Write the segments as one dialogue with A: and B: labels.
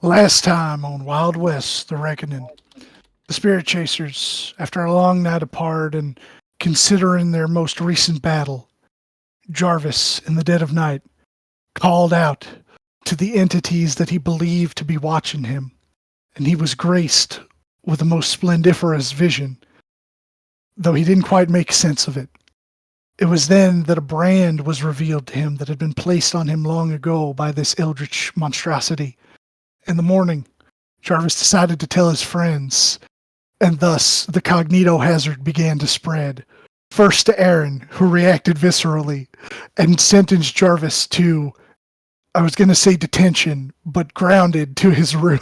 A: Last time on Wild West, The Reckoning, the Spirit Chasers, after a long night apart and considering their most recent battle, Jarvis, in the dead of night, called out to the entities that he believed to be watching him, and he was graced with the most splendiferous vision, though he didn't quite make sense of it. It was then that a brand was revealed to him that had been placed on him long ago by this eldritch monstrosity. In the morning, Jarvis decided to tell his friends, and thus the cognito hazard began to spread. First to Aaron, who reacted viscerally and sentenced Jarvis to, I was going to say detention, but grounded to his room.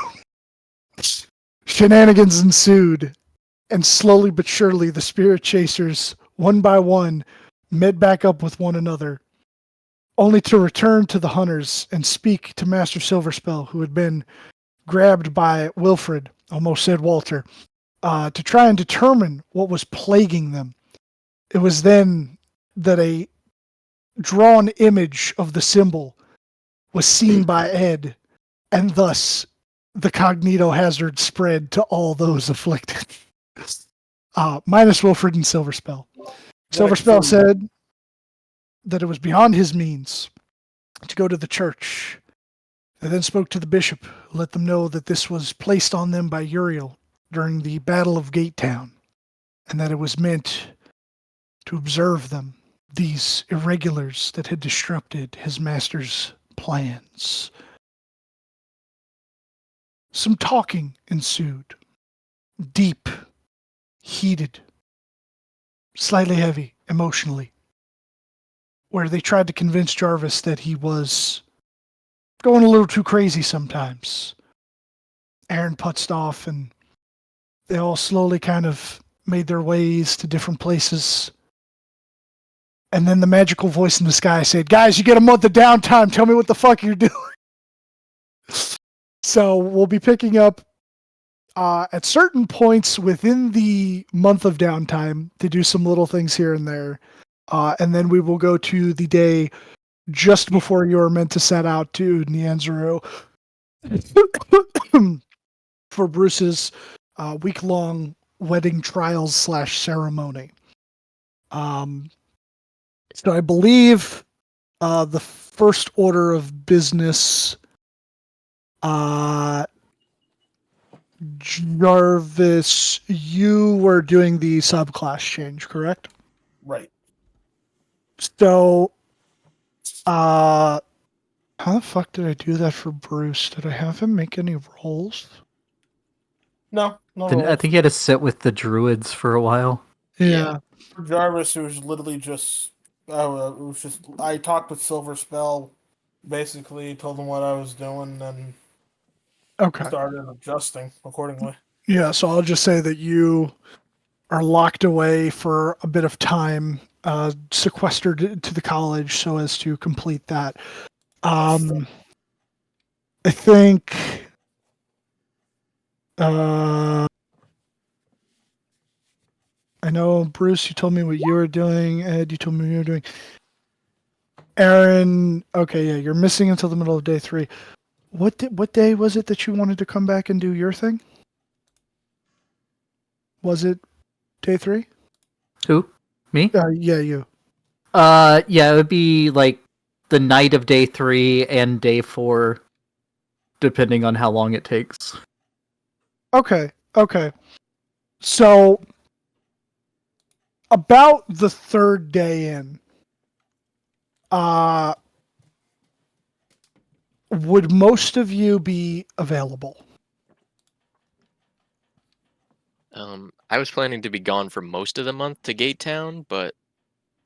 A: Shenanigans ensued, and slowly but surely the spirit chasers, one by one, met back up with one another, only to return to the hunters and speak to Master Silverspell, who had been grabbed by Wilfred, almost said Walter, to try and determine what was plaguing them. It was then that a drawn image of the symbol was seen by Ed, and thus the cognito hazard spread to all those afflicted. Minus Wilfred and Silverspell. Silverspell said that it was beyond his means to go to the church. They then spoke to the bishop, who let them know that this was placed on them by Uriel during the Battle of Gatetown, and that it was meant to observe them, these irregulars that had disrupted his master's plans. Some talking ensued, deep, heated, slightly heavy emotionally, where they tried to convince Jarvis that he was going a little too crazy sometimes. Aaron putzed off, and they all slowly kind of made their ways to different places. And then the magical voice in the sky said, "Guys, you get a month of downtime. Tell me what the fuck you're doing." So we'll be picking up at certain points within the month of downtime to do some little things here and there. And then we will go to the day just before you're meant to set out to Nianzuru for Bruce's week-long wedding trials / ceremony. So I believe the first order of business, Jarvis, you were doing the subclass change, correct?
B: Right.
A: So, how the fuck did I do that for Bruce? Did I have him make any rolls?
B: No, no.
C: I think he had to sit with the druids for a while.
A: Yeah.
B: For Jarvis, it was literally just. I talked with Silverspell, basically told him what I was doing, and
A: Okay.
B: started adjusting accordingly.
A: Yeah, so I'll just say that you are locked away for a bit of time, sequestered to the college so as to complete that. I think I know, Bruce, you told me what you were doing. Ed, you told me what you were doing. Aaron, okay, yeah, you're missing until the middle of day 3. What day was it that you wanted to come back and do your thing? Was it day 3?
C: Who? Me?
A: Yeah, you.
C: Yeah, it would be like the night of day 3 and day 4, depending on how long it takes.
A: Okay. So, about the 3rd day in, would most of you be available?
D: I was planning to be gone for most of the month to Gatetown, but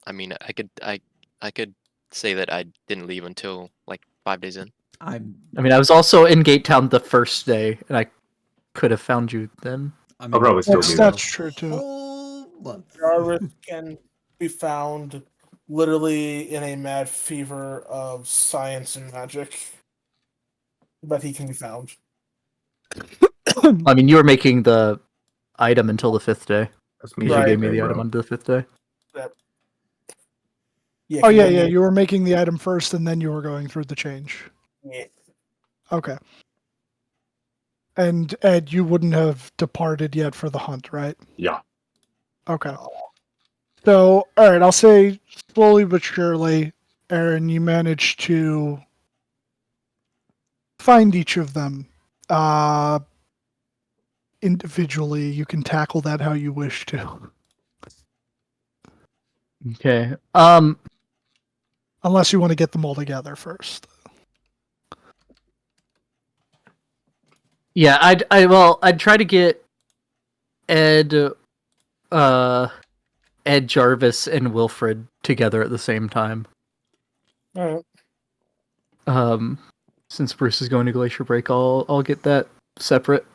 D: I mean, I could say that I didn't leave until like 5 days in.
C: I mean, I was also in Gatetown the first day, and I could have found you then.
E: I mean,
F: I'll probably still be
A: That's true too.
E: whole month.
B: Jarvis can be found literally in a mad fever of science and magic, but he can be found.
C: I mean, you were making the item until the 5th day.
F: That's
C: Because you gave me the item on the 5th day.
B: Yeah,
A: Oh yeah, you were making the item first and then you were going through the change.
B: Yeah.
A: Okay. And Ed, you wouldn't have departed yet for the hunt, right?
E: Yeah.
A: Okay. So, all right, I'll say slowly but surely, Aaron, you manage to find each of them. Individually, you can tackle that how you wish to,
C: Okay.
A: unless you want to get them all together first.
C: Yeah, I'd try to get Ed, Ed Jarvis and Wilfred together at the same time.
B: All right.
C: Since Bruce is going to Glacier Break, I'll get that separate.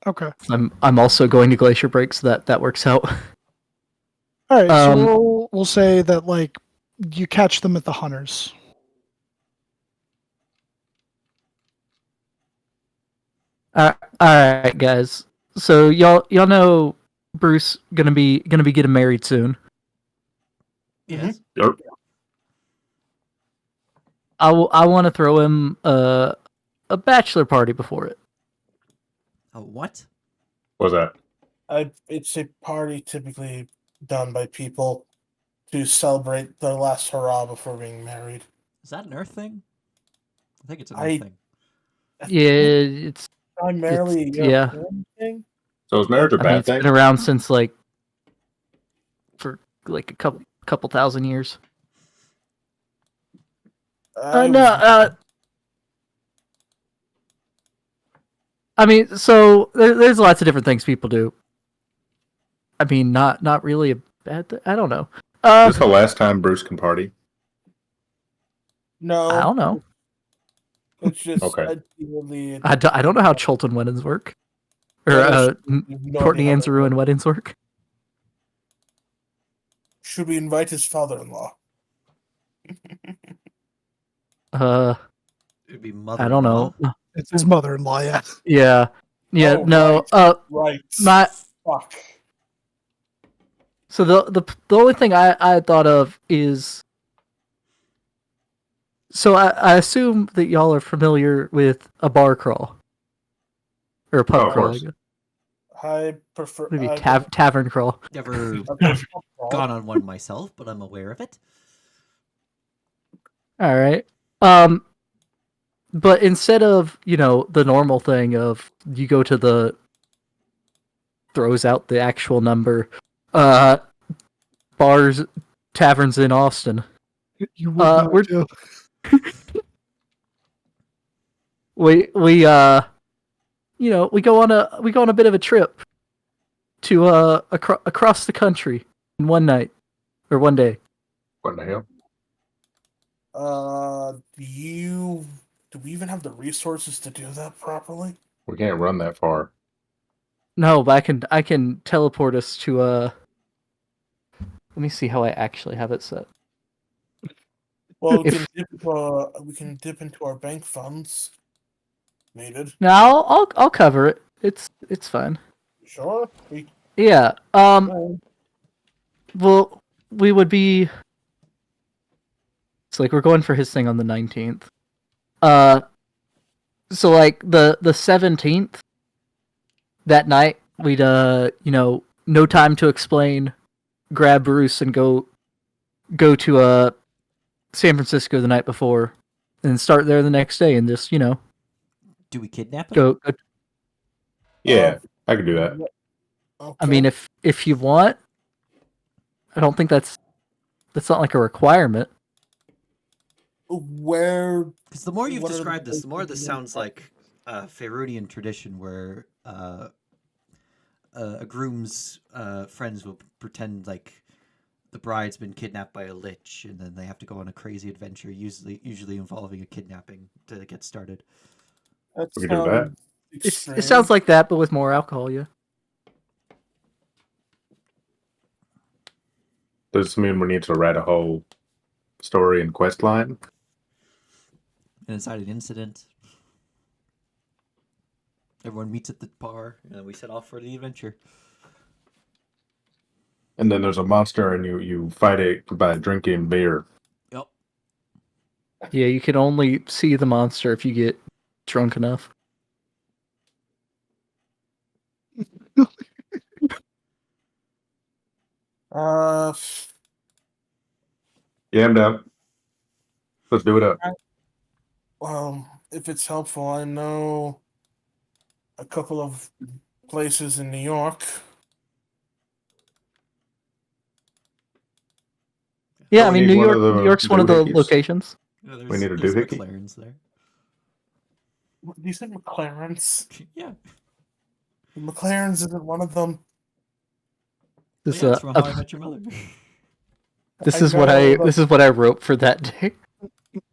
A: Okay.
C: I'm also going to Glacier Break, so that works out.
A: All right. So we'll say that like you catch them at the hunters.
C: All right, guys. So y'all know Bruce gonna be getting married soon.
F: Yes.
E: Yep.
C: I want to throw him a bachelor party before it.
F: What?
E: What was that?
B: It's a party typically done by people to celebrate their last hurrah before being married.
F: Is that an Earth thing? I think it's an
B: I-
F: Earth thing.
C: Yeah, it's
B: Primarily a
C: yeah.
B: European thing.
E: So is marriage a
C: I mean
E: bad
C: it's
E: thing?
C: been around since like for like a couple thousand years. I mean, so there's lots of different things people do. I mean, not really a bad thing. I don't know.
E: Is this the last time Bruce can party?
B: No,
C: I don't know.
B: It's just
E: Okay.
B: ideally.
C: I don't know how Chilton weddings work. Or
B: Yeah, no
C: Courtney
B: idea how
C: and
B: that
C: Zeruin
B: works.
C: weddings work.
B: Should we invite his father-in-law?
F: It'd be mother.
C: I don't know.
A: It's his mother-in-law. Yeah.
C: Yeah.
B: Oh,
C: No.
B: Right.
C: My-
B: Fuck.
C: So the only thing I thought of is, so I assume that y'all are familiar with a bar crawl or a pub
E: Oh, of
C: crawl. I
E: course.
C: guess.
B: I prefer.
C: Maybe
B: I
C: tavern crawl.
F: Never
B: prefer-
F: gone on one myself, but I'm aware of it.
C: All right. But instead of the normal thing of you go to the throws out the actual number, bars, taverns in Austin.
A: You would know
C: we're-
A: too.
C: We we go on a bit of a trip to across the country in one night or one day.
E: What the hell?
B: Do we even have the resources to do that properly?
E: We can't run that far.
C: No, but I can teleport us to Let me see how I actually have it set.
B: Well,
C: If-
B: we can dip into our bank funds. Needed.
C: No, I'll cover it. It's fine.
B: Sure.
C: Yeah. Well, we would be. It's like we're going for his thing on the 19th. So like the 17th, that night we'd no time to explain, grab Bruce and go to San Francisco the night before, and start there the next day and just
F: Do we kidnap him?
C: go.
E: Yeah, I can do that.
B: Okay.
C: I mean, if you want, I don't think that's not like a requirement.
B: Where?
F: Because the more you've
B: What are the
F: described this, the more
B: places
F: this
B: you
F: sounds
B: want?
F: like a Faerunian tradition where a groom's friends will pretend like the bride's been kidnapped by a lich, and then they have to go on a crazy adventure, usually involving a kidnapping to get started.
B: That
E: We can do that.
B: sounds
C: It sounds
B: extreme.
C: like that, but with more alcohol. Yeah.
E: Does this mean we need to write a whole story and quest line?
F: And inside an incident, everyone meets at the bar, and then we set off for the adventure.
E: And then there's a monster and you fight it by drinking beer.
F: Yep.
C: Yeah, you can only see the monster if you get drunk enough.
B: Uh,
E: Yeah, I'm down. Let's do it up.
B: if it's helpful, I know a couple of places in New York.
C: Yeah,
E: Don't
C: I
E: we
C: mean
E: need
C: New
E: one
C: York.
E: of the
C: New York's one of the
E: doohickeys?
C: locations.
F: Yeah,
E: We need a
F: there's
E: doohickey.
F: McLaren's there.
B: You said McLaren's.
F: Yeah.
B: McLaren's isn't one of them.
C: This
F: Yeah, it's from How I Met Your Mother.
C: this
B: I
C: is what
B: know, but-
C: this is what I wrote for that day.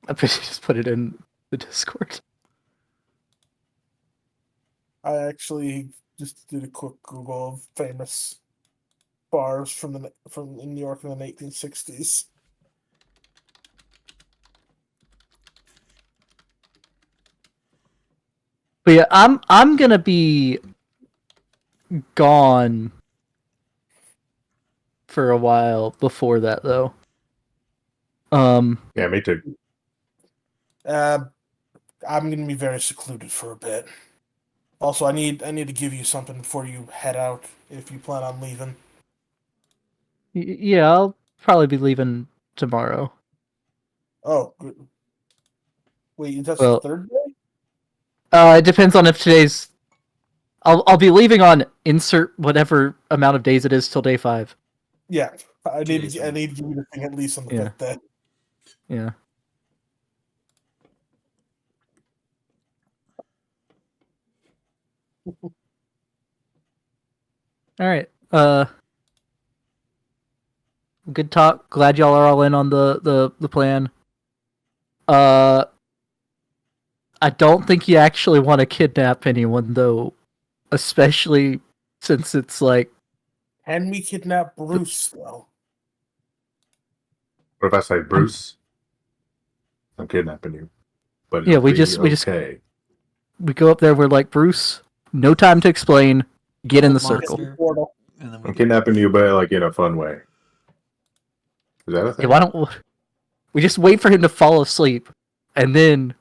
C: I just put it in the Discord.
B: I actually just did a quick Google of famous bars from in New York in the 1860s.
C: But yeah, I'm gonna be gone for a while before that though.
E: Yeah, me too.
B: I'm gonna be very secluded for a bit. Also, I need to give you something before you head out if you plan on leaving.
C: Yeah, I'll probably be leaving tomorrow.
B: Oh, good. Wait, that's
C: Well-
B: the third day?
C: It depends on if today's. I'll be leaving on insert whatever amount of days it is till day 5.
B: Yeah, I
F: 2
B: need
F: days
B: to
F: from-
B: give you the thing at least on the
C: Yeah.
B: 5th day.
C: Yeah. All right. Good talk. Glad y'all are all in on the plan. I don't think you actually want to kidnap anyone though, especially since it's like
B: Can we kidnap Bruce though?
E: What if I say, Bruce, I'm kidnapping you? But
C: Yeah,
E: it'll
C: we
E: be
C: just
E: okay.
C: we go up there. We're like, Bruce, no time to explain. Get in the circle.
F: Monster.
B: Portal.
F: And then
E: I'm
F: we
E: kidnapping you, but like in a fun way. Is that a
C: Yeah,
E: thing?
C: why don't we just wait for him to fall asleep, and then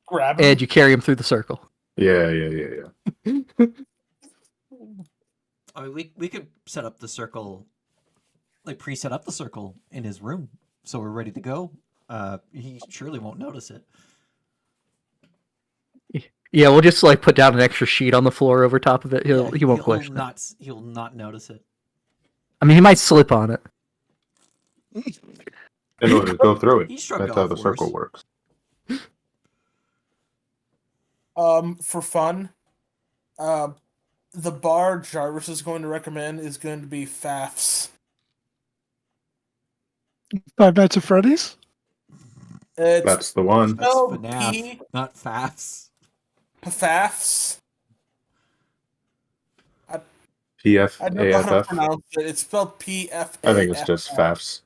B: Grab him.
C: Ed, you carry him through the circle.
E: Yeah.
F: I mean, we could set up the circle, like pre-set up the circle in his room, so we're ready to go. He surely won't notice it.
C: Yeah, we'll just like put down an extra sheet on the floor over top of it. He won't
F: He'll
C: question it.
F: not. He'll not notice it.
C: I mean, he might slip on it.
E: In order to go through it.
F: He shrugged
E: That's how
F: off
E: the circle
F: worse.
E: works.
B: For fun, the bar Jarvis is going to recommend is going to be Faf's.
A: Five Nights at Freddy's?
B: It's
E: That's the one.
F: That's
B: spelled
F: FNAF,
B: P
F: not Fafs.
B: Faf's. I don't know how to
E: PFAFF.
B: pronounce it. It's spelled PF.
E: I think it's just FAFs.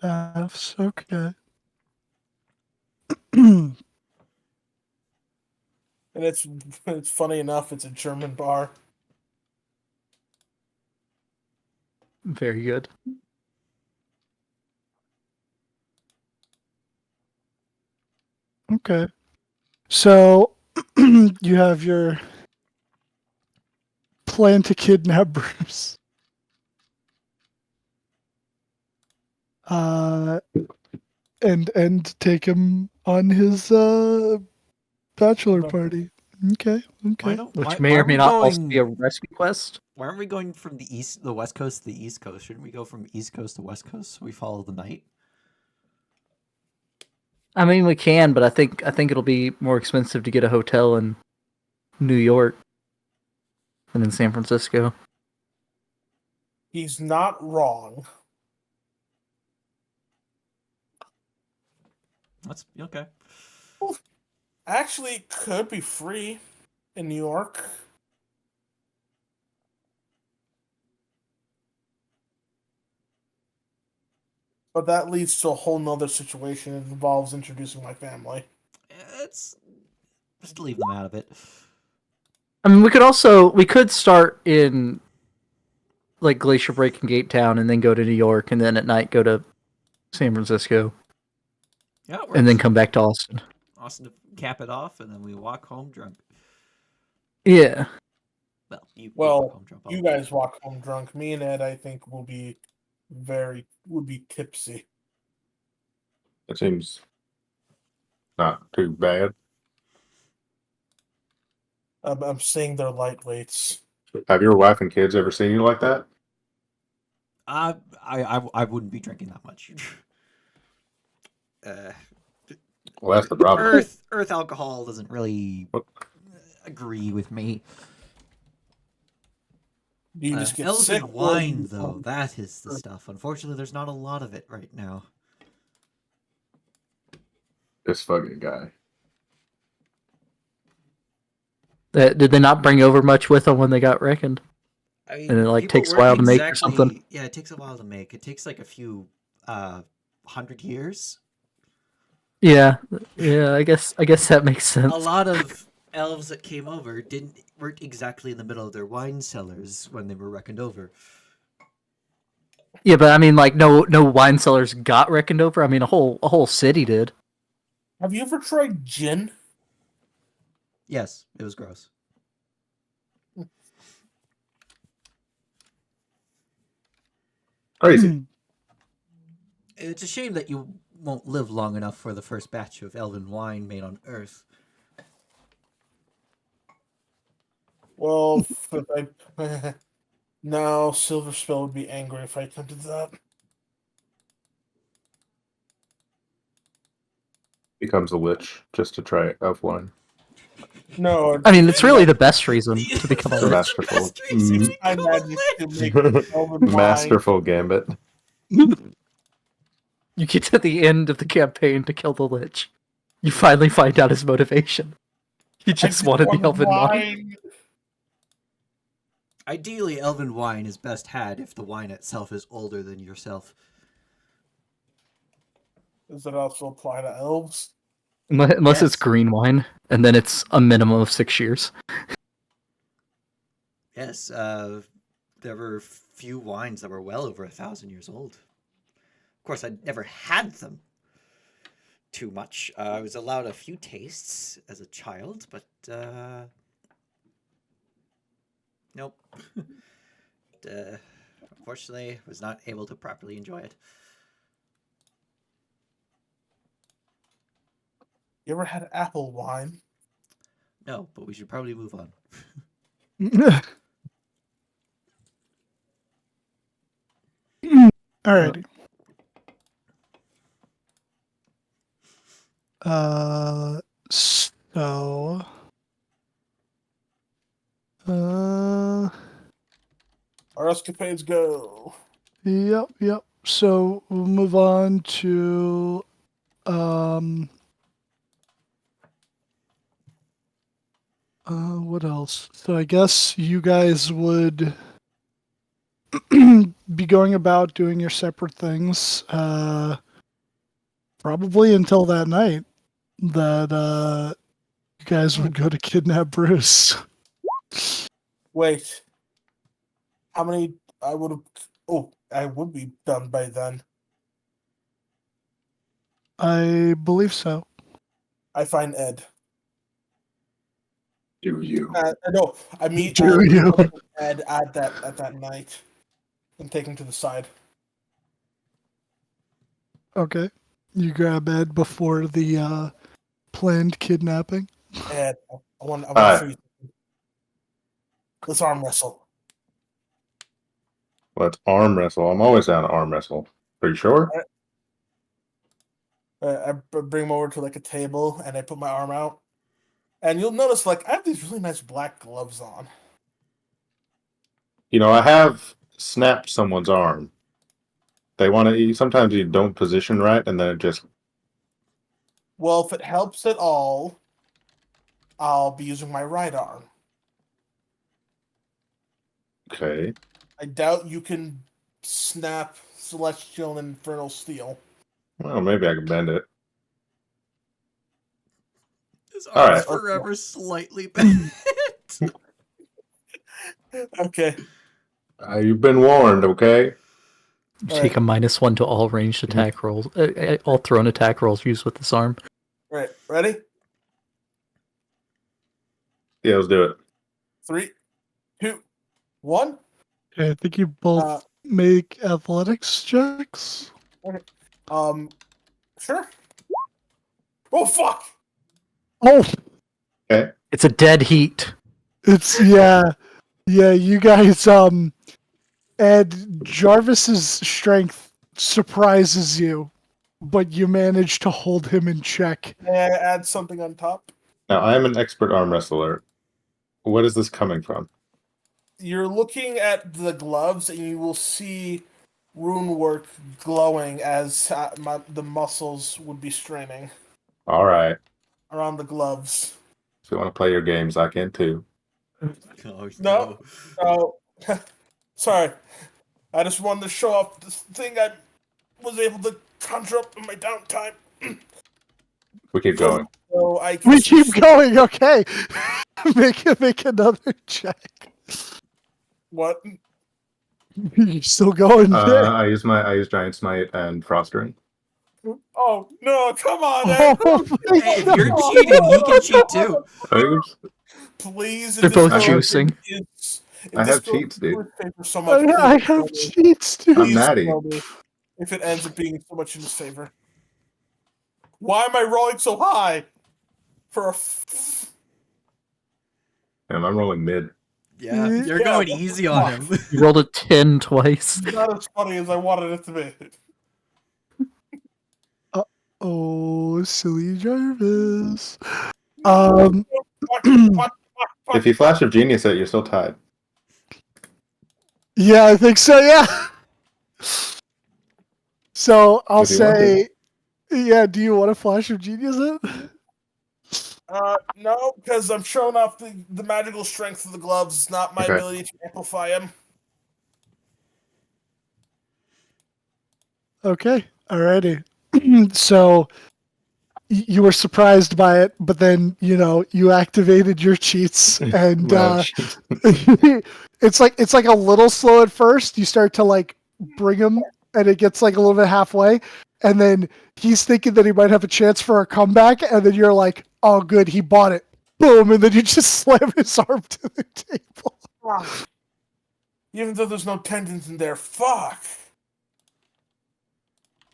A: F's, okay.
B: And it's funny enough. It's a German bar.
C: Very good.
A: Okay. So you have your plan to kidnap Bruce. And take him on his bachelor party. Okay.
F: Why don't?
C: Which
F: why,
C: may
F: why
C: or
F: are we
C: may not also
F: going-
C: be a rescue quest.
F: Why aren't we going from the west coast to the east coast? Shouldn't we go from east coast to west coast so we follow the night?
C: I mean, we can, but I think it'll be more expensive to get a hotel in New York than in San Francisco.
B: He's not wrong.
F: That's okay.
B: Actually, it could be free in New York. But that leads to a whole nother situation. It involves introducing my family.
F: It's just leave them out of it.
C: I mean, we could start in like Glacier Break and Gate Town, and then go to New York, and then at night go to San Francisco,
F: Yeah, it
C: and then
F: works.
C: come back to Austin.
F: Austin to cap it off, and then we walk home drunk.
C: Yeah.
F: Well, you
B: Well,
F: walk home drunk all
B: you
F: the time.
B: guys walk home drunk. Me and Ed, I think, would be tipsy.
E: It seems not too bad.
B: I'm saying they're lightweights.
E: Have your wife and kids ever seen you like that?
F: I wouldn't be drinking that much.
E: Well, that's the problem.
F: Earth alcohol doesn't really
E: What?
F: agree with me.
B: Do you just get
F: Elven
B: sick? or
F: wine,
B: you-
F: though, that is the stuff. Unfortunately, there's not a lot of it right now.
E: This fucking guy.
C: Did they not bring over much with them when they got reckoned?
F: I mean,
C: And it, like,
F: people
C: takes a
F: weren't
C: while to make or something?
F: Yeah, it takes a while to make. It takes like a few 100 years.
C: Yeah, I guess that makes sense.
F: A lot of elves that came over weren't exactly in the middle of their wine cellars when they were reckoned over.
C: Yeah, but I mean, like, no wine cellars got reckoned over. I mean, a whole city did.
B: Have you ever tried gin?
F: Yes, it was gross.
E: Crazy.
F: It's a shame that you won't live long enough for the first batch of elven wine made on Earth.
B: Well, no, Silverspell would be angry if I attempted that.
E: Becomes a lich just to try elf wine.
B: No,
C: I mean, it's really the best reason to become a
E: The
C: lich.
E: masterful,
F: Best reason to
B: I
F: become a
B: imagine to
F: lich.
B: make elven wine.
E: masterful gambit.
C: You get to the end of the campaign to kill the lich. You finally find out his motivation. He
B: I
C: just wanted the elven wine.
F: Ideally, elven wine is best had if the wine itself is older than yourself.
B: Does it also apply to elves?
C: Unless it's
F: Yes.
C: green wine, and then it's a minimum of 6 years.
F: Yes, there were few wines that were well over 1,000 years old. Of course, I never had them too much. I was allowed a few tastes as a child, but nope. Unfortunately, was not able to properly enjoy it.
B: You ever had apple wine?
F: No, but we should probably move on.
A: Alrighty. So.
B: Our escapades go.
A: Yep. So we'll move on to what else? So I guess you guys would be going about doing your separate things, probably until that night that you guys would go to kidnap Bruce.
B: Wait. How many? I would have. Oh, I would be done by then.
A: I believe so.
B: I find Ed.
E: Do you?
B: No, I meet
A: Do you?
B: Ed at that night and take him to the side.
A: Okay. You grab Ed before the planned kidnapping.
B: Ed, I want
E: Hi.
B: to show you. Let's arm wrestle.
E: Let's arm wrestle. I'm always down to arm wrestle. Are you sure?
B: I bring him over to like a table and I put my arm out. And you'll notice, like, I have these really nice black gloves on.
E: You know, I have snapped someone's arm. They want to. Sometimes you don't position right, and then it just.
B: Well, if it helps at all, I'll be using my right arm.
E: Okay.
B: I doubt you can snap Celestial and Infernal Steel.
E: Well, maybe I can bend it.
F: His
E: All
F: arm's
E: right.
F: forever slightly bent.
B: Okay.
E: You've been warned, okay?
C: Take a -1 to all ranged attack rolls, all thrown attack rolls used with this arm.
B: All right. Ready?
E: Yeah, let's do it.
B: 3, 2, 1.
A: Okay, I think you both make athletics checks.
B: Sure. Oh fuck!
A: Oh,
E: Okay.
C: It's a dead heat.
A: it's yeah. You guys and Jarvis's strength surprises you, but you manage to hold him in check.
B: May I add something on top?
E: Now I am an expert arm wrestler. What is this coming from?
B: You're looking at the gloves, and you will see rune work glowing as the muscles would be straining
E: All right.
B: around the gloves.
E: If you want to play your games, I can too.
F: Oh,
B: No. Oh, sorry. I just wanted to show off this thing I was able to conjure up in my downtime.
E: We keep going.
B: So I can
A: We keep going. Okay, make another check.
B: What?
A: You're still going.
E: I use Giant Smite and Frostring.
B: Oh no! Come on,
A: Oh,
B: Ed.
F: Hey, if you're cheating, he can cheat too.
E: Oops.
B: Please,
C: They're both
E: juicing.
B: I
E: I have cheats, dude.
B: So much,
A: I
B: please
A: have
B: tell me.
A: cheats too.
E: I'm
B: Please
E: natty.
B: tell me if it ends up being so much in his favor. Why am I rolling so high?
E: And I'm rolling mid.
F: Yeah, you're
B: Yeah,
F: going
B: what the
F: easy on him.
C: You rolled a 10 twice.
B: It's not as funny as I wanted it to be.
A: Oh, silly Jarvis.
E: If you flash of genius at, you're still tied.
A: Yeah, I think so. Yeah. So I'll
E: If you want
A: say, yeah. Do you want to flash of genius it?
B: No, because I'm showing off the magical strength of the gloves, not my
E: Okay.
B: ability to amplify them.
A: Okay. Alrighty. So you were surprised by it, but then you activated your cheats, and
E: Well,
A: it's like a little slow at first. You start to like bring him, and it gets like a little bit halfway, and then he's thinking that he might have a chance for a comeback, and then you're like, "Oh, good, he bought it." Boom, and then you just slam his arm to the table.
B: Even though there's no tendons in there, fuck.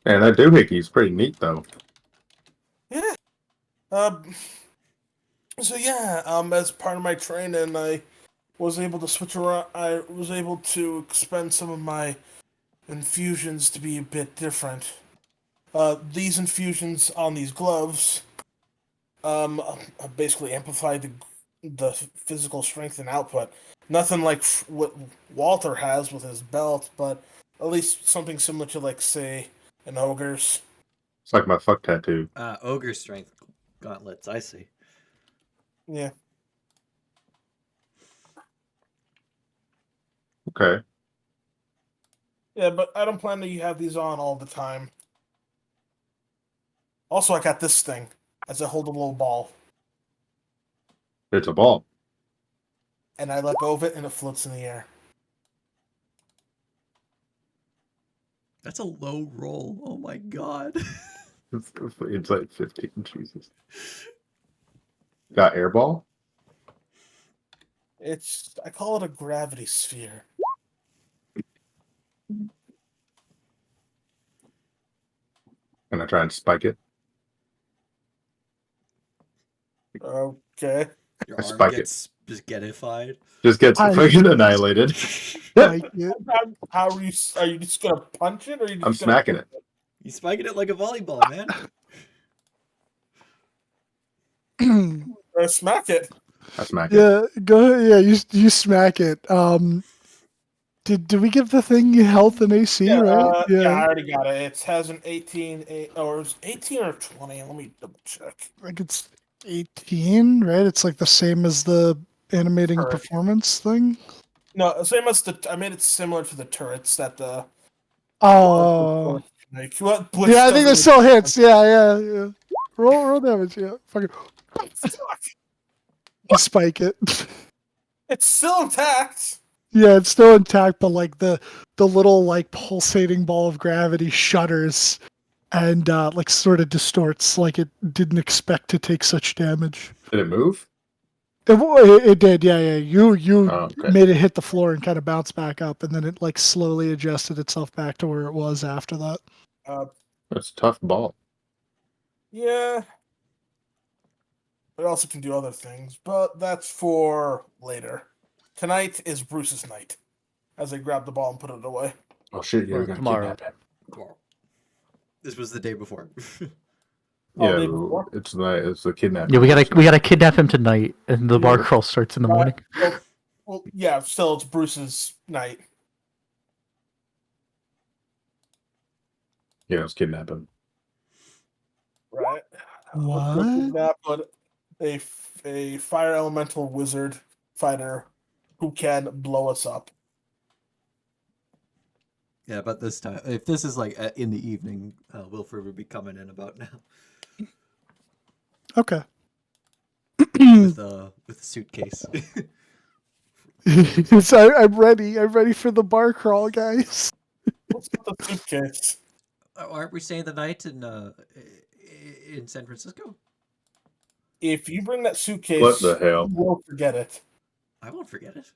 E: man, that doohickeys pretty neat though.
B: Yeah. So yeah, as part of my training, I was able to switch around. I was able to expend some of my infusions to be a bit different. These infusions on these gloves, basically amplify the physical strength and output. Nothing like what Walter has with his belt, but at least something similar to, like, say, an ogre's.
E: It's like my fuck tattoo.
F: Ogre strength gauntlets, I see.
B: Yeah.
E: Okay.
B: Yeah, but I don't plan to have these on all the time. Also, I got this thing as I hold a little ball,
E: It's a ball.
B: and I let go of it, and it floats in the air.
F: That's a low roll. Oh my god.
E: It's like 15. Jesus. Got airball?
B: I call it a gravity sphere.
E: Gonna try and spike it.
B: Okay.
F: Your
E: I
F: arm
E: spike
F: gets just getified.
E: Just gets
A: I-
E: fucking annihilated.
A: Like it.
B: How are you? Are you just gonna punch it, or are you just
E: I'm
B: gonna
E: smacking it.
F: He's spiking it like a volleyball, man.
B: Smack it?
E: I smack it.
A: Yeah, go ahead. Yeah, you smack it. Did we give the thing health and AC,
B: Yeah,
A: right?
B: yeah, I already got it. It has an 18, or it was 18 or 20. Let me double check.
A: I think it's 18, right? It's like the same as the animating
B: Correct.
A: performance thing.
B: No, same as I made it similar to the turrets that the.
A: Oh,
B: Like, what Blitz
A: yeah, I think that
B: doesn't
A: still hits. Yeah. Roll damage. Yeah, fucking
B: Fuck.
A: you spike it.
B: It's still intact.
A: Yeah, it's still intact, but like the little like pulsating ball of gravity shudders and like sort of distorts, like it didn't expect to take such damage.
E: Did it move?
A: It did, yeah. You
E: Oh, okay.
A: made it hit the floor and kind of bounce back up, and then it like slowly adjusted itself back to where it was after that.
E: That's a tough ball.
B: Yeah. It also can do other things, but that's for later. Tonight is Bruce's night. As I grab the ball and put it away.
E: Oh shit! Yeah,
C: Or
E: we gotta
C: tomorrow.
E: kidnap him.
F: Well, this was the day before.
B: Oh,
E: Yeah,
B: day before?
E: it's the kidnapping.
C: Yeah, we gotta kidnap him tonight, and the bar crawl starts in the morning.
B: Well, yeah, still, it's Bruce's night.
E: Yeah, let's kidnap him.
B: Right?
A: What?
B: Kidnap a fire elemental wizard fighter who can blow us up.
F: Yeah, but this time, if this is like in the evening, Wilfred would be coming in about now
A: Okay.
F: with a suitcase.
A: So I'm ready. I'm ready for the bar crawl, guys.
B: What's with the suitcase?
F: Aren't we staying the night in San Francisco?
B: If you bring that suitcase,
E: What the hell?
B: you won't forget it.
F: I won't forget it.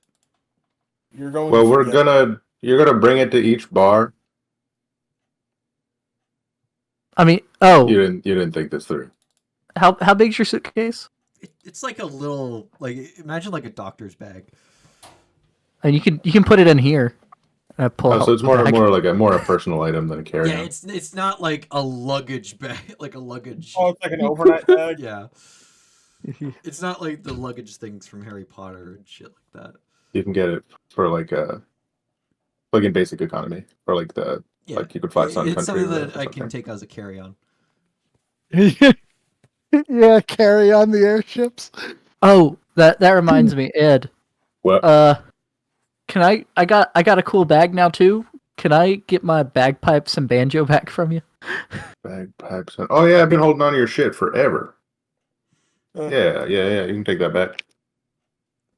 B: You're going.
E: Well,
B: to forget
E: you're gonna bring it to each bar.
C: I mean,
E: You didn't think this through.
C: how big's your suitcase?
F: It's like a little, like, imagine like a doctor's bag.
C: And you can put it in here. Pull
E: Oh,
C: out
E: so it's
C: the
E: more
C: bag.
E: like a personal item than a carry-on.
F: Yeah, it's not like a luggage bag, like a luggage.
B: Oh, it's like an overnight bag.
F: Yeah, it's not like the luggage things from Harry Potter and shit like that.
E: You can get it for like in basic economy, or like
F: Yeah,
E: like you could fly Sun
F: it's
E: Country.
F: something
E: or
F: that I can
E: something.
F: take as a carry-on.
A: Yeah, carry on the airships.
C: Oh, that reminds me, Ed.
E: What?
C: Can I got a cool bag now too. Can I get my bagpipes and banjo back from you?
E: Bagpipes. Oh yeah, I've been holding on to your shit forever.
B: Uh,
E: Yeah. You can take that back.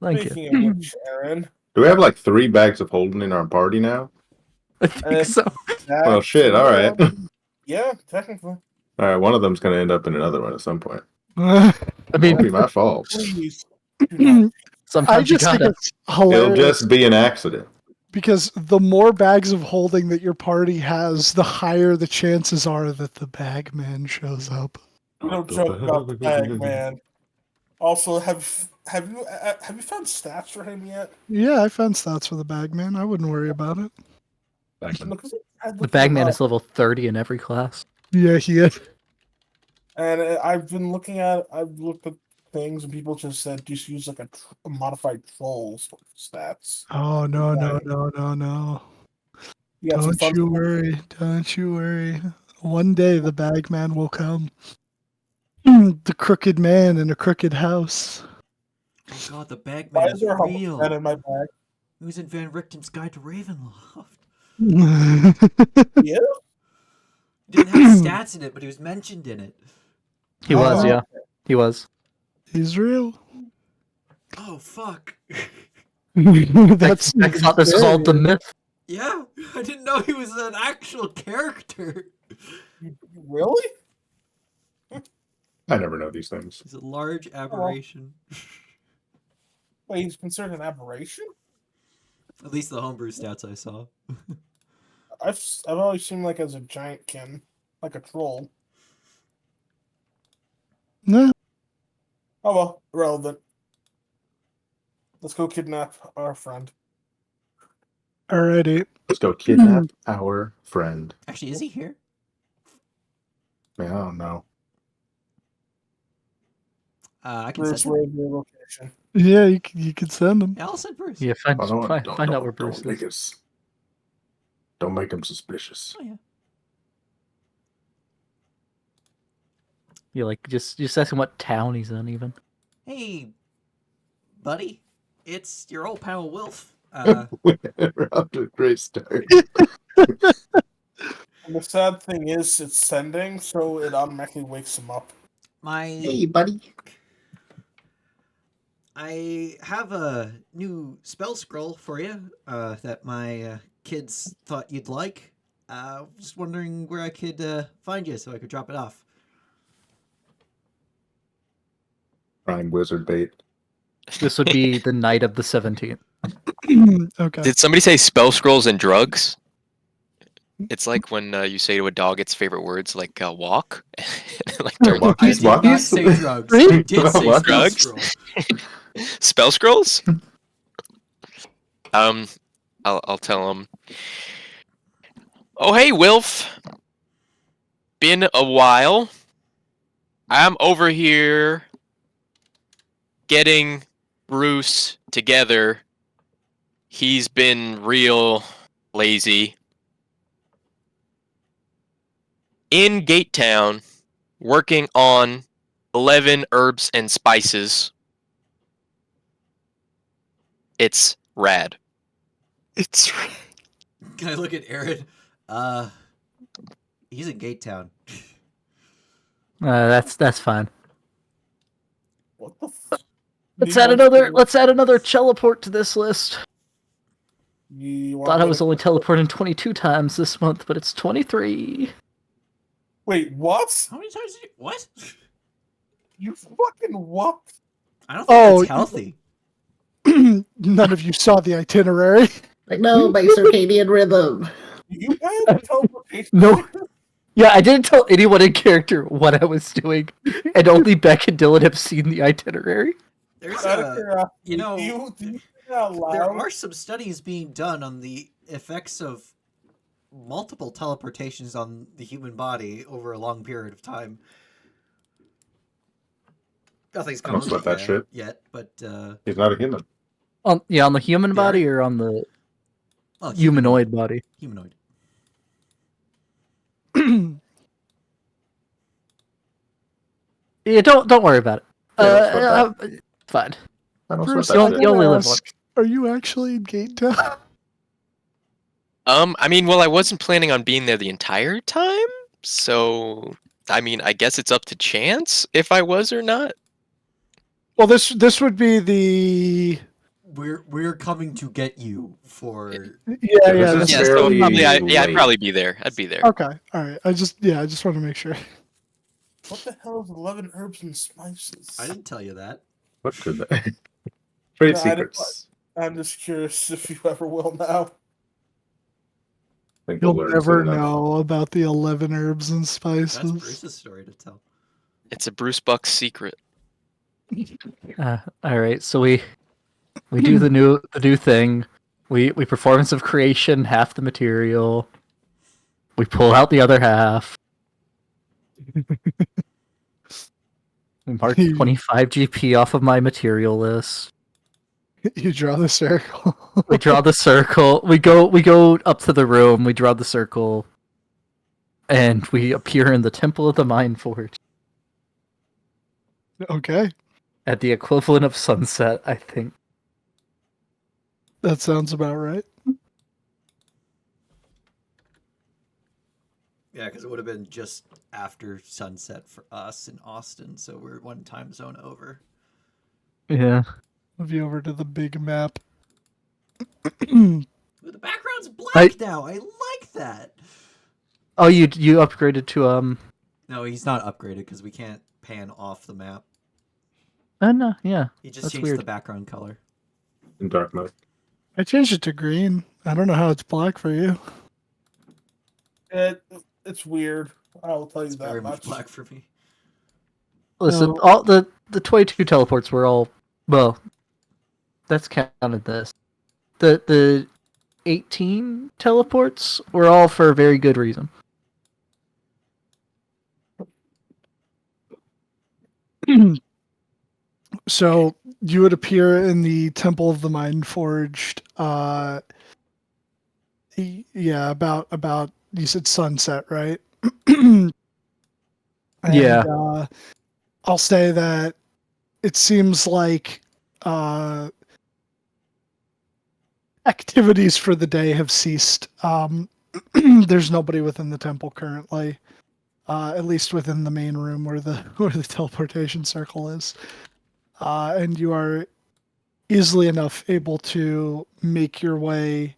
C: Thank
B: Speaking
C: you.
B: of which, Aaron,
E: Do we have like 3 bags of holding in our party now?
C: I think so.
E: Well, shit. All right. All
B: Yeah, technically.
E: right. One of them's gonna end up in another one at some point.
C: I mean,
E: Won't be my fault.
B: Please do not.
C: sometimes
A: I
C: you
A: just think
C: gotta.
A: it's
E: It'll
A: hilarious
E: just be an accident.
A: because the more bags of holding that your party has, the higher the chances are that the bagman shows up.
B: We don't joke about the bag, man. Also, have you found stats for him yet?
A: Yeah, I found stats for the bagman. I wouldn't worry about it.
B: Look,
C: The bagman is level 30 in every class.
A: Yeah, he is.
B: And I've looked at things, and people just said just use like a modified troll sort of stats.
A: Oh no.
B: You got some
A: Don't
B: fun
A: you
B: stuff?
A: worry. Don't you worry. One day the bagman will come. The crooked man in a crooked house.
F: Oh god, the
B: Why
F: bagman
B: is
F: is
B: there a
F: real.
B: that in my bag?
F: He was in Van Richten's Guide to Ravenloft.
B: Yeah.
F: He didn't have stats in it, but he was mentioned in it.
C: He was,
B: Oh.
C: yeah. He was.
A: He's real.
F: Oh fuck.
A: That's
C: I thought this was all the myth.
F: Yeah, I didn't know he was an actual character.
B: Really?
E: I never know these things.
F: He's a large aberration.
B: Wait, he's considered an aberration?
F: At least the homebrew stats I saw.
B: I've always seen him like as a giant kin, like a troll.
A: No.
B: Oh well, irrelevant. Let's go kidnap our friend.
A: Alrighty.
E: Let's go kidnap our friend.
F: Actually, is he here?
E: Man, I don't know.
F: I can
B: Bruce,
F: send him.
B: where's your location?
A: Yeah, you could send him.
F: Yeah, I'll send Bruce.
C: Yeah, find
E: Oh,
C: out where Bruce
E: don't make
C: is.
E: us. Don't make him suspicious.
F: Oh yeah.
C: You like just ask him what town he's in, even.
F: Hey, buddy, it's your old pal Wilf.
E: We're off to a great start.
B: And the sad thing is, it's sending, so it automatically wakes him up.
E: buddy.
F: I have a new spell scroll for you that my kids thought you'd like. Just wondering where I could find you so I could drop it off.
E: Prime wizard bait.
C: This would be the night of the 17th.
A: Okay.
D: Did somebody say spell scrolls and drugs? It's like when you say to a dog its favorite words, like walk, like
E: Yeah,
D: turns
E: walk.
F: I
E: He's
F: did not
E: walking.
F: say drugs.
C: Really?
F: I did say
E: What?
F: spell
D: Drugs?
F: scroll.
D: spell scrolls. I'll tell him. Oh hey, Wilf. Been a while. I'm over here getting Bruce together. He's been real lazy. In Gate Town, working on 11 herbs and spices. It's rad.
A: It's
F: Can I look at Aaron? He's in Gate Town.
C: That's fine.
B: What the fuck?
C: Let's add another teleport to this list.
B: You want
C: Thought I
B: me
C: was
B: to-
C: only teleporting 22 times this month, but it's 23.
B: Wait, what?
F: How many times did you? What?
B: You fucking what?
F: I don't think
A: Oh,
F: that's healthy.
A: none of you saw the itinerary.
G: Like, no, my circadian rhythm.
B: You have teleportation?
C: No.
B: sickness?
C: Yeah, I didn't tell anyone in character what I was doing, and only Beck and Dylan have seen the itinerary.
F: There's
B: Out of
F: a,
B: curiosity,
F: you know,
B: do you say that out
F: there
B: loud?
F: are some studies being done on the effects of multiple teleportations on the human body over a long period of time. Nothing's
E: I
F: come
E: don't
F: of
E: sweat
F: it
E: that shit.
F: yet, but
E: He's not a human.
C: On the human body or on the
F: oh,
C: humanoid body?
F: Humanoid.
C: Yeah, don't worry about it.
E: Yeah, don't sweat
C: Fine.
E: I don't
A: Bruce,
E: sweat
C: you
E: that
C: don't-
E: shit.
C: you only live
A: ask, are you actually in Gate Town?
D: I mean, well, I wasn't planning on being there the entire time, so I mean, I guess it's up to chance if I was or not.
A: Well, this would be the
F: We're coming to get you for.
A: yeah
E: This is
A: this
D: Yeah,
A: is-
D: so
E: fairly
D: probably I'd
E: late.
D: probably be there. I'd be there.
A: okay, all right. I just want to make sure.
B: What the hell is 11 herbs and spices?
F: I didn't tell you that.
E: What could that? Trade
B: No, I didn't-
E: secrets.
B: I'm just curious if you ever will now.
E: I think we'll
A: You'll
E: learn
A: never
E: soon enough.
A: know about the 11 herbs and
F: That's
A: spices.
F: Bruce's story to tell.
D: It's a Bruce Buck secret.
C: All right, so we do the new thing. We performance of creation half the material. We pull out the other half. We mark 25 GP off of my material list.
A: You draw the circle.
C: We draw the circle. We go up to the room. We draw the circle, and we appear in the Temple of the Mind Forge
A: Okay,
C: at the equivalent of sunset, I think.
A: that sounds about right.
F: Yeah, because it would have been just after sunset for us in Austin, so we're one time zone over.
C: Yeah.
A: Move you over to the big map.
F: Ooh, the background's black now. I like that.
C: Oh, you upgraded to
F: No, he's not upgraded because we can't pan off the map.
C: no, yeah.
F: He just
C: That's
F: changed
C: weird.
F: the background color.
E: In dark mode.
A: I changed it to green. I don't know how it's black for you.
B: It's weird. I'll tell you
F: It's
B: that
F: very
B: much.
F: much black for me.
C: Listen,
A: No.
C: all the 22 teleports were all well. That's counted this. The 18 teleports were all for a very good reason.
A: So you would appear in the Temple of the Mind Forged. Yeah, about you said sunset, right?
C: Yeah.
A: I'll say that it seems like activities for the day have ceased. There's nobody within the temple currently, at least within the main room where the teleportation circle is, and you are easily enough able to make your way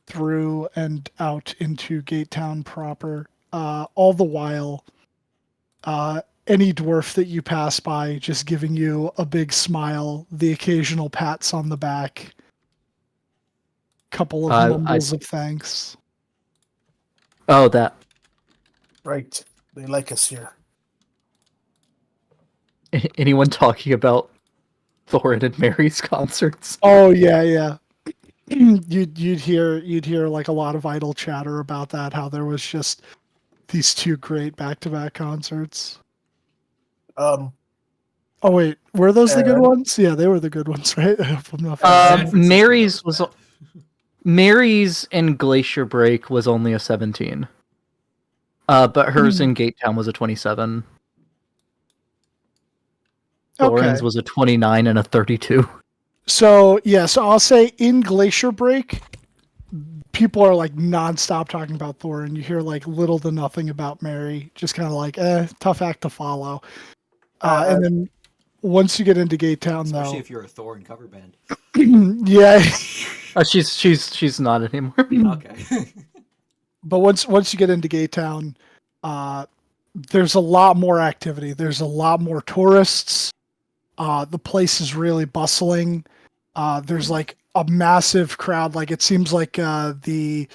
A: through and out into Gate Town proper. All the while, any dwarf that you pass by just giving you a big smile, the occasional pats on the back, couple of
C: I
A: mumbles of thanks.
C: oh that
B: Right. They like us here.
C: anyone talking about Thorin and Mary's concerts?
A: Oh yeah. You'd hear like a lot of idle chatter about that, how there was just these two great back-to-back concerts.
B: Um,
A: Oh wait, were those the good
B: Aaron?
A: ones? Yeah, they were the good ones, right? If I'm not
F: San
A: forgetting.
F: Francisco
C: Mary's was
F: bad.
C: Mary's in Glacier Break was only a 17. But hers in Gate Town was a 27.
A: Okay.
C: Thorin's was a 29 and a 32.
A: So I'll say in Glacier Break, people are like nonstop talking about Thor, and you hear like little to nothing about Mary. Just kind of like, tough act to follow. And then once you get into Gate Town,
F: Especially
A: though,
F: if you're a Thorin cover band.
A: yeah.
C: She's not anymore.
F: Okay.
A: But once you get into Gate Town, there's a lot more activity. There's a lot more tourists. The place is really bustling. There's like a massive crowd. Like it seems like the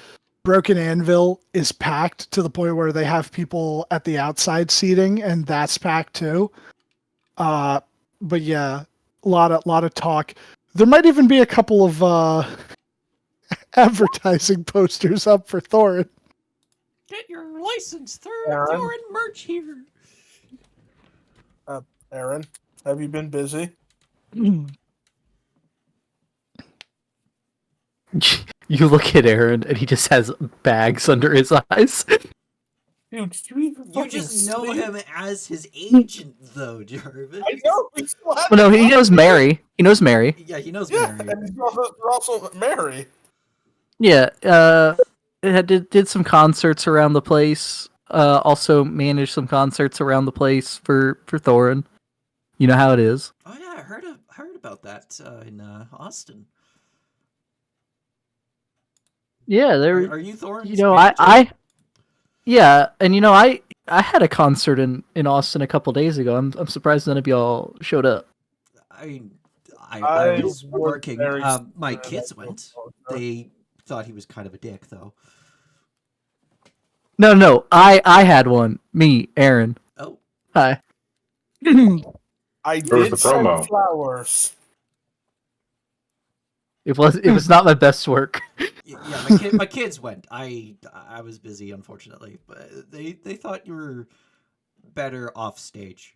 A: Broken Anvil is packed to the point where they have people at the outside seating, and that's packed too. But yeah, a lot of talk. There might even be a couple of advertising posters up for Thorin.
F: Get your license through
B: Aaron?
F: Thorin merch here.
B: Aaron, have you been busy?
C: You look at Aaron and he just has bags under his eyes.
B: Dude, did you even
F: You
B: fucking
F: just know
B: sleep?
F: him as his agent, though, Jarvis.
B: I know. We still have
C: Well, no, he knows Mary. He knows Mary.
F: Yeah, he knows
B: Yeah,
F: Mary.
B: and you're also Mary.
C: Yeah, did some concerts around the place. Also managed some concerts around the place for Thorin. You know how it is.
F: Oh yeah, I heard about that in Austin.
C: Yeah, there.
F: Are you Thorin's
C: You know,
F: manager?
C: yeah, and you know, I had a concert in Austin a couple days ago. I'm surprised none of y'all showed up.
F: I
B: I
F: was
B: was
F: working.
B: very
F: My
B: sad
F: kids
B: about
F: went.
B: that.
F: They thought he was kind of a dick, though.
C: No, I had one. Me, Aaron.
F: Oh,
C: Hi.
B: I
E: Where was
B: did
E: the
B: send
E: promo?
B: flowers.
C: It was not my best work.
F: yeah. My kids went. I was busy, unfortunately, but they thought you were better off stage.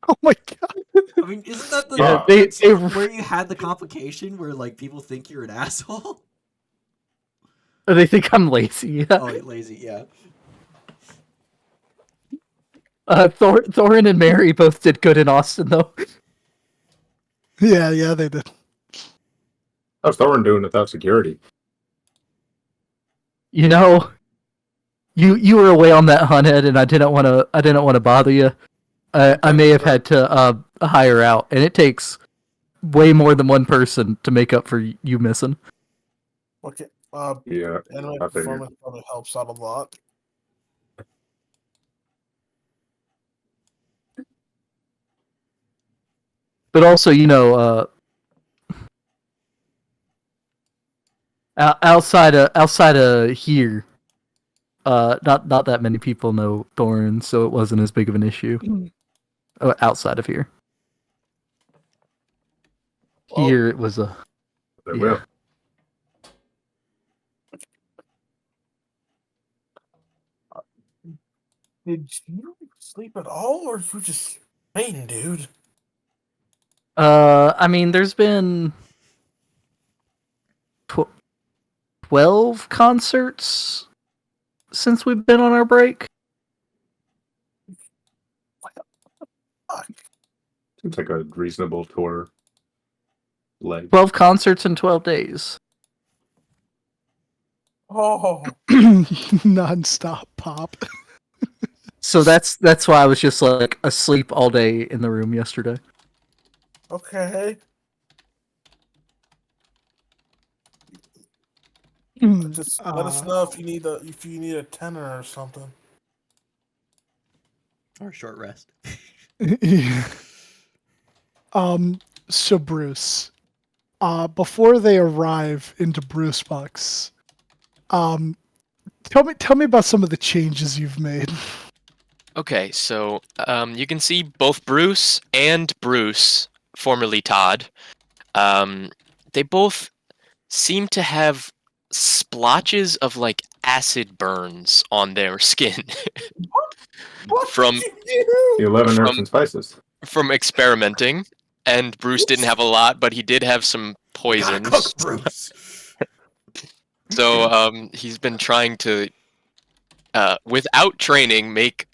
A: Oh my god.
F: I mean, isn't that the
E: Yeah,
F: that's
C: they-
F: where you had the complication where like people think you're an asshole?
C: They think I'm lazy.
F: Oh, lazy, yeah.
C: Thorin and Mary both did good in Austin, though.
A: Yeah, they did.
E: How's Thorin doing without security?
C: You know, you were away on that hunt, Ed, and I didn't want to bother you. I may have had to hire out, and it takes way more than one person to make up for you missing.
B: Okay.
E: Yeah,
B: Anime
E: I figured.
B: performance probably helps out a lot.
C: But also, you know, outside of here, not that many people know Thorin, so it wasn't as big of an issue. Outside of here,
B: Well,
C: here it was a
E: They
C: yeah.
E: will.
B: did you sleep at all, or you just fainting, dude?
C: I mean, there's been 12 concerts since we've been on our break.
B: Fuck.
E: Seems like a reasonable tour leg.
C: 12 concerts in 12 days.
B: Oh,
A: Non-stop pop.
C: So that's why I was just like asleep all day in the room yesterday.
B: okay. Just let us know if you need a tenor or something.
F: Or short rest.
A: So Bruce, before they arrive into Bruce Bucks, tell me about some of the changes you've made.
D: Okay, so you can see both Bruce and Bruce, formerly Todd, they both seem to have splotches of like acid burns on their skin
B: What
D: from
B: did you
E: The
B: do?
E: 11 herbs
D: From-
E: and spices.
D: from experimenting. And Bruce didn't have a lot, but he did have some
F: Gotta
D: poisons.
F: cook, Bruce.
D: So he's been trying to, without training, make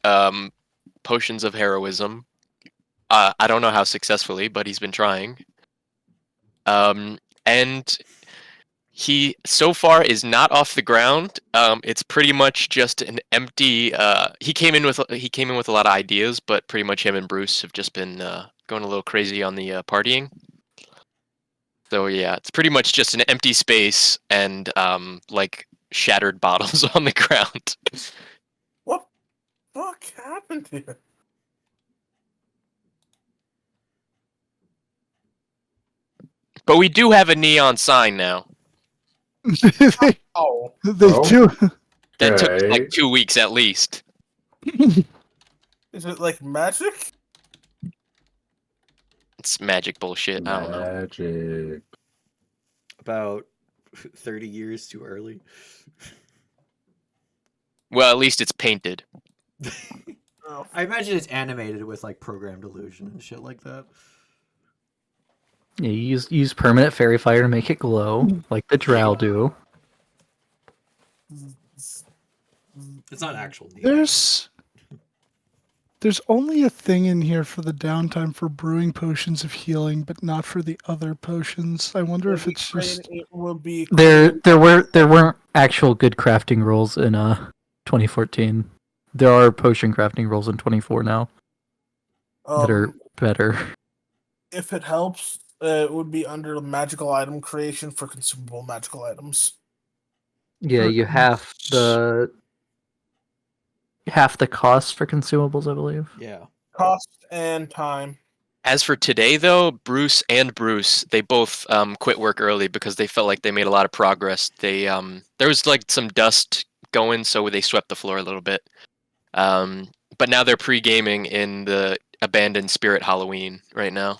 D: potions of heroism. I don't know how successfully, but he's been trying. And he so far is not off the ground. It's pretty much just an empty. He came in with a lot of ideas, but pretty much him and Bruce have just been going a little crazy on the partying. So yeah, it's pretty much just an empty space and like shattered bottles on the ground.
B: What the fuck happened here?
D: But we do have a neon sign now.
A: they
B: Oh,
E: Oh.
A: do.
D: That took
E: Okay.
D: like 2 weeks at least.
B: is it like magic?
D: It's magic bullshit. I don't know.
E: Magic.
F: About 30 years too early.
D: Well, at least it's painted.
B: Oh,
F: I imagine it's animated with like programmed illusion and shit like that.
C: Yeah, you use permanent fairy fire to make it glow, like the drow do.
F: It's not actual neon.
A: There's only a thing in here for the downtime for brewing potions of healing, but not for the other potions. I wonder if it's just
B: it will be
C: There weren't actual good crafting rules in 2014. There are potion crafting rules in 24 now that are better.
B: if it helps, it would be under magical item creation for consumable magical items.
C: Yeah, you have the cost for consumables, I believe.
F: Yeah.
B: Cost and time.
D: As for today, though, Bruce and Bruce, they both quit work early because they felt like they made a lot of progress. They there was like some dust going, so they swept the floor a little bit. But now they're pre-gaming in the abandoned Spirit Halloween right now.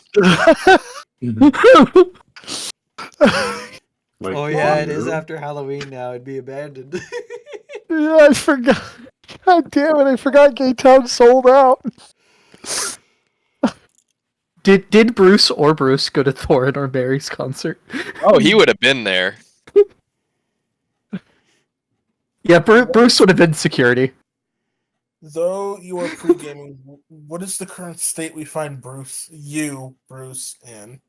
E: Like,
F: Oh yeah, it
E: wonder-
F: is after Halloween now. It'd be abandoned.
A: Yeah, I forgot. God damn it! I forgot Gay Town sold out.
C: Did Bruce or Bruce go to Thorin or Barry's concert?
D: Oh, he would have been there.
C: Yeah, Bruce would have been security.
B: Though you are pre-gaming, what is the current state we find Bruce, in?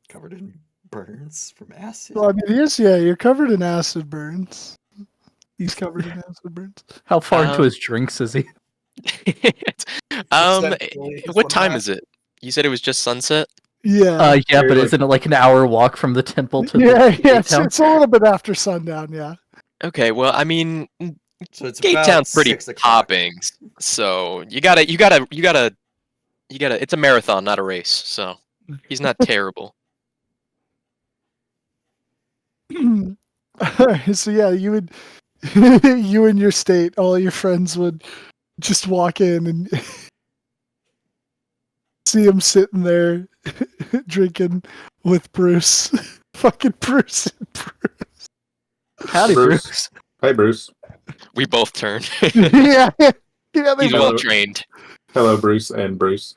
F: Covered in burns from acid.
A: Well, I mean, he is. Yeah, you're covered in acid burns. He's covered in acid burns.
C: How far into his drinks is he?
B: Essentially, is
D: What time
B: happened.
D: is it? You said it was just sunset?
A: Yeah.
C: Yeah, but
E: Very
C: isn't it like an hour walk from the temple to
A: Yeah,
C: the
A: yeah. It's
C: town?
A: a little bit after sundown. Yeah.
D: Okay, well, I mean,
F: So it's
D: Gate
F: about
D: Town's pretty
F: 6 o'clock.
D: popping, so you gotta. It's a marathon, not a race. So he's not terrible.
A: So yeah, you would, you and your state, all your friends would just walk in and see him sitting there drinking with Bruce. Fucking Bruce. And Bruce.
C: Howdy,
E: Bruce.
C: Bruce.
E: Hi, Bruce.
D: We both turn.
A: Yeah, yeah. They
D: He's
A: both-
D: well trained.
E: Hello, Bruce and Bruce.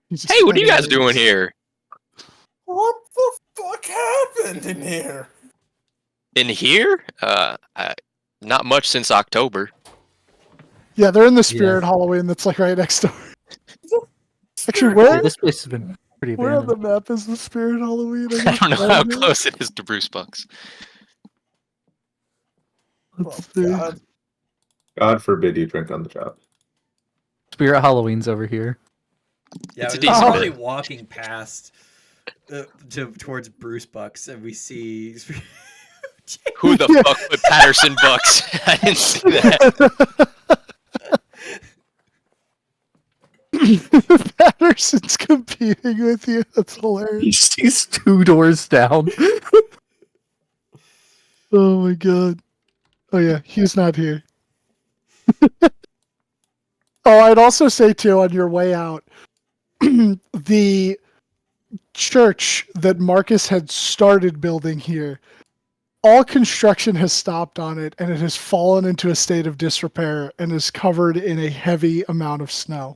A: he's just
D: Hey, what are you
A: hanging
D: guys
A: out.
D: doing here?
B: What the fuck happened in here?
D: In here? Not much since October.
A: Yeah, they're in the Spirit Halloween that's like right next door. Actually,
C: Yeah,
A: where
C: this place has been pretty
A: on the
C: abandoned.
A: map is the Spirit Halloween?
D: I don't know how close it is to Bruce Bucks.
A: Let's
B: Oh,
A: see.
B: God.
E: God forbid you drink on the job.
C: Spirit Halloween's over here.
F: Yeah,
D: It's a
F: we're
D: decent
F: probably
D: bit.
F: walking past towards Bruce Bucks, and we see.
D: Who the
A: Yeah.
D: fuck put Patterson Bucks? I didn't see that.
A: Patterson's competing with you. That's hilarious.
C: He's 2 doors down.
A: Oh my god. Oh yeah, he's not here. Oh, I'd also say too, on your way out, the church that Marcus had started building here, all construction has stopped on it, and it has fallen into a state of disrepair and is covered in a heavy amount of snow.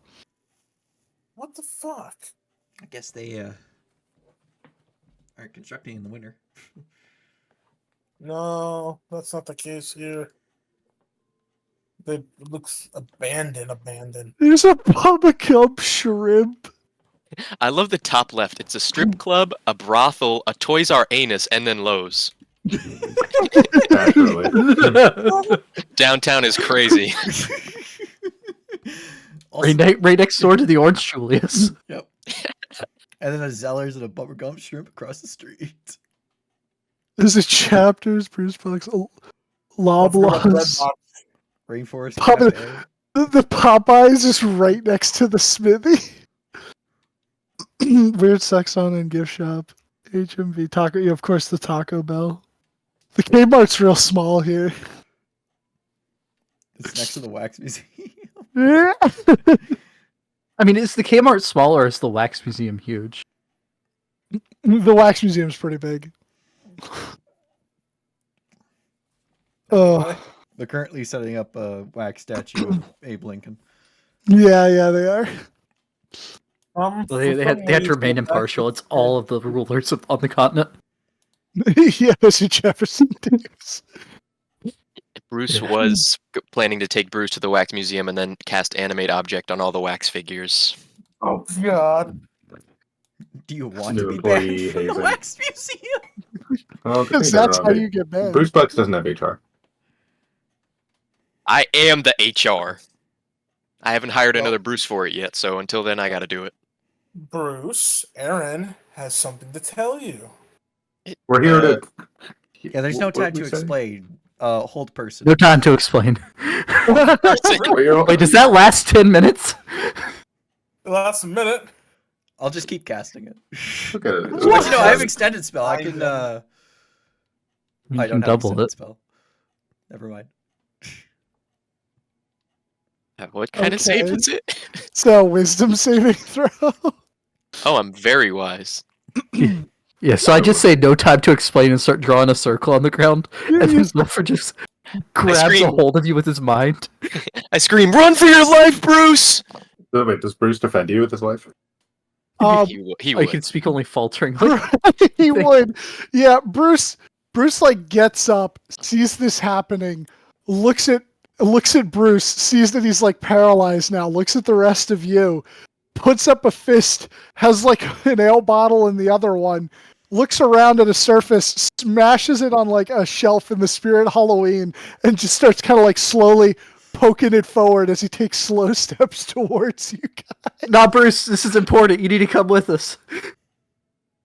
B: What the fuck?
F: I guess they aren't constructing in the winter.
B: No, that's not the case here. It looks abandoned.
A: There's a Bubba Gump shrimp.
D: I love the top left. It's a strip club, a brothel, a Toys R Anus, and then Lowe's.
E: Naturally.
D: Downtown is crazy.
F: Also,
C: right next door to the Orange Julius.
F: yep. And then a Zellers and a Bubblegum shrimp across the street.
A: There's a Chapters, Bruce Bucks,
B: Don't forget about the Red
A: Loblaws.
B: Box.
F: Rainforest
A: Papa-
F: Cafe.
A: The Popeyes is right next to the Smithy. Weird Sex on and Gift Shop. HMV Taco. Yeah, of course, the Taco Bell. The Kmart's real small here.
F: It's next to the Wax Museum.
A: Yeah.
C: I mean, is the Kmart small or is the Wax Museum huge?
A: The Wax Museum's pretty big. Oh,
F: They're currently setting up a wax statue of Abe Lincoln.
A: yeah, they are.
C: Well,
B: For
C: they
B: some
C: had to
B: reason,
C: remain impartial. It's all of the rulers on the continent.
A: Yeah, there's a Jefferson Davis.
D: Bruce was planning to take Bruce to the Wax Museum and then cast Animate Object on all the wax figures.
B: Oh god.
F: Do you want
E: New
F: to be banned
E: employee
F: from the
E: hazing.
F: Wax Museum?
E: Well,
A: Because that's how you get banned.
E: Bruce Bucks doesn't have HR.
D: I am the HR. I haven't hired another Bruce for it yet, so until then I gotta do it.
B: Bruce, Aaron has something to tell you.
E: We're here to.
F: Yeah, there's no
E: What
F: time
E: did
F: to
E: we say?
F: explain. Hold person.
C: No time to explain.
E: We're-
C: Wait, does that last 10 minutes?
B: Last minute.
F: I'll just keep casting it.
E: Look at it.
F: Actually, no, I have extended spell. I can.
C: You
F: I
C: can
F: don't have
C: double
F: extended
C: it.
F: spell. Never mind.
D: What kind of save
A: Okay.
D: is it?
A: So, wisdom saving throw.
D: Oh, I'm very wise.
C: Yeah, so I just say no time to explain and start drawing a circle on the ground, and then Zephyr just grabs a
D: scream.
C: hold of you with his mind.
D: I scream, "Run for your life, Bruce!"
E: So wait, does Bruce defend you with his life?
D: He
C: Oh,
D: would.
C: you can speak only falteringly.
A: He would. Yeah, Bruce like gets up, sees this happening, looks at Bruce, sees that he's like paralyzed now, looks at the rest of you, puts up a fist, has like an ale bottle in the other one, looks around at a surface, smashes it on like a shelf in the spirit Halloween, and just starts kind of like slowly poking it forward as he takes slow steps towards you guys.
C: Nah, Bruce, this is important. You need to come with us.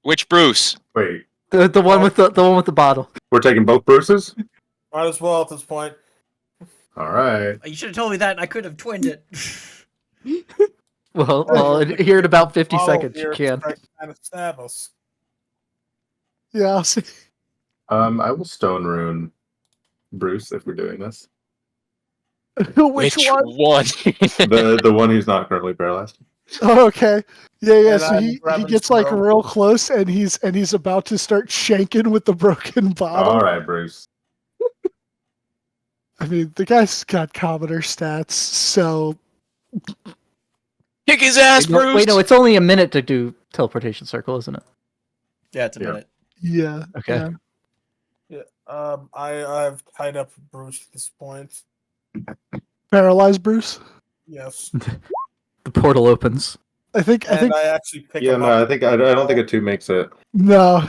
D: Which Bruce?
E: Wait,
C: The one with the one with the bottle.
E: we're taking both Bruces?
B: Might as well at this point.
E: All right.
F: You should have told me that, and I could have twinned it.
C: Well, here in about 50
B: All
C: seconds,
B: here
C: you can.
B: to kind of stab us.
A: Yeah, I'll see.
E: I will stone rune Bruce if we're doing this.
A: Which one?
E: The one who's not currently paralyzed.
A: Oh, okay. Yeah.
B: And
A: So
B: I'm
A: he
B: grabbing
A: gets
B: some
A: like
B: rope.
A: real close, and he's about to start shanking with the broken bottle.
E: All right, Bruce.
A: I mean, the guy's got commoner stats, so
D: Kick his ass, Bruce!
C: Wait, no, it's only a minute to do teleportation circle, isn't it?
F: Yeah, it's a
E: Yeah.
F: minute.
A: yeah.
C: Okay.
A: yeah.
B: Yeah. I've tied up Bruce at this point.
A: Paralyzed Bruce.
B: Yes.
C: The portal opens.
A: I think
B: And I actually pick
E: Yeah,
B: him
E: no,
B: up.
E: I don't think a 2 makes it.
A: no.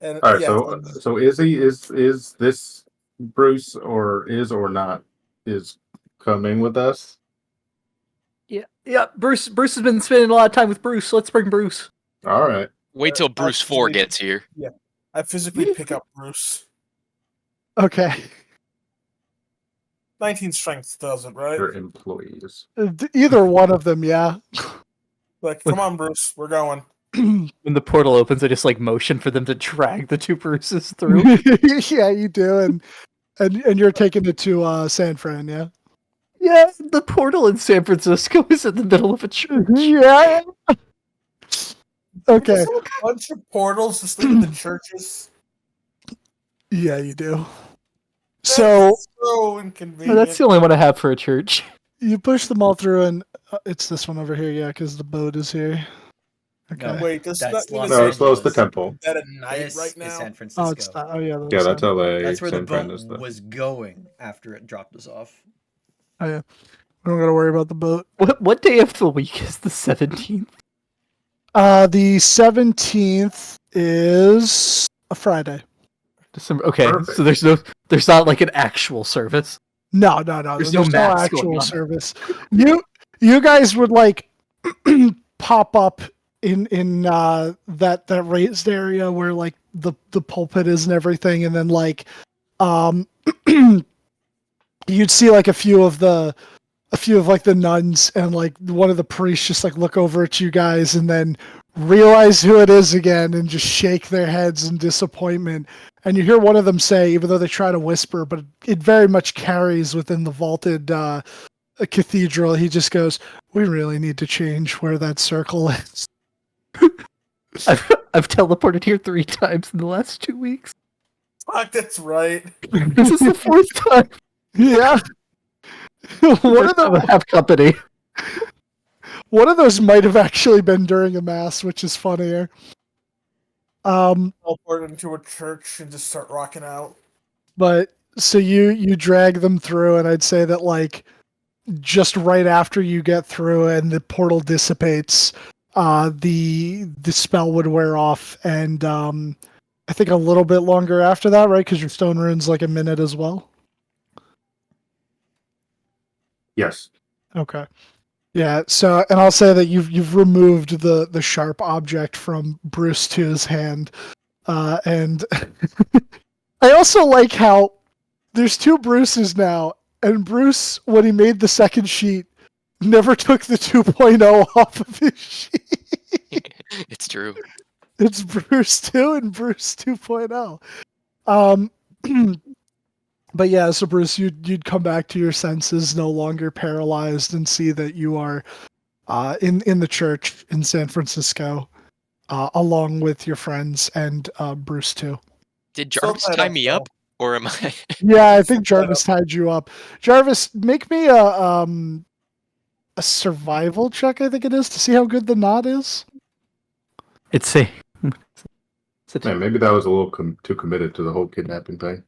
B: And
E: All right,
B: yeah,
E: so is this Bruce or not is coming with us?
C: Yeah. Bruce has been spending a lot of time with Bruce. Let's bring Bruce.
E: All right.
D: Wait till Bruce 4
B: actually-
D: gets here.
B: I physically pick up Bruce.
A: Okay.
B: 19 strength does it, right?
E: They're employees.
A: Either one of them, yeah.
B: Like, come on, Bruce, we're going.
C: When the portal opens, I just like motion for them to drag the two Bruces through.
A: Yeah, you do, and you're taking it to San Fran, yeah.
C: Yeah, the portal in San Francisco is in the middle of a church.
A: Yeah. Okay.
B: There's a bunch of portals just leading to churches.
A: Yeah, you do.
B: That's
A: So
B: so
C: No,
B: inconvenient.
C: that's the only one I have for a church.
A: you push them all through, and it's this one over here, yeah, because the boat is here. Okay.
F: No,
B: Wait, does
F: That's
B: that mean
F: Los
E: No, it's close to
F: Angeles.
E: temple.
B: that at night
F: This
B: right
F: is
B: now?
F: San
A: Oh,
F: Francisco.
A: it's not. Oh, yeah.
E: Yeah, that's LA.
F: That's where the
E: San Fran
F: boat
E: is the-
F: was going after it dropped us off.
A: Oh, yeah. We don't got to worry about the boat.
C: What day of the week is the 17th?
A: The 17th is a Friday.
C: December. Okay,
E: Perfect.
C: so there's not like an actual service.
A: No.
C: There's no mass going
A: actual
C: on.
A: service. You guys would like pop up in that raised area where like the pulpit is and everything, and then like you'd see like a few of like the nuns and like one of the priests just like look over at you guys and then realize who it is again and just shake their heads in disappointment. And you hear one of them say, even though they try to whisper, but it very much carries within the vaulted cathedral, he just goes, "We really need to change where that circle is."
C: I've teleported here 3 times in the last 2 weeks.
B: Fuck, that's right.
C: This is the 4th time.
A: Yeah. One of them
C: I have company.
A: One of those might have actually been during a mass, which is funnier.
B: Teleport into a church and just start rocking out.
A: But so you drag them through, and I'd say that like just right after you get through and the portal dissipates, the spell would wear off, and I think a little bit longer after that, right? Because your stone rune's like a minute as well.
E: Yes.
A: Okay. Yeah, so and I'll say that you've removed the sharp object from Bruce 2's hand. And I also like how there's 2 Bruces now, and Bruce, when he made the second sheet, never took the 2.0 off of his sheet.
D: It's true.
A: It's Bruce 2 and Bruce 2.0. But yeah, so Bruce, you'd come back to your senses, no longer paralyzed, and see that you are in the church in San Francisco, along with your friends and Bruce too.
D: Did
B: So
D: Jarvis
B: tied
D: tie
B: up,
D: me
B: though.
D: up, or am I?
A: Yeah, I think Jarvis tied you up. Jarvis, make me a survival check, I think it is, to see how good the knot is.
C: It's a.
E: Man, maybe that was a little too committed to the whole kidnapping thing.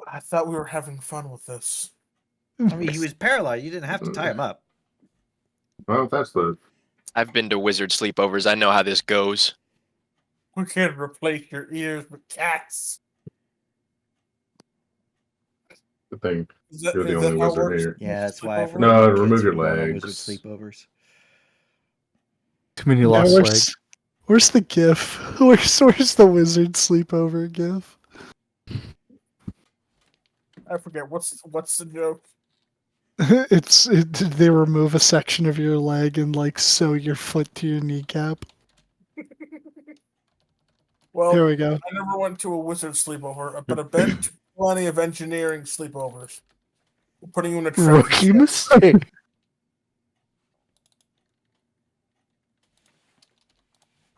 B: I thought we were having fun with this.
F: I mean, he was paralyzed. You didn't have to tie him up.
E: Well, if that's the
D: I've been to wizard sleepovers. I know how this goes.
B: We can't replace your ears with cats.
E: thing.
B: Is that,
E: You're the
B: is that
E: only
B: how it
E: wizard
B: works?
E: here.
F: Yeah, that's why I
B: Sleepover?
F: forgot
E: No,
F: the kids
E: remove your
F: were going on wizard
E: legs.
F: sleepovers.
C: Too many
A: Yeah,
C: lost
A: where's,
C: legs.
A: where's the GIF? Where's the wizard sleepover GIF?
B: I forget what's the joke.
A: They remove a section of your leg and like sew your foot to your kneecap.
B: Well,
A: Here we go.
B: I never went to a wizard sleepover, but I've been to plenty of engineering sleepovers. We're putting you in a trench.
C: Rookie mistake.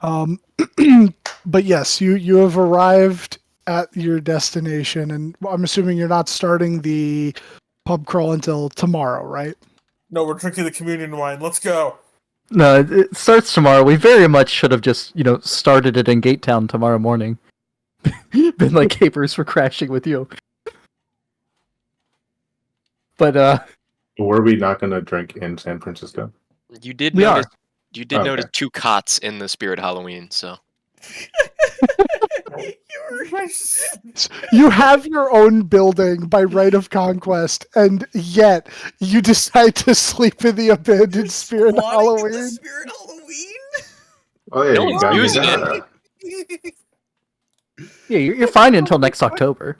A: But yes, you have arrived at your destination, and I'm assuming you're not starting the pub crawl until tomorrow, right?
B: No, we're drinking the communion wine. Let's go.
C: No, it starts tomorrow. We very much should have just, started it in Gate Town tomorrow morning. Been like, hey, Bruce, we're crashing with you. But,
E: Were we not going to drink in San Francisco?
D: You did
C: We
D: notice.
C: are.
D: You did
E: Okay.
D: notice 2 cots in the Spirit Halloween. So
A: You have your own building by right of conquest, and yet you decide to sleep in the abandoned Spirit
F: Squatting in the
A: Halloween.
F: Spirit Halloween?
E: Oh yeah,
D: No
E: you
D: one's
E: got me
D: using it.
E: that.
C: yeah, you're fine until next October.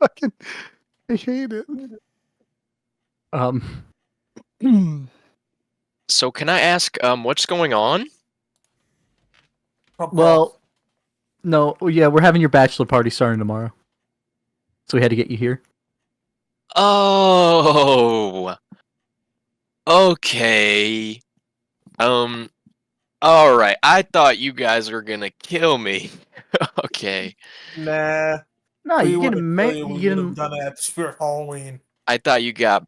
A: Fucking, I hate it.
D: So can I ask, what's going on?
C: Well, no, yeah, we're having your bachelor party starting tomorrow, so we had to get you here.
D: Oh, okay. All right. I thought you guys were gonna kill me. Okay.
B: Nah.
C: No,
B: we
C: you
B: would
C: get
B: have
C: ma-
B: killed you. We
C: you
B: would have
C: get
B: done it at Spirit Halloween.
D: I thought you got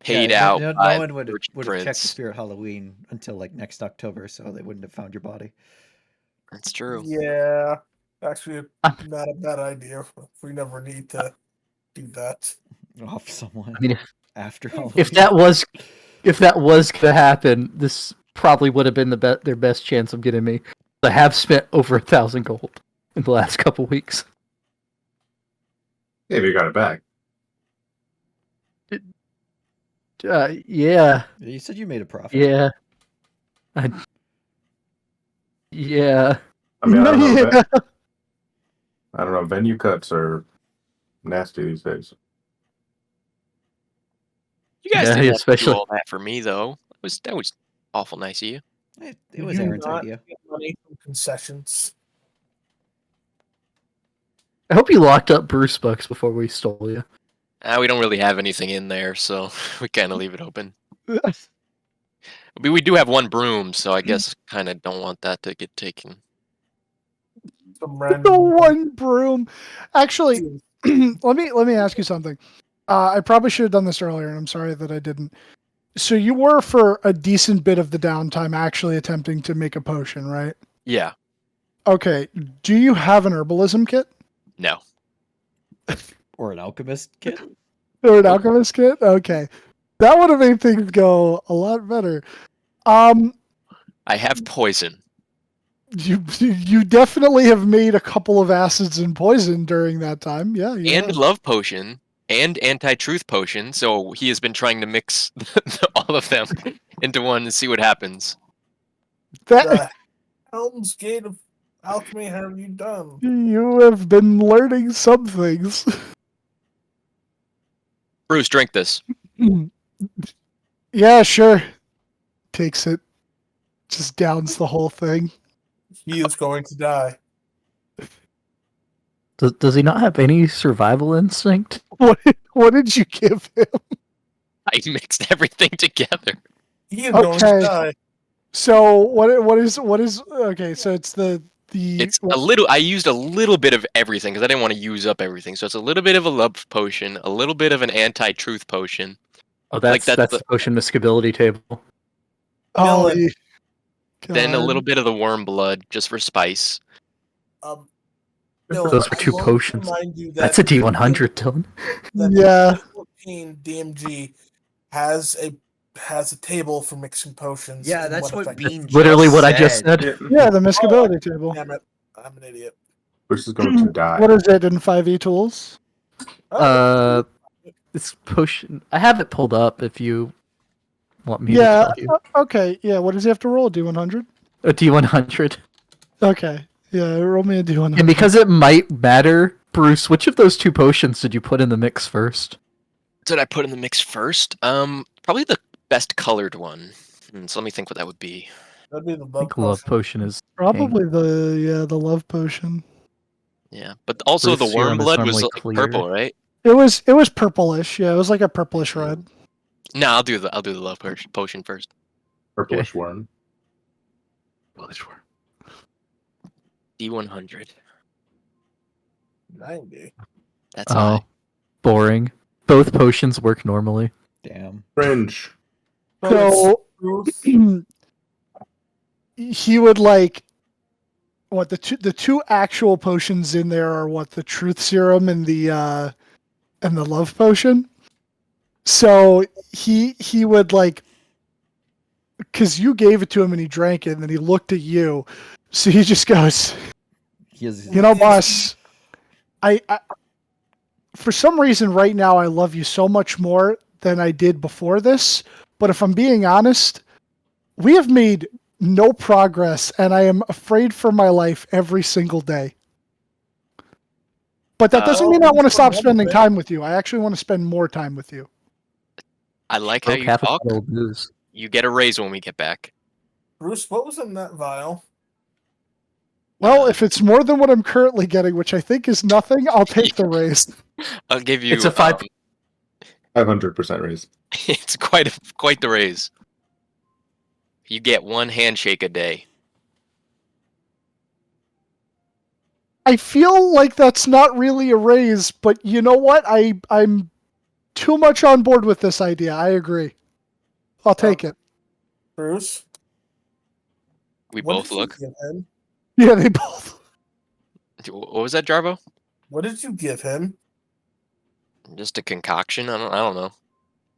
D: paid
F: Yeah,
D: out
F: no
D: by
F: one
D: the
F: would
D: Merchant
F: have checked
D: Prince.
F: Spirit Halloween until like next October, so they wouldn't have found your body.
D: That's true.
B: Yeah. Actually,
C: I'm-
B: not a bad idea. We never need to do that.
F: Off someone
C: I mean,
F: after Halloween.
C: if that was gonna happen, this probably would have been their best chance of getting me. I have spent over 1,000 gold in the last couple weeks.
E: Hey, you got it back.
C: Yeah,
F: You said you made a profit.
C: yeah, yeah.
E: I mean, I don't know.
A: Yeah.
E: I don't know. Venue cuts are nasty these days.
D: You guys
C: Yeah,
D: didn't have to
C: especially-
D: do all that for me, though. That was awful nice of you.
F: It
B: Did
F: was
B: you
F: Aaron's
B: not
F: idea.
B: get money from concessions?
C: I hope you locked up Bruce Bucks before we stole you.
D: We don't really have anything in there, so we kind of leave it open. We do have one broom, so I guess kind of don't want that to get taken.
B: Some
A: The
B: random
A: one broom. Actually, let me ask you something. I probably should have done this earlier, and I'm sorry that I didn't. So you were for a decent bit of the downtime actually attempting to make a potion, right?
D: Yeah.
A: Okay. Do you have an herbalism kit
D: No.
F: Or an alchemist kit.
A: or an alchemist kit? Okay, that would have made things go a lot better.
D: I have poison.
A: You definitely have made a couple of acids and poison during that time. Yeah, you
D: And
A: have.
D: love potion. And anti-truth potion. So he has been trying to mix all of them into one and see what happens.
A: That
B: the Helm's Gate of Alchemy have you done?
A: you have been learning some things.
D: Bruce, drink this.
A: Yeah, sure. Takes it. Just downs the whole thing.
B: He is going to die.
C: Does he not have any survival instinct?
A: What did you give him?
D: I mixed everything together.
B: He is going
A: Okay.
B: to die.
A: So what is okay, so it's the
D: It's a little. I used a little bit of everything because I didn't want to use up everything. So it's a little bit of a love potion, a little bit of an anti-truth potion.
C: Oh, that's
D: that's
C: the potion miscibility table.
A: oh,
B: Dylan.
D: Then a
A: God.
D: little bit of the worm blood just for spice.
B: Dylan,
C: Those were
B: I
C: two
B: will
C: potions.
B: remind you that
C: That's a D100, Dylan.
B: that
A: Yeah.
B: 14 DMG has a table for mixing potions.
F: Yeah,
B: and
F: that's what
B: effect-
F: Bean
C: Literally
F: just
C: what I just
F: said.
C: said.
A: Yeah, the miscibility table.
B: Damn it, I'm an idiot.
E: Bruce is going to die.
A: What is it in 5e tools?
C: This potion. I have it pulled up if you want me
A: Yeah.
C: to tell you.
A: Okay. Yeah. What does he have to roll? A D100.
C: A D100.
A: Okay. Yeah. Roll me a D100.
C: And because it might matter, Bruce, which of those two potions did you put in the mix first?
D: Did I put in the mix first? Probably the best colored one. So let me think what that would be.
B: That'd be the
C: I think love potion is
A: Probably the love potion.
D: Yeah, but also
C: Bruce
D: the worm
C: serum is
D: blood was
C: normally
D: like
C: clear.
D: purple, right?
A: It was purplish. Yeah, it was like a purplish red.
D: No, I'll do the love potion first.
E: Purplish worm.
D: D100.
B: 90.
D: That's
C: Oh,
D: high.
C: boring. Both potions work normally.
F: Damn.
E: Cringe.
A: So he would like what the two actual potions in there are what the truth serum and the love potion. So he would like because you gave it to him and he drank it and then he looked at you. So he just goes,
F: He is.
A: you know, boss, I for some reason right now I love you so much more than I did before this. But if I'm being honest, we have made no progress and I am afraid for my life every single day. But that doesn't mean I want to stop spending
B: bit.
A: time with you. I actually want to spend more time with you.
D: I like how
C: Broke
D: you
C: half a
D: talk.
C: bottle of booze.
D: You get a raise when we get back.
B: Bruce, what was in that vial?
A: Well, if it's more than what I'm currently getting, which I think is nothing, I'll take the raise.
D: I'll give you.
C: It's a 5.
E: 500% raise.
D: It's quite the raise. You get 1 handshake a day.
A: I feel like that's not really a raise, but you know what? I'm too much on board with this idea. I agree. I'll take it.
B: Bruce?
D: We
B: What
D: both
B: did you
D: look.
B: give him?
A: Yeah, they both.
D: What was that, Jarvo?
B: What did you give him?
D: Just a concoction? I don't know.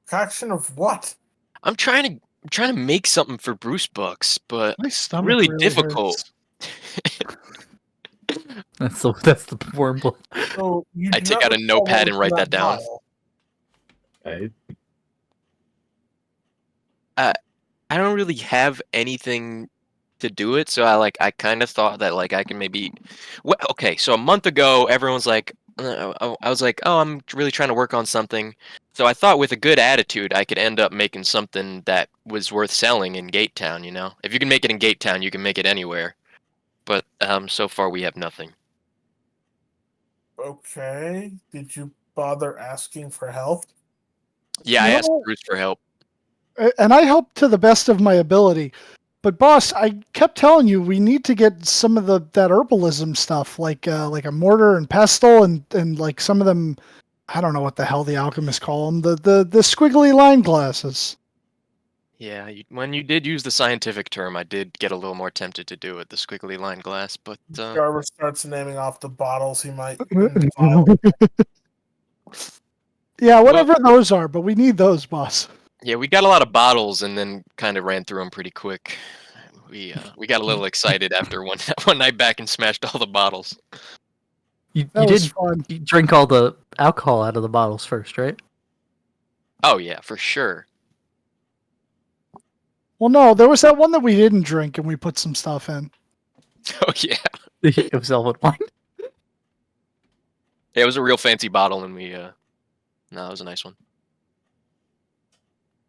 B: Concoction of what?
D: I'm trying to make something for Bruce Bucks, but
A: My stomach
D: really difficult.
A: hurts.
C: That's the warm blood.
B: So you
D: I
B: do
D: take
B: not
D: out a
B: recall what
D: notepad
B: was
D: and write
B: in
D: that down.
B: vial.
E: Hey,
D: I don't really have anything to do it, so I kind of thought that I can maybe. Okay, so a month ago, everyone's like, I was like, oh, I'm really trying to work on something. So I thought with a good attitude, I could end up making something that was worth selling in Gate Town. You know, if you can make it in Gate Town, you can make it anywhere. But so far we have nothing.
B: Okay. Did you bother asking for help?
D: Yeah, I
A: You
D: asked
A: know-
D: Bruce for help.
A: And I helped to the best of my ability. But boss, I kept telling you we need to get some of that herbalism stuff, like a mortar and pestle, and like some of them. I don't know what the hell the alchemists call them. The squiggly line glasses.
D: Yeah, when you did use the scientific term, I did get a little more tempted to do it, the squiggly line glass, but
B: Jarvis starts naming off the bottles he might.
A: Yeah, whatever those are, but we need those, boss.
D: yeah, we got a lot of bottles and then kind of ran through them pretty quick. We got a little excited after one night back and smashed all the bottles.
C: You
A: That was
C: did
A: fun.
C: you drink all the alcohol out of the bottles first, right?
D: Oh yeah, for sure.
A: Well, no, there was that one that we didn't drink, and we put some stuff in.
D: Oh yeah.
C: It was Elven wine.
D: Yeah, it was a real fancy bottle, and no, it was a nice one.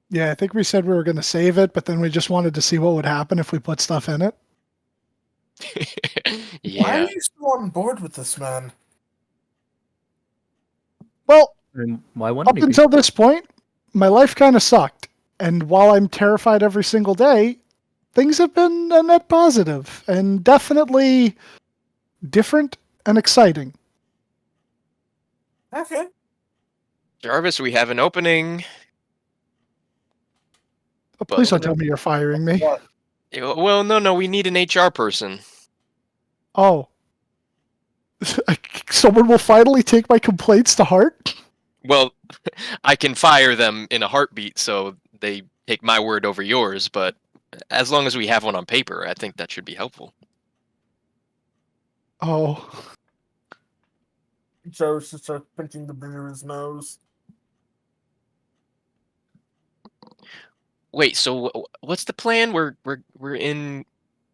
A: Yeah, I think we said we were going to save it, but then we just wanted to see what would happen if we put stuff in it.
B: Why
D: Yeah.
B: are you still on board with this man?
A: Well,
C: And why
A: up
C: wouldn't he be?
A: until this point, my life kind of sucked. And while I'm terrified every single day, things have been a net positive and definitely different and exciting.
B: Okay.
D: Jarvis, we have an opening.
A: Oh, please don't
D: But-
A: tell me you're firing me.
B: What?
D: Well, no, we need an HR person.
A: Oh. Someone will finally take my complaints to heart?
D: Well, I can fire them in a heartbeat, so they take my word over yours, but as long as we have one on paper, I think that should be helpful.
A: Oh.
B: Jarvis just starts pinching the bridge of his nose.
D: Wait, so what's the plan? We're in.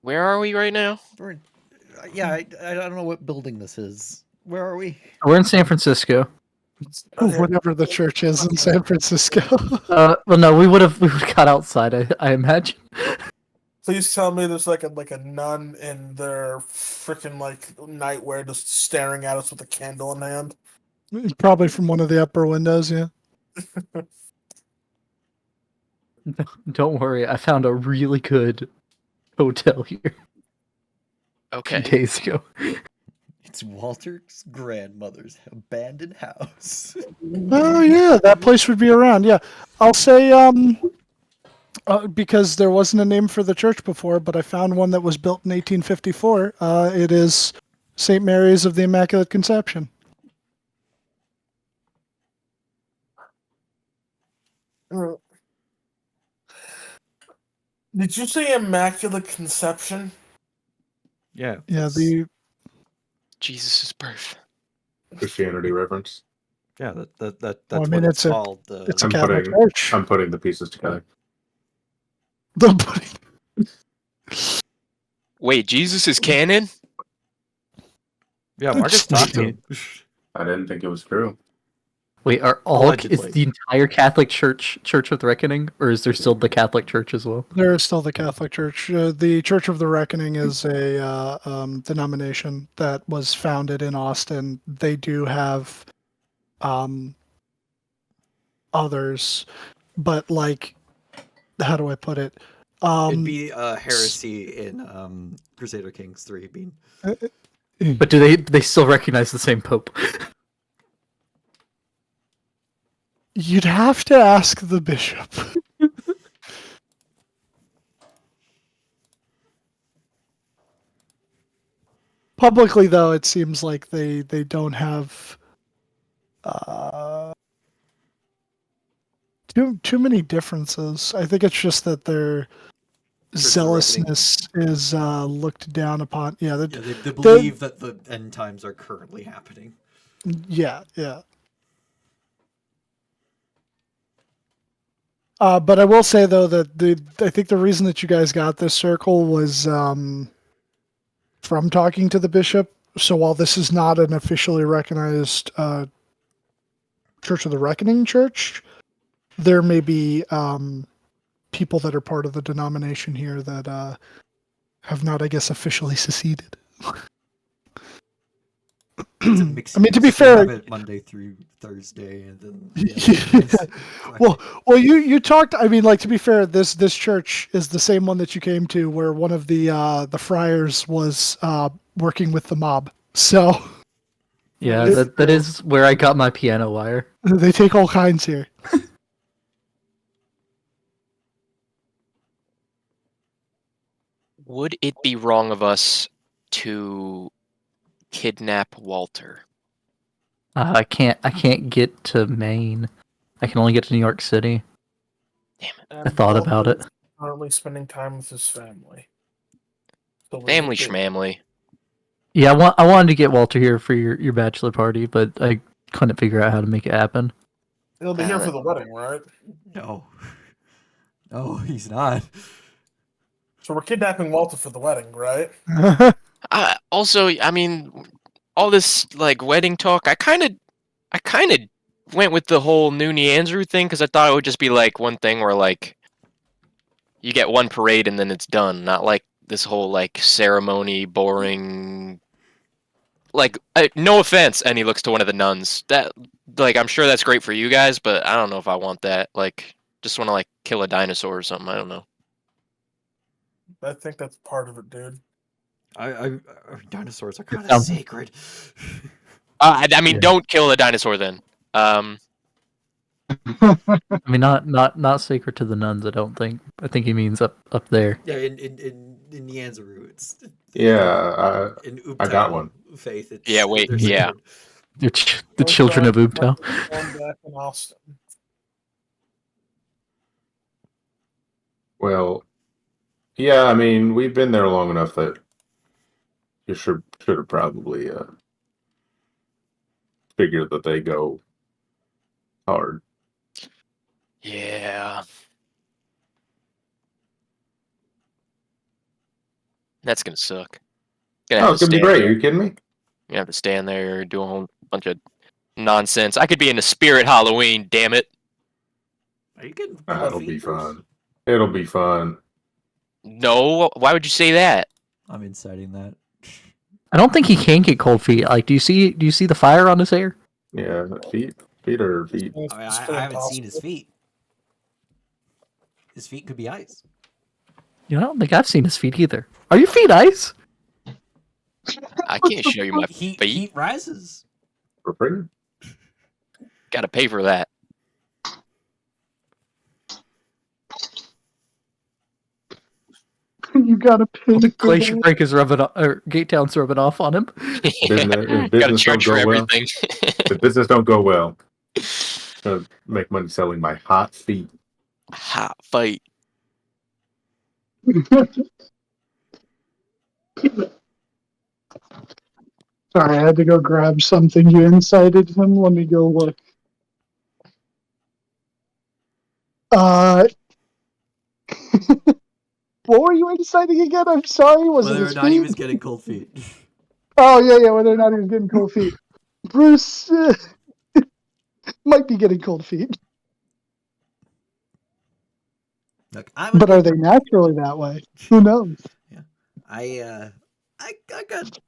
D: Where are we right now?
F: Yeah, I don't know what building this is. Where are we?
C: We're in San Francisco.
B: Okay.
A: Whatever the church is in San Francisco.
C: Well, no, we would have got outside. I imagine.
B: Please tell me there's like a nun in their freaking nightwear just staring at us with a candle in hand.
A: Probably from one of the upper windows, yeah.
C: Don't worry, I found a really good hotel here
D: Okay.
C: 2 days ago.
F: It's Walter's grandmother's abandoned house.
A: Oh yeah, that place would be around. Yeah, I'll say because there wasn't a name for the church before, but I found one that was built in 1854. It is St. Mary's of the Immaculate Conception.
B: Did you say Immaculate Conception?
F: Yeah.
A: Yeah, the
D: Jesus' birth.
E: Christianity reference.
F: Yeah, that's
A: Well, I
F: what
A: mean,
F: it's
A: it's a-
F: called.
A: it's a
E: I'm
A: Catholic
E: putting-
A: church.
E: I'm putting the pieces together.
D: Wait, Jesus is canon?
F: yeah, Marcus
A: Just-
F: taught me.
E: I didn't think it was true.
C: Wait, are all is
F: Allegedly.
C: the entire Catholic Church Church of the Reckoning, or is there still the Catholic Church as well?
A: There is still the Catholic Church. The Church of the Reckoning is a denomination that was founded in Austin. They do have others, but like, how do I put it?
F: It'd be a heresy in Crusader Kings 3 being.
C: But do they still recognize the same pope?
A: You'd have to ask the bishop. Publicly, though, it seems like they don't have too many differences. I think it's just that their zealousness is looked down upon. Yeah,
F: They believe that the end times are currently happening.
A: yeah. But I will say though that I think the reason that you guys got this circle was from talking to the bishop. So while this is not an officially recognized Church of the Reckoning church, there may be people that are part of the denomination here that have not, I guess, officially seceded. I mean, to be fair,
F: Monday through Thursday, and then
A: well, you talked. I mean, like, to be fair, this church is the same one that you came to, where one of the friars was working with the mob. So
C: Yeah, that is where I got my piano wire.
A: they take all kinds here.
D: Would it be wrong of us to kidnap Walter?
C: I can't get to Maine. I can only get to New York City. I thought about it.
B: Currently spending time with his family. So
D: Family schmamly.
C: Yeah, I wanted to get Walter here for your bachelor party, but I couldn't figure out how to make it happen.
B: He'll be here for the wedding, right?
F: No, he's not.
B: So we're kidnapping Walter for the wedding, right?
D: Also, I mean, all this like wedding talk. I kind of went with the whole Noonie Andrew thing because I thought it would just be like one thing where like you get one parade and then it's done, not like this whole like ceremony, boring. Like, no offense, and he looks to one of the nuns. That, like, I'm sure that's great for you guys, but I don't know if I want that. Like, just want to like kill a dinosaur or something. I don't know.
B: I think that's part of it, dude.
F: Dinosaurs are kind of sacred.
D: I mean, don't kill the dinosaur then.
C: I mean, not sacred to the nuns. I don't think. I think he means up there.
F: Yeah, in Nianzuru, it's
E: Yeah,
F: in
E: I got one.
F: Faith. It's,
D: Yeah, wait,
F: they're
D: yeah.
F: sacred.
C: The children of Ubtao.
B: Going back in Austin.
E: Well, yeah, I mean, we've been there long enough that you should have probably figured that they go hard.
D: Yeah. That's gonna suck.
E: Oh, it's gonna be great. Are you kidding me?
D: You have to stand there, do a whole bunch of nonsense. I could be in the spirit Halloween, damn it.
F: Are you getting?
E: That'll be fun. It'll be fun.
D: No, why would you say that?
F: I'm inciting that.
C: I don't think he can get cold feet. Like, do you see the fire on his hair?
E: Yeah, feet are feet.
F: I mean, I haven't seen his feet. His feet could be ice.
C: You know, I don't think I've seen his feet either. Are your feet ice?
D: I can't show you my feet.
F: Heat rises.
E: For free.
D: Gotta pay for that.
A: You gotta pay.
C: Glacier Break is rubbing off, or Gate Town's rubbing off on him.
E: Business
D: Gotta
E: don't
D: charge for
E: go well.
D: everything.
E: The business don't go well. Gonna make money selling my hot feet.
D: Hot fight.
A: Sorry, I had to go grab something. You incited him. Let me go look. What were you inciting again? I'm sorry. Was
F: Whether
A: it
F: or
A: his
F: not he
A: feet?
F: was getting cold feet.
A: Oh yeah, whether or not he was getting cold feet. Bruce might be getting cold feet,
F: Look, I'm a
A: but are
F: big-
A: they naturally that way? Who knows?
F: I got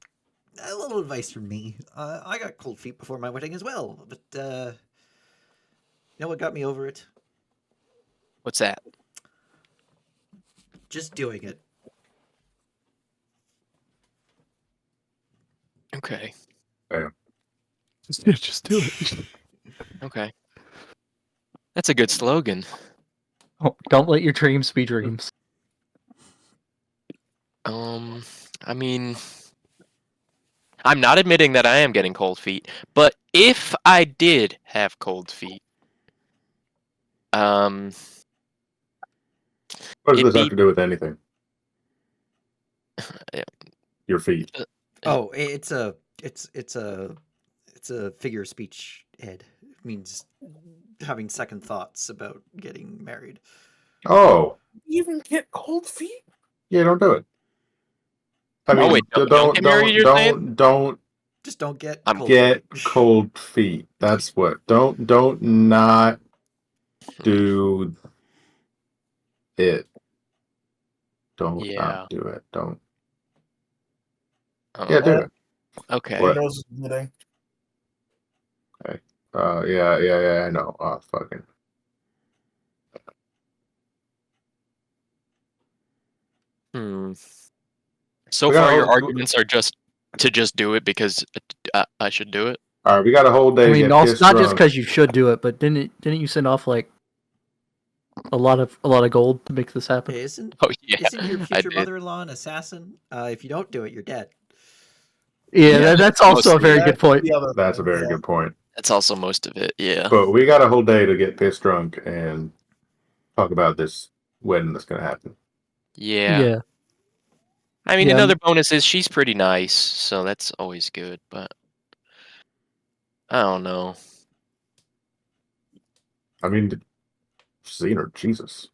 F: a little advice from me. I got cold feet before my wedding as well, but you know what got me over it?
D: What's that?
F: Just doing it.
D: Okay.
A: Just do it.
D: Okay. That's a good slogan.
C: Oh, don't let your dreams be dreams.
D: I mean, I'm not admitting that I am getting cold feet, but if I did have cold feet,
E: What does
D: it'd
E: this have
D: be
E: to do with anything?
D: Yeah.
E: Your feet.
F: Oh, it's a figure of speech, Ed. It means having second thoughts about getting married.
E: Oh,
B: You even get cold feet?
E: yeah, don't do it. I mean,
D: wait, don't get married, you're saying?
E: don't
F: Just don't get
D: I'm-
F: cold
E: get
F: feet.
E: cold feet. That's what. Don't not do it. Don't
D: Yeah.
E: not do it. Don't.
D: Oh,
E: Yeah, do it.
D: okay.
E: What?
B: My nose is bleeding.
E: Yeah. I know. Oh, fucking.
D: Hmm. So
E: We got
D: far,
E: a
D: your
E: whole-
D: arguments are just to just do it because I should do it.
E: All right, we got a whole day
C: I
E: to
C: mean,
E: get
C: also
E: pissed
C: not just
E: drunk.
C: because you should do it, but didn't you send off like a lot of gold to make this happen?
F: Isn't
D: Oh yeah,
F: isn't your
D: I
F: future
D: did.
F: mother-in-law an assassin? If you don't do it, you're dead.
C: Yeah, that's also a
D: mostly
C: very
B: That's
C: good point.
B: the other
E: That's a
B: thing,
E: very
B: yeah.
E: good point.
D: That's also most of it. Yeah.
E: But we got a whole day to get pissed drunk and talk about this wedding that's gonna happen.
D: Yeah. I mean,
C: Yeah.
D: another bonus is she's pretty nice, so that's always good. But I don't know.
E: I mean, seen her, Jesus.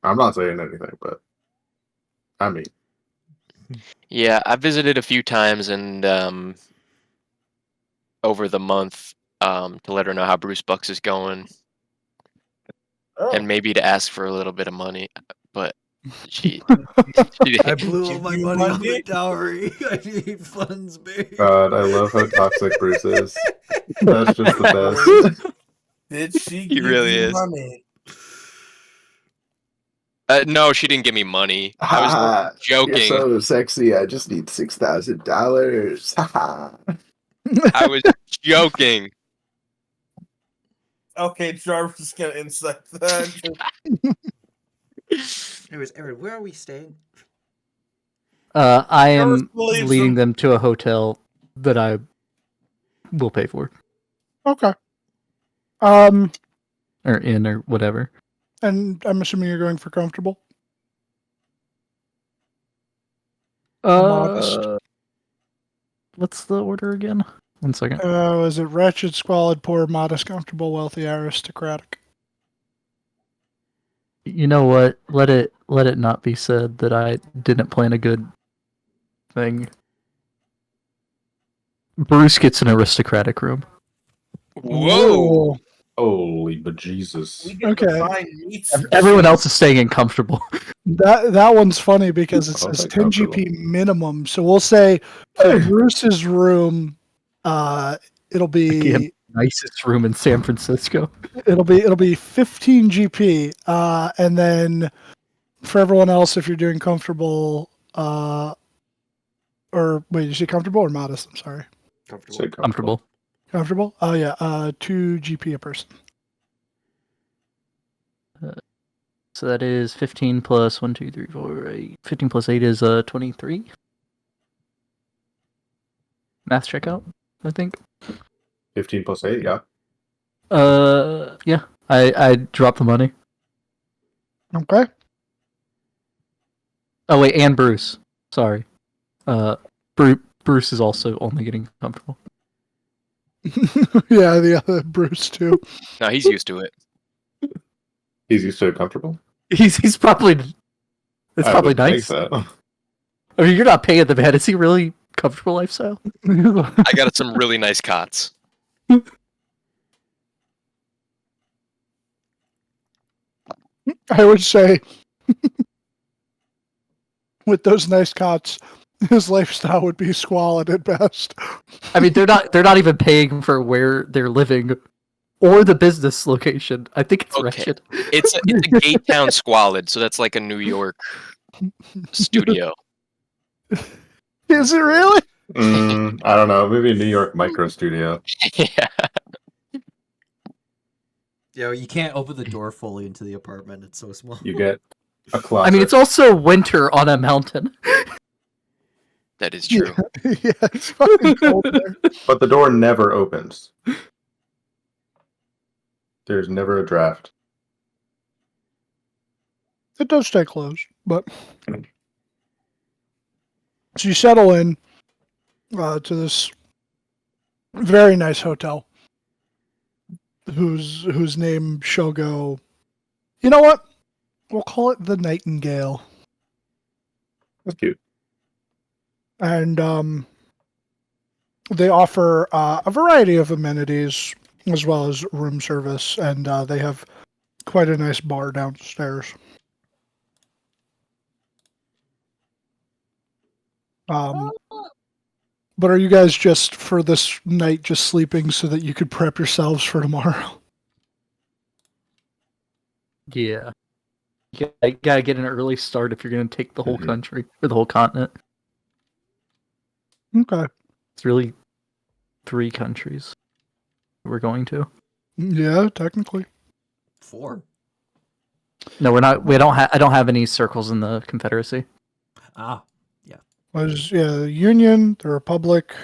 E: I'm not saying anything, but I mean,
D: Yeah, I visited a few times and over the month to let her know how Bruce Bucks is going
B: Oh,
D: and maybe to ask for a little bit of money, but she
F: I blew all
B: Give
F: my
B: you
F: money on
B: money?
F: the dowry. I need funds, babe.
E: God, I love how toxic Bruce is. That's just the best.
B: did she
D: He
B: give
D: really
B: you
D: is.
B: money?
D: No, she didn't give me money. I was
H: You're
D: joking.
H: so sexy. I just need $6,000.
D: I was joking.
B: Okay, Jarvis gonna insight that.
F: Anyways, Aaron, where are we staying?
C: I am
B: Gareth believes
C: leading
B: him.
C: them to a hotel that I will pay for,
A: Okay.
C: or inn, or whatever.
A: And I'm assuming you're going for comfortable. Modest.
C: What's the order again? 1 second.
A: Is it wretched, squalid, poor, modest, comfortable, wealthy, aristocratic?
C: You know what? Let it not be said that I didn't plan a good thing. Bruce gets an aristocratic room.
D: Whoa.
E: Holy bejesus.
B: We get
A: Okay.
B: the fine meats.
C: Everyone else is staying in comfortable.
A: That one's funny because it
E: I'll
A: says
E: take
A: 10
E: comfortable.
A: GP minimum. So we'll say for Bruce's room, it'll be
C: Again, nicest room in San Francisco.
A: it'll be 15 GP, and then for everyone else, if you're doing comfortable, or wait, did you say comfortable or modest? I'm sorry,
F: Comfortable.
E: Say
C: Comfortable.
A: comfortable. Oh yeah, 2 GP a person.
C: So that is 15 plus 1, 2, 3, 4, 8. 15 plus 8 is 23. Math check out, I think.
E: 15 plus 8, yeah.
C: Yeah. I dropped the money.
A: Okay.
C: Oh wait, and Bruce. Sorry. Bruce is also only getting comfortable.
A: Yeah, the other Bruce too.
D: No, he's used to it.
E: He's used to comfortable.
C: He's probably. It's
E: I
C: probably
E: would think
C: nice.
E: so.
C: I mean, you're not paying the man. Is he really comfortable lifestyle.
D: I got some really nice cots.
A: I would say, with those nice cots, his lifestyle would be squalid at best.
C: I mean, they're not even paying for where they're living or the business location. I think it's
D: Okay.
C: wretched.
D: It's a gay town squalid, so that's like a New York studio.
A: Is it really?
E: I don't know. Maybe a New York micro studio.
D: Yeah.
F: You can't open the door fully into the apartment. It's so small.
E: You get a closet.
C: I mean, it's also winter on a mountain.
D: That is true.
A: Yeah, it's fucking cold there.
E: But the door never opens. There's never a draft.
A: It does stay closed, but so you settle in to this very nice hotel, whose name shall go. You know what? We'll call it the Nightingale,
E: That's cute.
A: and they offer a variety of amenities as well as room service, and they have quite a nice bar downstairs. But are you guys just for this night just sleeping so that you could prep yourselves for tomorrow?
C: Yeah. You gotta get an early start if you're gonna take the whole country or the whole continent.
A: Okay.
C: It's really 3 countries we're going to.
A: Yeah, technically.
F: 4.
C: No, we're not. I don't have any circles in the Confederacy.
F: Ah.
A: Was the Union, the Republic,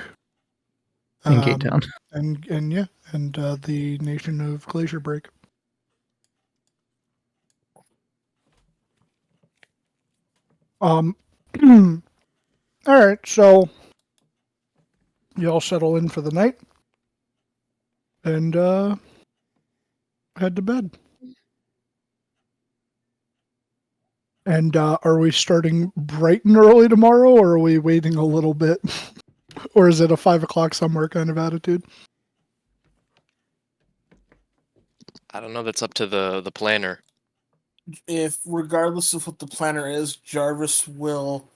C: In Cape Town.
A: and the nation of Glacier Break. All right, so you all settle in for the night and head to bed. And are we starting bright and early tomorrow, or are we waiting a little bit? Or is it a 5 o'clock somewhere kind of attitude?
D: I don't know. That's up to the planner.
B: If regardless of what the planner is, Jarvis will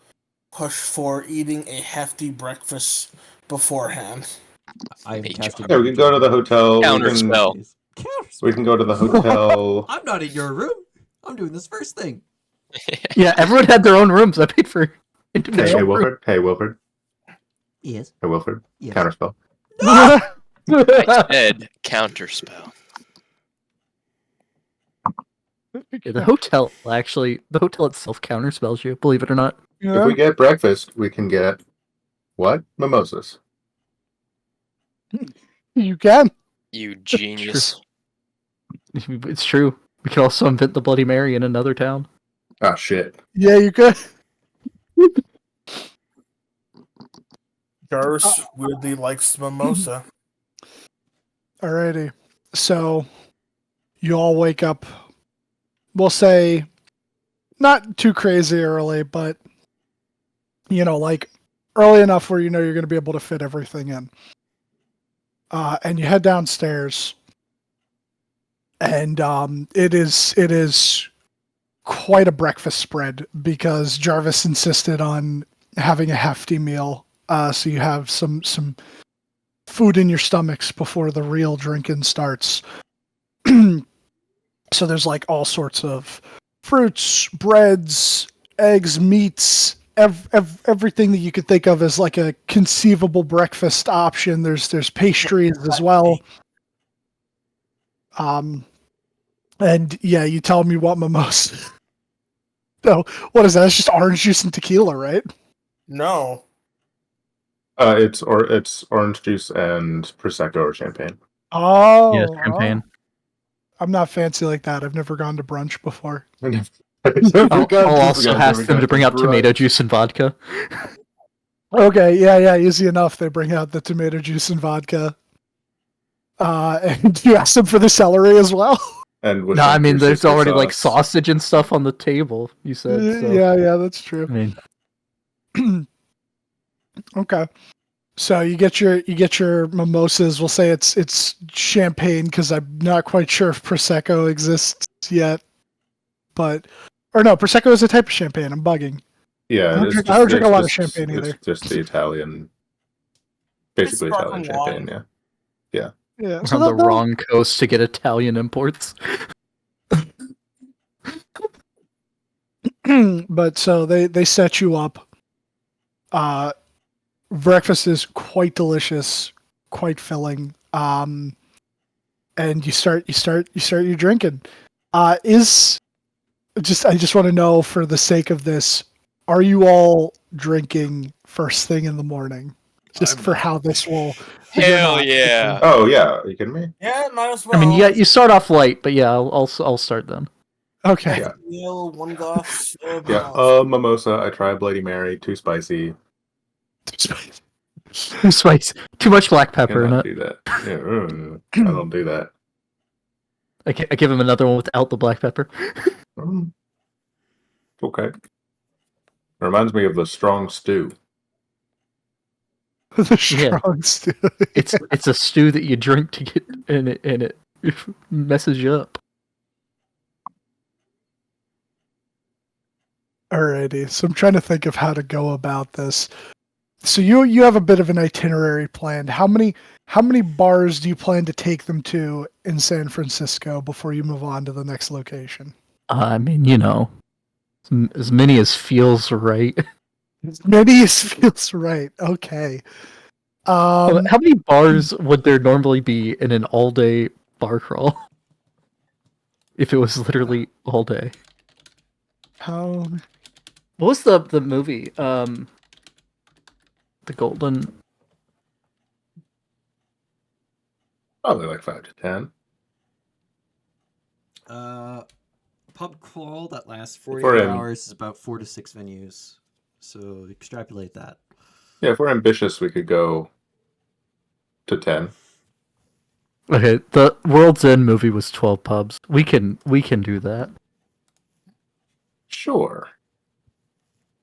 B: push for eating a hefty breakfast beforehand.
F: I'm
D: Hey,
F: casting.
E: Yeah, we can go to the hotel.
D: Counter spell.
E: We can go to the hotel.
F: I'm not in your room. I'm doing this first thing.
C: Yeah, everyone had their own rooms. I paid for
E: Hey,
C: individual rooms.
E: Wilford. Hey, Wilford.
F: Yes.
E: Hey, Wilford.
F: Yes.
E: Counterspell.
D: I said counterspell.
C: Yeah, the hotel itself counterspells you, believe it or not.
A: Yeah.
E: If we get breakfast, we can get what? Mimosas.
A: You can.
D: You genius.
C: It's true. We could also invent the Bloody Mary in another town.
E: Ah, shit.
A: Yeah, you could.
B: Jarvis weirdly likes mimosa.
A: Alrighty. So you all wake up, we'll say, not too crazy early, but like early enough where you're going to be able to fit everything in. And you head downstairs, and it is quite a breakfast spread because Jarvis insisted on having a hefty meal. So you have some food in your stomachs before the real drinking starts. So there's like all sorts of fruits, breads, eggs, meats, everything that you could think of as like a conceivable breakfast option. There's pastries as well. And yeah, you tell me what mimosa. No, what is that? It's just orange juice and tequila, right?
B: No.
E: It's orange juice and prosecco or champagne.
A: Oh,
C: Yeah, champagne.
A: I'm not fancy like that. I've never gone to brunch before.
C: I'll also ask them to bring out tomato juice and vodka.
A: Okay, yeah, easy enough. They bring out the tomato juice and vodka. And you ask them for the celery as well?
E: And
C: No, I mean, there's already like
E: sauce.
C: sausage and stuff on the table. You said. So.
A: Yeah, that's true.
C: I mean,
A: Okay. So you get your mimosas. We'll say it's champagne because I'm not quite sure if prosecco exists yet. But or no, prosecco is a type of champagne. I'm bugging.
E: Yeah,
A: I don't drink a lot of champagne either.
E: It's just the Italian,
B: It's
E: basically Italian
B: sparkling wine.
E: champagne. Yeah.
A: Yeah.
C: We're
A: So
C: on the
A: they'll-
C: wrong coast to get Italian imports.
A: but so they set you up. Breakfast is quite delicious, quite filling. And you start your drinking. I just want to know, for the sake of this, are you all drinking first thing in the morning? Just
F: I'm
A: for
F: not.
A: how this will.
D: Hell
A: not.
D: yeah.
E: Oh yeah, are you kidding me?
B: Yeah, might as well.
C: I mean, you start off light, but yeah, I'll start then.
A: Okay.
E: Yeah.
B: Meal, one glass of
E: Yeah. Mimosa. I try Bloody Mary. Too spicy.
C: Too spicy. Too much black pepper in
E: Cannot
C: it.
E: do that. Yeah, I don't do that.
C: I give him another one without the black pepper.
E: Okay. Reminds me of the strong stew.
A: The
C: Yeah.
A: strong stew.
C: It's a stew that you drink to get in it, and it messes you up.
A: Alrighty. So I'm trying to think of how to go about this. So you have a bit of an itinerary planned. How many bars do you plan to take them to in San Francisco before you move on to the next location?
C: I mean, as many as feels right.
A: As many as feels right. Okay.
C: How many bars would there normally be in an all-day bar crawl? If it was literally all day.
A: How?
C: What was the movie? The Golden.
E: Probably like 5 to 10.
F: Pub crawl that lasts 48
E: For him.
F: hours is about 4 to 6 venues. So extrapolate that.
E: Yeah, if we're ambitious, we could go to 10.
C: Okay, the World's End movie was 12 pubs. We can do that.
E: Sure.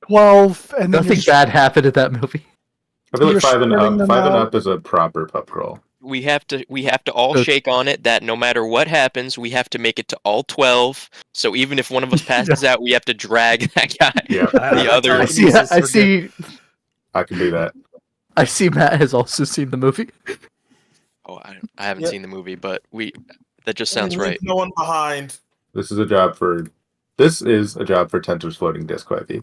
A: 12 and then
C: Nothing bad happened at that movie.
E: I feel
A: You're
E: like 5 and
A: spreading
E: up.
A: them
E: 5 and
A: out.
E: up is a proper pub crawl.
D: We have to all
C: Okay.
D: shake on it that no matter what happens, we have to make it to all 12. So even if one of us passes out, we have to drag that guy.
E: Yeah,
D: The other-
C: I see.
E: I can do that.
C: I see. Matt has also seen the movie.
D: Oh, I haven't
B: Yep.
D: seen the movie, but that just sounds
B: Leave
D: right.
B: No one behind.
E: This is a job for Tentor's floating disc, Wifey.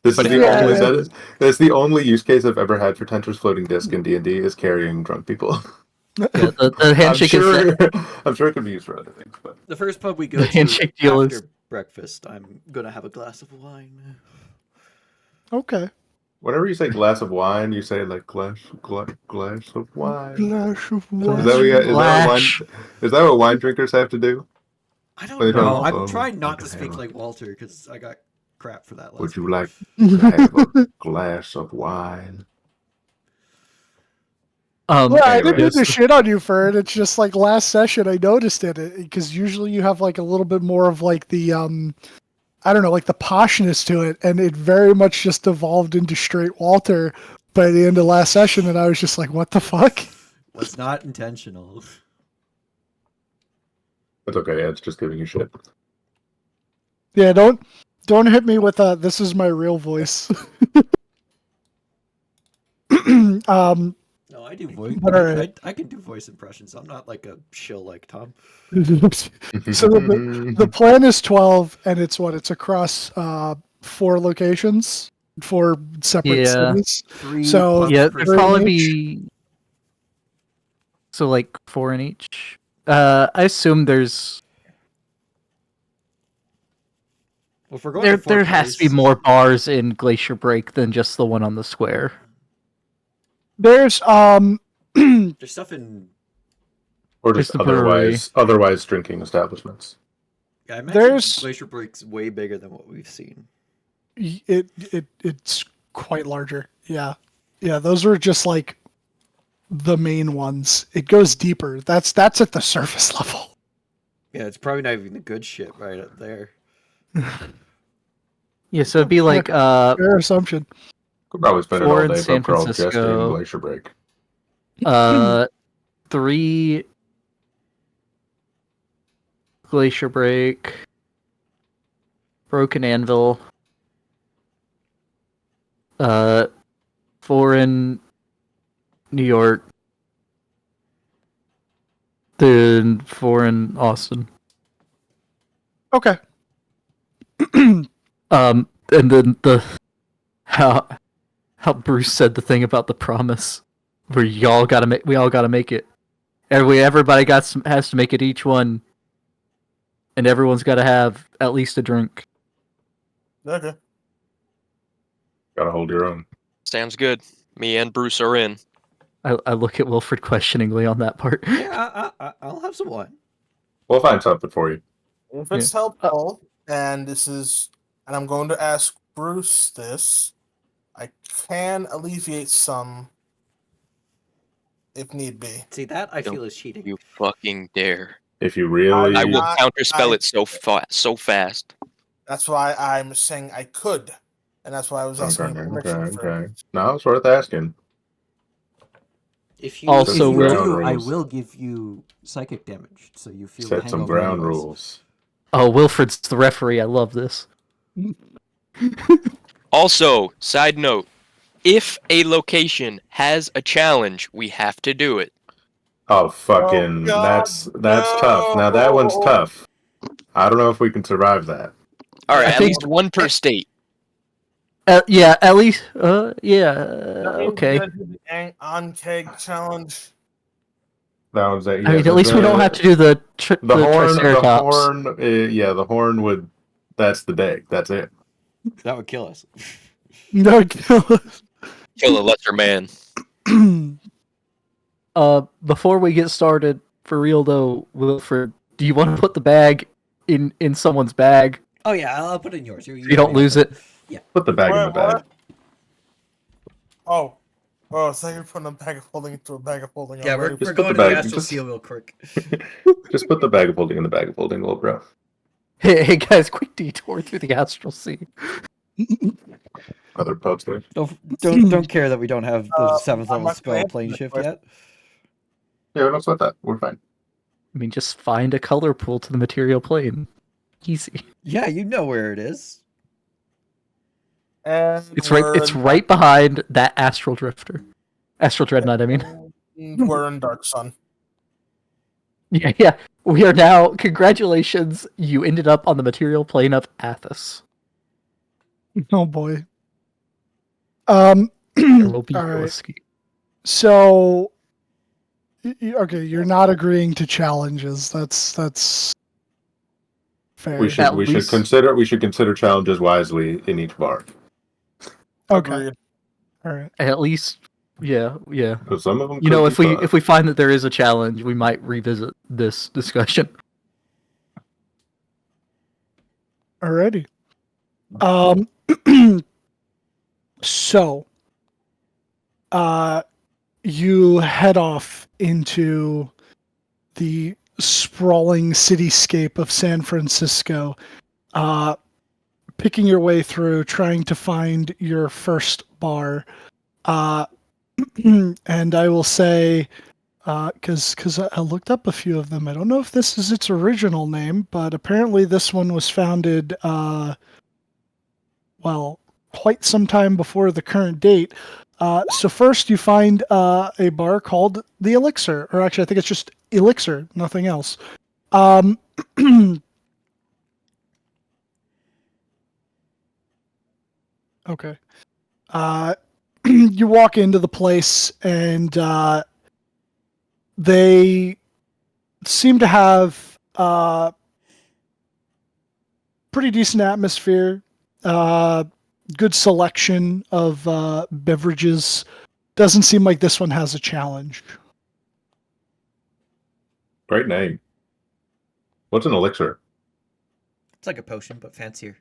E: This
D: But
E: is
D: it-
E: the only
A: Yeah.
E: that's the only use case I've ever had for Tentor's floating disc in D&D is carrying drunk people.
C: Yeah, the handshake is
E: I'm sure it could be used for other things, but
F: The first pub we go
C: The
F: to
C: handshake deal
F: after
C: is-
F: breakfast, I'm gonna have a glass of wine.
A: Okay.
E: whenever you say glass of wine, you say like glass of wine.
A: Glass of
E: Is that
C: Glash.
E: is that what wine drinkers have to do?
F: I don't
E: Well,
F: know.
E: oh,
F: I'm
E: oh,
F: trying not to
E: okay,
F: speak
E: well.
F: like Walter because I got crap for that.
E: Would
F: last
E: you
F: week.
E: like to have a glass of wine?
A: Yeah, I didn't mean
E: Anyways.
A: to shit on you for it. It's just like last session I noticed it because usually you have like a little bit more of like the I don't know, like the poshness to it, and it very much just evolved into straight Walter by the end of last session, and I was just like, what the fuck?
F: Was not intentional.
E: That's okay. Yeah, it's just giving you shit.
A: Yeah, don't hit me with this is my real voice.
F: No, I do voice.
A: But alright.
F: I can do voice impressions. I'm not like a shill like Tom.
A: So the plan is 12, and it's what? It's across 4 locations, 4 separate
C: Yeah.
A: cities.
F: 3
A: So-
F: pubs
C: Yeah,
F: per
C: there'd
A: Three
C: probably
A: in each?
C: be. So like 4 in each. I assume there's
F: Well, if we're going to
C: there
F: four
C: has to be
F: places-
C: more bars in Glacier Break than just the one on the square.
A: There's
F: There's stuff in.
E: or just
C: Just the brewery.
E: otherwise drinking establishments.
F: Yeah, I imagine
A: There's-
F: Glacier Break's way bigger than what we've seen.
A: it's quite larger. Yeah, those are just like the main ones. It goes deeper. That's at the surface level.
F: Yeah, it's probably not even the good shit right up there.
C: Yeah, so it'd be like
A: Fair assumption.
E: Could probably spend it
C: 4
E: all
C: in
E: day
C: San
E: pub crawl just in
C: Francisco.
E: Glacier Break.
C: 3 Glacier Break, Broken Anvil, 4 in New York, then 4 in Austin.
A: Okay.
C: And then how Bruce said the thing about the promise, where we all gotta make it. Everybody has to make it each one, and everyone's got to have at least a drink.
B: Okay.
E: Gotta hold your own.
D: Sounds good. Me and Bruce are in.
C: I look at Wilfred questioningly on that part.
F: Yeah, I'll have some wine.
E: We'll find something for you.
B: If it's helpful, and I'm going to ask Bruce this, I can alleviate some if need be.
F: See, that I
D: Don't
F: feel is cheating.
D: You fucking dare.
E: If you really,
D: I will
B: Not-
D: counterspell
B: I-
D: it so fast.
B: That's why I'm saying I could, and that's why I was asking permission for.
E: okay. No, it's worth asking.
F: If you,
C: Also,
F: if you
C: will-
F: do, I
E: rules.
F: will give you psychic damage, so you feel
E: Set
F: the
E: some
F: hangover
E: ground
F: anyways.
E: rules.
C: Oh, Wilfred's the referee. I love this.
D: Also, side note, if a location has a challenge, we have to do it.
E: Oh fucking!
B: God,
E: that's tough. Now that one's
B: no.
E: tough. I don't know if we can survive that.
D: All right,
C: I
D: at
C: think-
D: least one per state.
C: Yeah, at least. Yeah.
B: That means
C: Okay.
B: we gotta do the on keg challenge.
E: That one's it.
C: I mean, at least we don't have to do the
E: The horn. The
C: Triceratops.
E: horn. Yeah, the horn would. That's the day. That's it.
F: That would kill us.
A: No.
D: Kill a lesser man.
C: Before we get started, for real though, Wilfred, do you want to put the bag in someone's bag?
F: Oh yeah, I'll put it in yours.
C: You don't lose it.
E: Put the bag in the bag.
B: What? Oh, so you're putting a bag of holding into a bag of holding.
F: Yeah,
B: already.
F: we're
E: put
F: going
E: the
F: to the
E: bag-
F: astral
E: just-
F: seal real quick.
E: Just put the bag of holding in the bag of holding, little bro.
C: Hey guys, quick detour through the astral sea.
E: Other pubs there.
F: Don't care that we don't have the 7th
B: I'm
F: level
B: not
F: spell
B: gonna
F: plane
B: answer
F: shift
B: that
F: yet.
E: Yeah, don't sweat that. We're fine.
C: I mean, just find a color pool to the material plane. Easy.
F: Yeah, you know where it is.
B: And
C: It's right.
B: we're
C: It's
B: in-
C: right behind that astral drifter, astral dreadnought. I mean,
B: We're in Dark Sun.
C: yeah. We are now. Congratulations, you ended up on the material plane of Athos.
A: Oh boy.
C: There will be
A: all
C: no
A: right.
C: escape.
A: So, okay, you're not agreeing to challenges. That's fair.
E: We should
C: At
E: we should
C: least-
E: consider challenges wisely in each bar.
A: Okay.
B: Agreed.
A: All right.
C: At least, yeah.
E: Because some of them.
C: You know,
E: could be
C: if we find that there is a challenge, we might revisit this discussion.
A: Alrighty. So, you head off into the sprawling cityscape of San Francisco, picking your way through, trying to find your first bar. And I will say, because I looked up a few of them. I don't know if this is its original name, but apparently this one was founded, quite some time before the current date. So first you find a bar called the Elixir, or actually I think it's just Elixir, nothing else. Okay. You walk into the place and they seem to have pretty decent atmosphere, good selection of beverages. Doesn't seem like this one has a challenge.
E: Great name. What's an elixir?
F: It's like a potion, but fancier.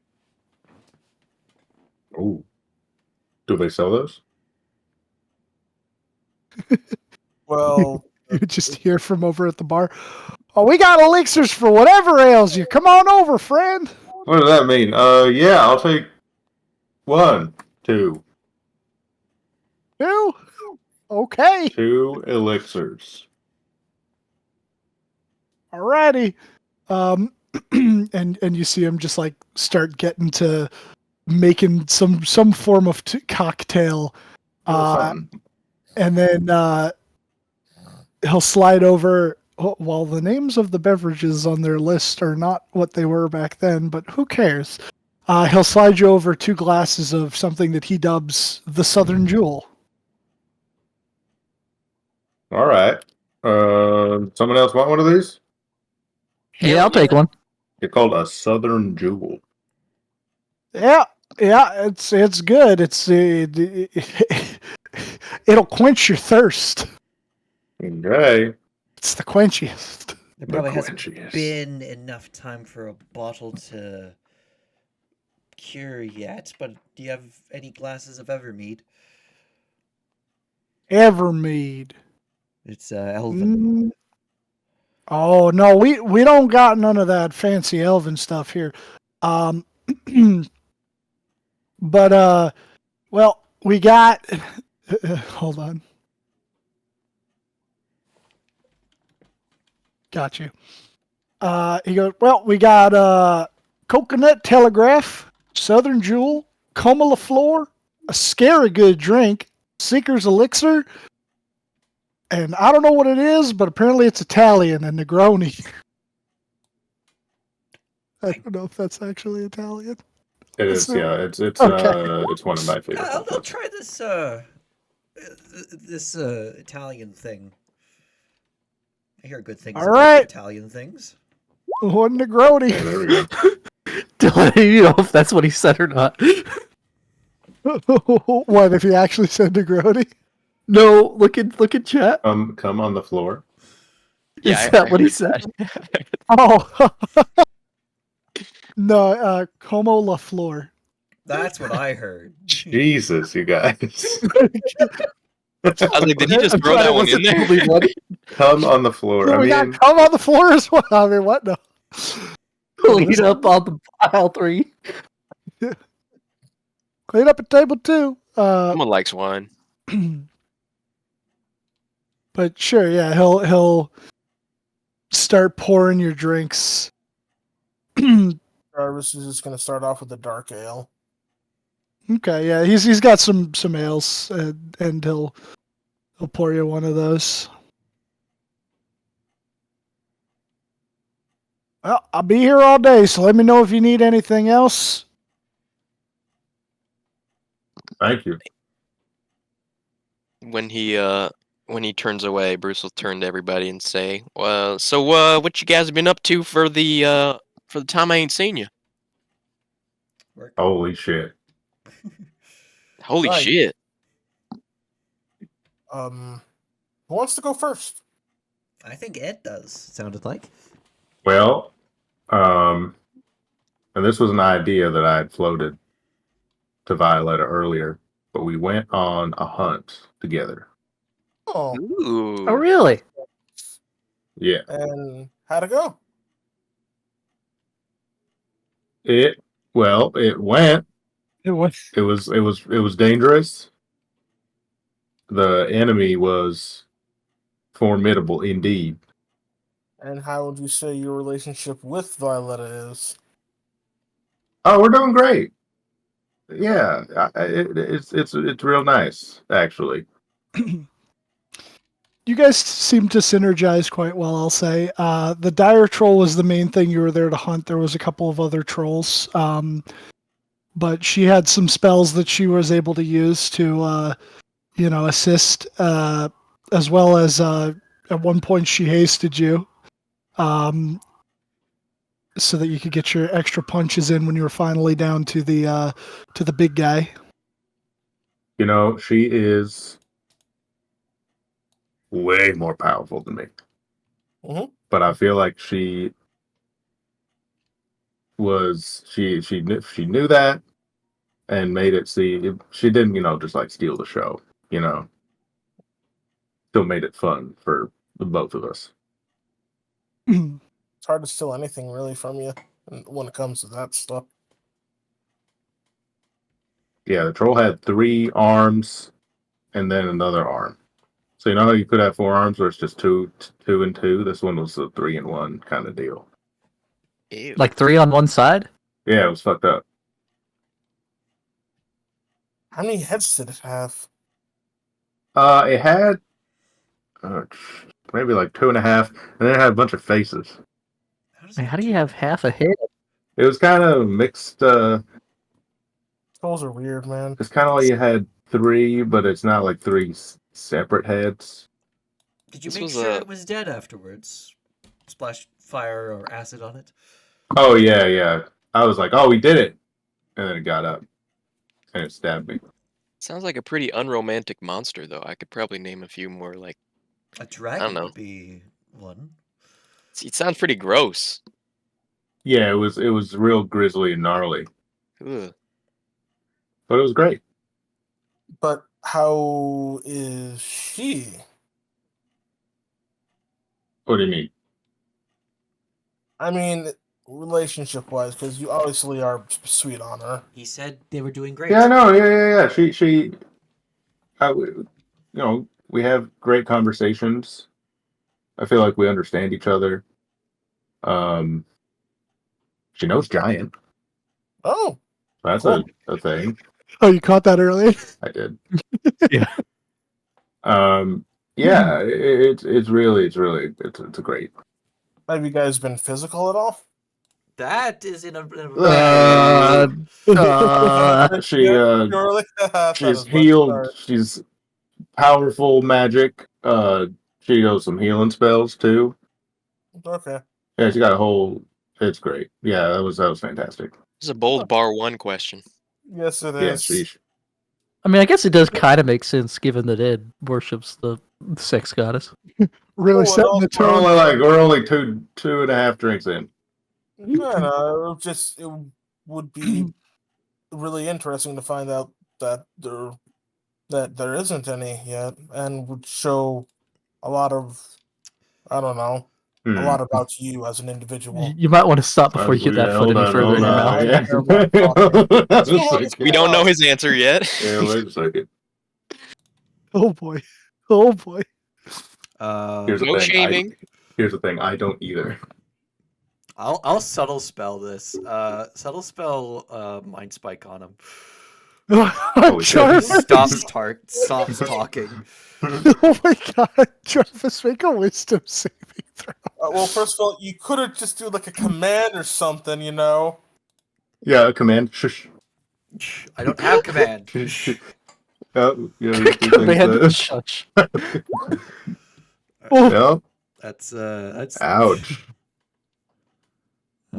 E: Ooh. Do they sell those?
B: Well,
A: You just hear from over at the bar, "Oh, we got elixirs for whatever ails you. Come on over, friend."
E: What does that mean? Yeah, I'll take 1, 2.
A: 2? Okay.
E: 2 elixirs.
A: Alrighty. And you see him just like start getting to making some form of cocktail.
E: Something.
A: And then he'll slide over. While the names of the beverages on their list are not what they were back then, but who cares? He'll slide you over 2 glasses of something that he dubs the Southern Jewel.
E: All right. Someone else want one of these?
C: Yeah, I'll take one.
E: It's called a Southern Jewel.
A: Yeah, it's good. It'll quench your thirst.
E: Okay.
A: It's the quenchiest.
F: There probably hasn't
E: quenchiest.
F: been enough time for a bottle to cure yet, but do you have any glasses of Evermead?
A: Evermead.
F: It's elven.
A: Oh no, we don't got none of that fancy elven stuff here. But well, we got. Hold on. Got you. He goes, well, we got Coconut Telegraph, Southern Jewel, Coma La Flor, a scary good drink, Seeker's Elixir, and I don't know what it is, but apparently it's Italian and Negroni. I don't know if that's actually Italian.
E: It is, yeah. It's
A: Okay.
E: it's one of my favorites.
F: I'll try this this Italian thing. I hear good things
A: All
F: about
A: right.
F: Italian things.
A: One Negroni.
E: Yeah, there we go.
C: Dylan, you know if that's what he said or not.
A: What if he actually said Negroni?
C: No, look at chat.
E: Come on the floor.
D: Yeah,
C: Is that what he said?
A: Oh. No, Como La Flor.
F: That's what I heard.
E: Jesus, you guys.
D: I was like, did he just throw that one in there?
E: Come on the floor.
A: So
E: I
A: we
E: mean,
A: got come on the floor as well. I mean, what? No.
C: Clean up on the pile 3.
A: Clean up at table 2.
D: Someone likes wine.
A: But sure, yeah, he'll start pouring your drinks.
B: Jarvis is just going to start off with a dark ale.
A: Okay, yeah, he's got some ales, and he'll pour you one of those. Well, I'll be here all day, so let me know if you need anything else.
E: thank you.
D: When he turns away, Bruce will turn to everybody and say, so what you guys have been up to for the time I ain't seen you?
F: Work.
E: Holy shit.
D: Holy
B: Right.
D: shit.
B: Who wants to go first?
F: I think Ed does. Sounded like.
E: Well, and this was an idea that I had floated to Violetta earlier, but we went on a hunt together.
B: Oh,
D: Ooh.
C: Oh, really?
E: Yeah.
B: and how'd it go?
E: It went.
A: It was
E: It was dangerous. The enemy was formidable indeed.
B: And how would you say your relationship with Violetta is?
E: Oh, we're doing great. Yeah, it's real nice actually.
A: You guys seem to synergize quite well, I'll say. The dire troll was the main thing you were there to hunt. There was a couple of other trolls, but she had some spells that she was able to use to, assist, as well as at one point she hasted you, so that you could get your extra punches in when you were finally down to the big guy.
E: You know, she is way more powerful than me.
B: Mhm.
E: But I feel like she knew that and made it see. She didn't, just like steal the show. Still made it fun for the both of us.
B: It's hard to steal anything really from you when it comes to that stuff.
E: Yeah, the troll had 3 arms and then another arm. So you know how you could have 4 arms where it's just two and two? This one was a 3 and 1 kind of deal.
D: Ew.
C: Like 3 on one side?
E: Yeah, it was fucked up.
B: How many heads did it have?
E: It had maybe like 2.5, and then it had a bunch of faces.
C: Man, how do you have half a head?
E: It was kind of mixed.
B: Skulls are weird, man.
E: It's kind of like you had 3, but it's not like 3 separate heads.
F: Did you
D: This
F: make
D: was
F: sure
D: a-
F: it was dead afterwards? Splash fire or acid on it?
E: Oh yeah. I was like, oh, we did it, and then it got up, and it stabbed me.
D: Sounds like a pretty unromantic monster, though. I could probably name a few more. Like,
F: A dragon
D: know.
F: would be one.
D: it sounds pretty gross.
E: Yeah, it was real grisly and gnarly,
D: Ugh.
E: but it was great.
B: But how is she?
E: What do you mean?
B: I mean, relationship-wise, because you obviously are sweet on her.
F: He said they were doing great.
E: Yeah, no, yeah. She, we have great conversations. I feel like we understand each other. She knows giant.
B: Oh,
E: That's
B: cool.
E: a thing.
A: Oh, you caught that early?
E: I did.
C: Yeah.
E: Yeah. It's a great.
B: Have you guys been physical at all?
F: That is in a
E: She
B: Surely? Thought
E: she's
B: as much.
E: healed.
B: Sorry.
E: She's powerful magic. She knows some healing spells too.
B: Okay.
E: Yeah, she got a whole. It's great. Yeah, that was fantastic.
D: This is a bold bar 1 question.
B: Yes, it
E: Yeah,
B: is.
E: sheesh.
C: I mean, I guess it does kind of make sense given that it worships the sex goddess.
A: Really
B: Oh,
A: setting the
B: and
E: We're
A: tone.
E: only 2.5 drinks in.
B: No, it would be really interesting to find out that there isn't any yet, and would show a lot of, I don't know, a lot about you as an individual.
C: You might want to stop before you get that foot any further in your mouth.
B: I
E: Yeah.
B: care about talking.
E: Just
B: Too
E: like-
B: much.
D: We don't know his answer yet.
E: Yeah, wait a second.
A: Oh boy. Oh boy.
E: Here's the
D: No
E: thing.
D: shaming.
E: Here's the thing. I don't either.
F: I'll subtle spell this. Subtle spell mind spike on him.
E: Holy shit.
A: Jarvis.
F: Stops talking.
A: Oh my god. Jarvis, make a wisdom saving throw.
B: Well, first of all, you could have just do like a command or something, you know.
E: Yeah, command. Shush.
F: I don't have command.
E: Oh, yeah,
C: Command shush.
A: Oh,
E: Yeah.
F: That's
E: Ouch.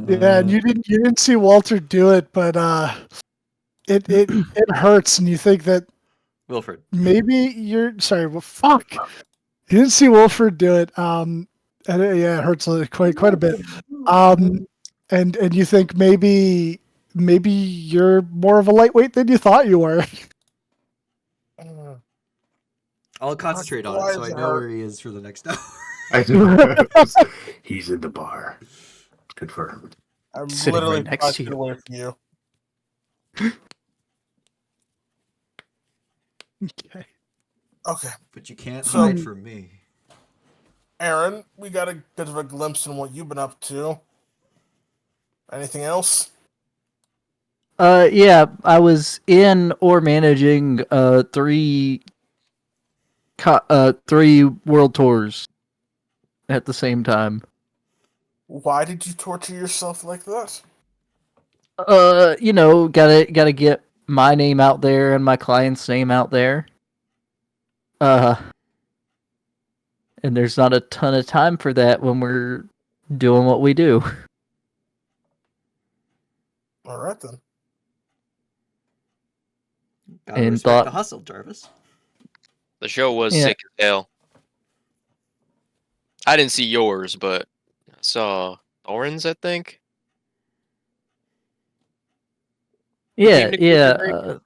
A: yeah, and you didn't see Walter do it, but it hurts, and you think that
F: Wilfred.
A: maybe you're sorry. Well, fuck. You didn't see Wilford do it. And it hurts quite a bit. And you think maybe you're more of a lightweight than you thought you were.
F: I'll concentrate on it so I know where he is for the next hour.
E: He's in the bar. Confirmed.
B: I'm
C: Sitting
B: literally
C: right next
B: 5
C: to
B: feet
C: you.
B: away from you.
A: Okay.
B: Okay,
F: But you can't
B: So-
F: hide from me.
B: Aaron, we got a bit of a glimpse in what you've been up to. Anything else?
C: Yeah, I was in or managing 3 world tours at the same time.
B: Why did you torture yourself like that?
C: Gotta get my name out there and my client's name out there. And there's not a ton of time for that when we're doing what we do.
B: All right then.
F: Gotta
C: And
F: respect
C: thought-
F: the hustle, Jarvis.
D: The show was
C: Yeah.
D: sick as hell. I didn't see yours, but I saw Thorin's, I think.
C: Yeah,
D: Team Nick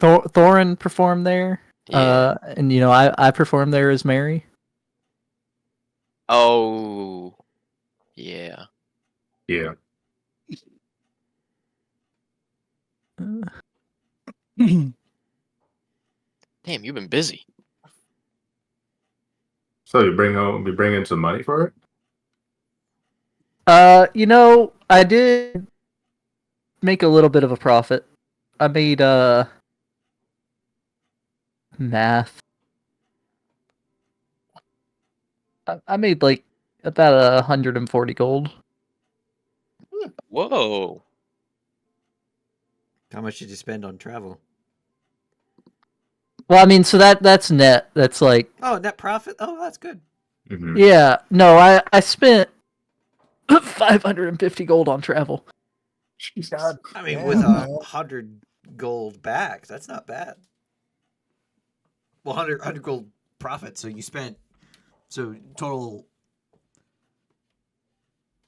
D: was
C: Thorin performed there.
D: Yeah.
C: And I performed there as Mary.
D: Oh. Yeah.
E: Yeah.
D: Damn, you've been busy.
E: So you bring in some money for it?
C: I did make a little bit of a profit. I made math. I made like about 140 gold.
D: Whoa.
F: How much did you spend on travel?
C: Well, I mean, so that's net. That's like
F: Oh, net profit. Oh, that's good.
E: Mm-hmm.
C: yeah. No, I spent 550 gold on travel.
B: God,
F: I mean,
B: damn,
F: with
B: man.
F: 100 gold back, that's not bad. Well, 100 gold profit. So you spent total.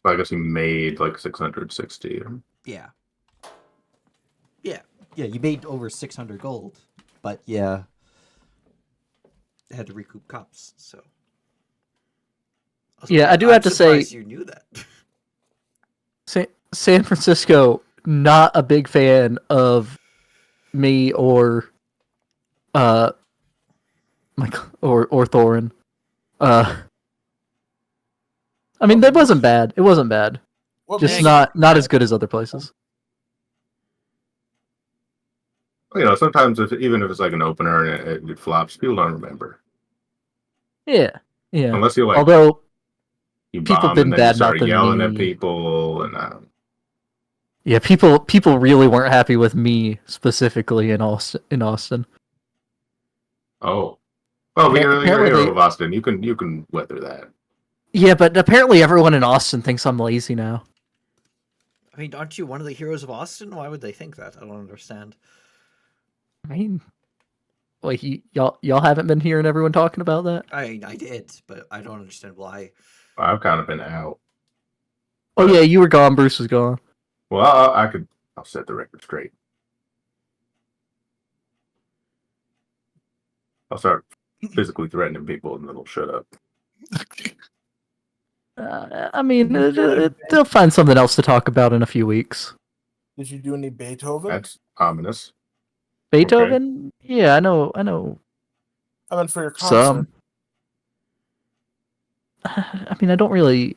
E: I guess he made like 660.
F: Yeah. Yeah. Yeah. You made over 600 gold, but yeah, had to recoup cops. So.
C: Yeah, I do
F: I'm
C: have to say,
F: surprised you knew that.
C: San Francisco, not a big fan of me or or Thorin. I mean, that wasn't bad. It wasn't bad.
B: What
C: Just
B: makes it-
C: not as good as other places.
E: Sometimes even if it's like an opener and it flops, people don't remember.
C: Yeah, yeah.
E: Unless you
C: Although
E: you
C: people
E: bomb
C: been
E: and then you start
C: bad-mouthing
E: yelling at
C: me.
E: people and
C: Yeah, people really weren't happy with me specifically in Austin.
E: oh. Well, you're a
C: Apparently
E: hero
C: they-
E: of Austin. You can weather that.
C: Yeah, but apparently everyone in Austin thinks I'm lazy now.
F: I mean, aren't you one of the heroes of Austin? Why would they think that? I don't understand.
C: I mean, like y'all haven't been hearing everyone talking about that?
F: I did, but I don't understand why.
E: I've kind of been out.
C: Oh yeah, you were gone. Bruce was gone.
E: Well, I'll set the record straight. I'll start physically threatening people and then they'll shut up.
C: I mean, they'll find something else to talk about in a few weeks.
B: Did you do any Beethoven?
E: That's ominous.
C: Beethoven? Yeah, I know
B: I meant for your concert.
C: some. I mean, I don't really.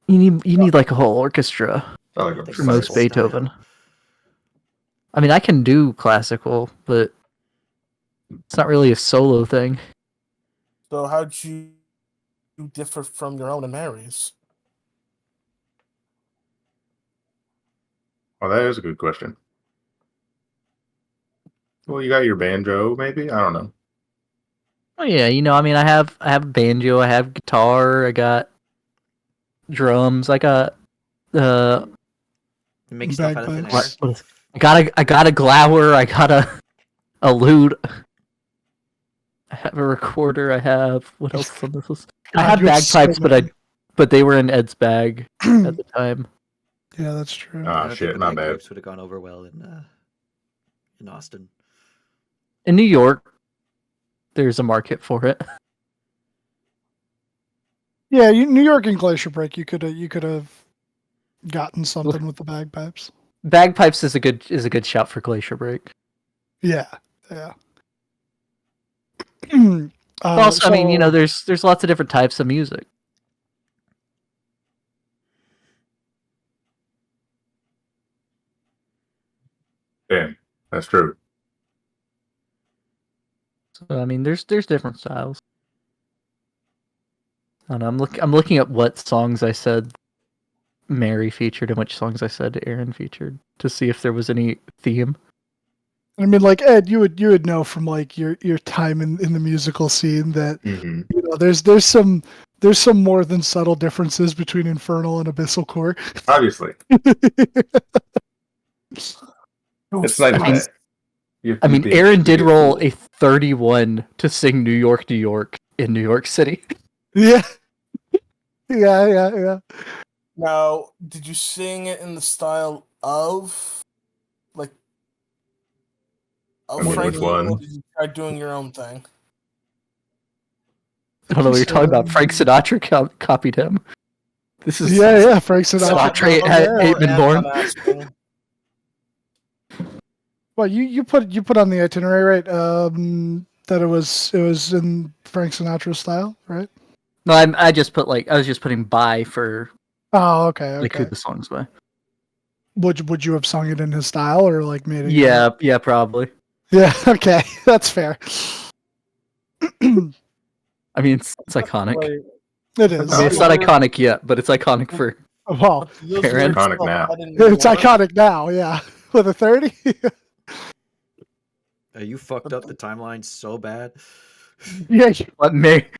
C: You need like a whole orchestra
E: I like
F: Think
C: for
F: it's
C: most
F: style.
C: Beethoven. I mean, I can do classical, but it's not really a solo thing.
B: So how'd you differ from your own and Mary's?
E: Oh, that is a good question. Well, you got your banjo, maybe? I don't know.
C: Oh yeah, I mean, I have a banjo, I have guitar, I got drums, I got
F: You make stuff out of thin air.
A: Bagpipes.
C: I got a glower, I got a lute. I have a recorder. I have what else is on this list? I
A: God,
C: have
A: you have so
C: bagpipes,
A: many.
C: but they were in Ed's bag at the time.
A: Yeah, that's true.
F: I
E: Ah,
F: don't think
E: shit,
F: the
E: my bad.
F: bagpipes would have gone over well in Austin.
C: In New York, there's a market for it.
A: Yeah, New York and Glacier Break, you could have gotten something with the bagpipes.
C: Bagpipes is a good shout for Glacier Break.
A: Yeah, yeah.
C: Also, I mean,
A: so-
C: there's lots of different types of music.
E: Damn, that's true.
C: So I mean, there's different styles. I don't know, I'm looking at what songs I said Mary featured and which songs I said Aaron featured to see if there was any theme.
A: I mean, like Ed, you would know from like your time in the musical scene that
E: Mm-hmm.
A: there's some more than subtle differences between Infernal and Abyssal Core.
E: Obviously. It's like
C: I mean-
E: that.
C: I mean, Aaron did roll a 31 to sing New York, New York in New York City.
A: Yeah, yeah.
B: Now, did you sing it in the style of
E: I mean,
B: Frank,
E: which one?
B: or did you try doing your own thing?
C: I don't know what you're talking about. Frank Sinatra copied him. This is
A: Yeah. Frank Sinatra.
C: Sinatra had
A: Yeah.
C: been born.
B: I'm asking.
A: Well, you put on the itinerary, right? That it was in Frank Sinatra style, right?
C: No, I just put like I was just putting by for
A: Oh, okay,
C: like who
A: okay.
C: the song's by.
A: Would you have sung it in his style or like made it?
C: Yeah, yeah, probably.
A: Yeah. Okay, that's fair.
C: I mean, it's iconic.
B: Wait,
A: It
C: I
A: is.
C: mean, it's not iconic yet, but it's iconic for.
A: Well,
B: those
C: Aaron.
B: lyrics
E: Iconic
B: still
E: now.
B: apply to New
A: it's
B: York?
A: iconic now. Yeah, with a 30.
F: You fucked up the timeline so bad.
A: Yeah.
C: But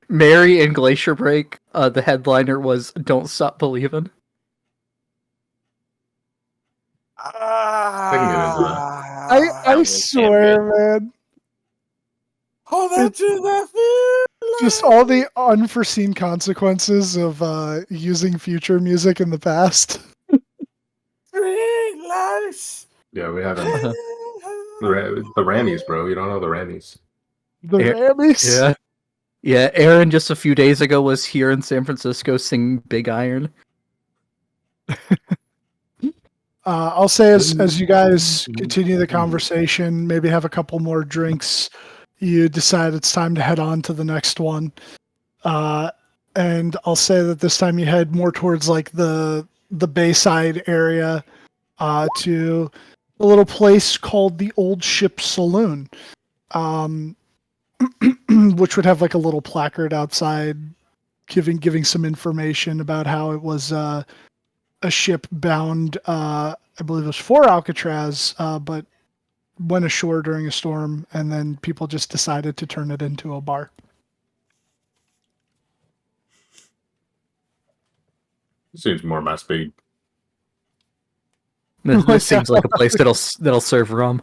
C: Mary and Glacier Break, the headliner was "Don't Stop Believing."
E: I can get into that.
A: I
D: really damn
A: swear, man.
B: Hold on to that feeling.
A: Just all the unforeseen consequences of using future music in the past.
B: Green lights.
E: Yeah, we haven't. The Rammies, bro. You don't know the Rammies.
A: The
C: Yeah.
A: Rammies.
C: Yeah, yeah. Aaron just a few days ago was here in San Francisco singing "Big Iron."
A: I'll say as you guys continue the conversation, maybe have a couple more drinks, you decide it's time to head on to the next one. And I'll say that this time you head more towards like the Bayside area, to a little place called the Old Ship Saloon, which would have like a little placard outside giving some information about how it was a ship bound, I believe it was for Alcatraz, but went ashore during a storm, and then people just decided to turn it into a bar.
E: Seems more my speed.
C: This seems like a place that'll serve rum.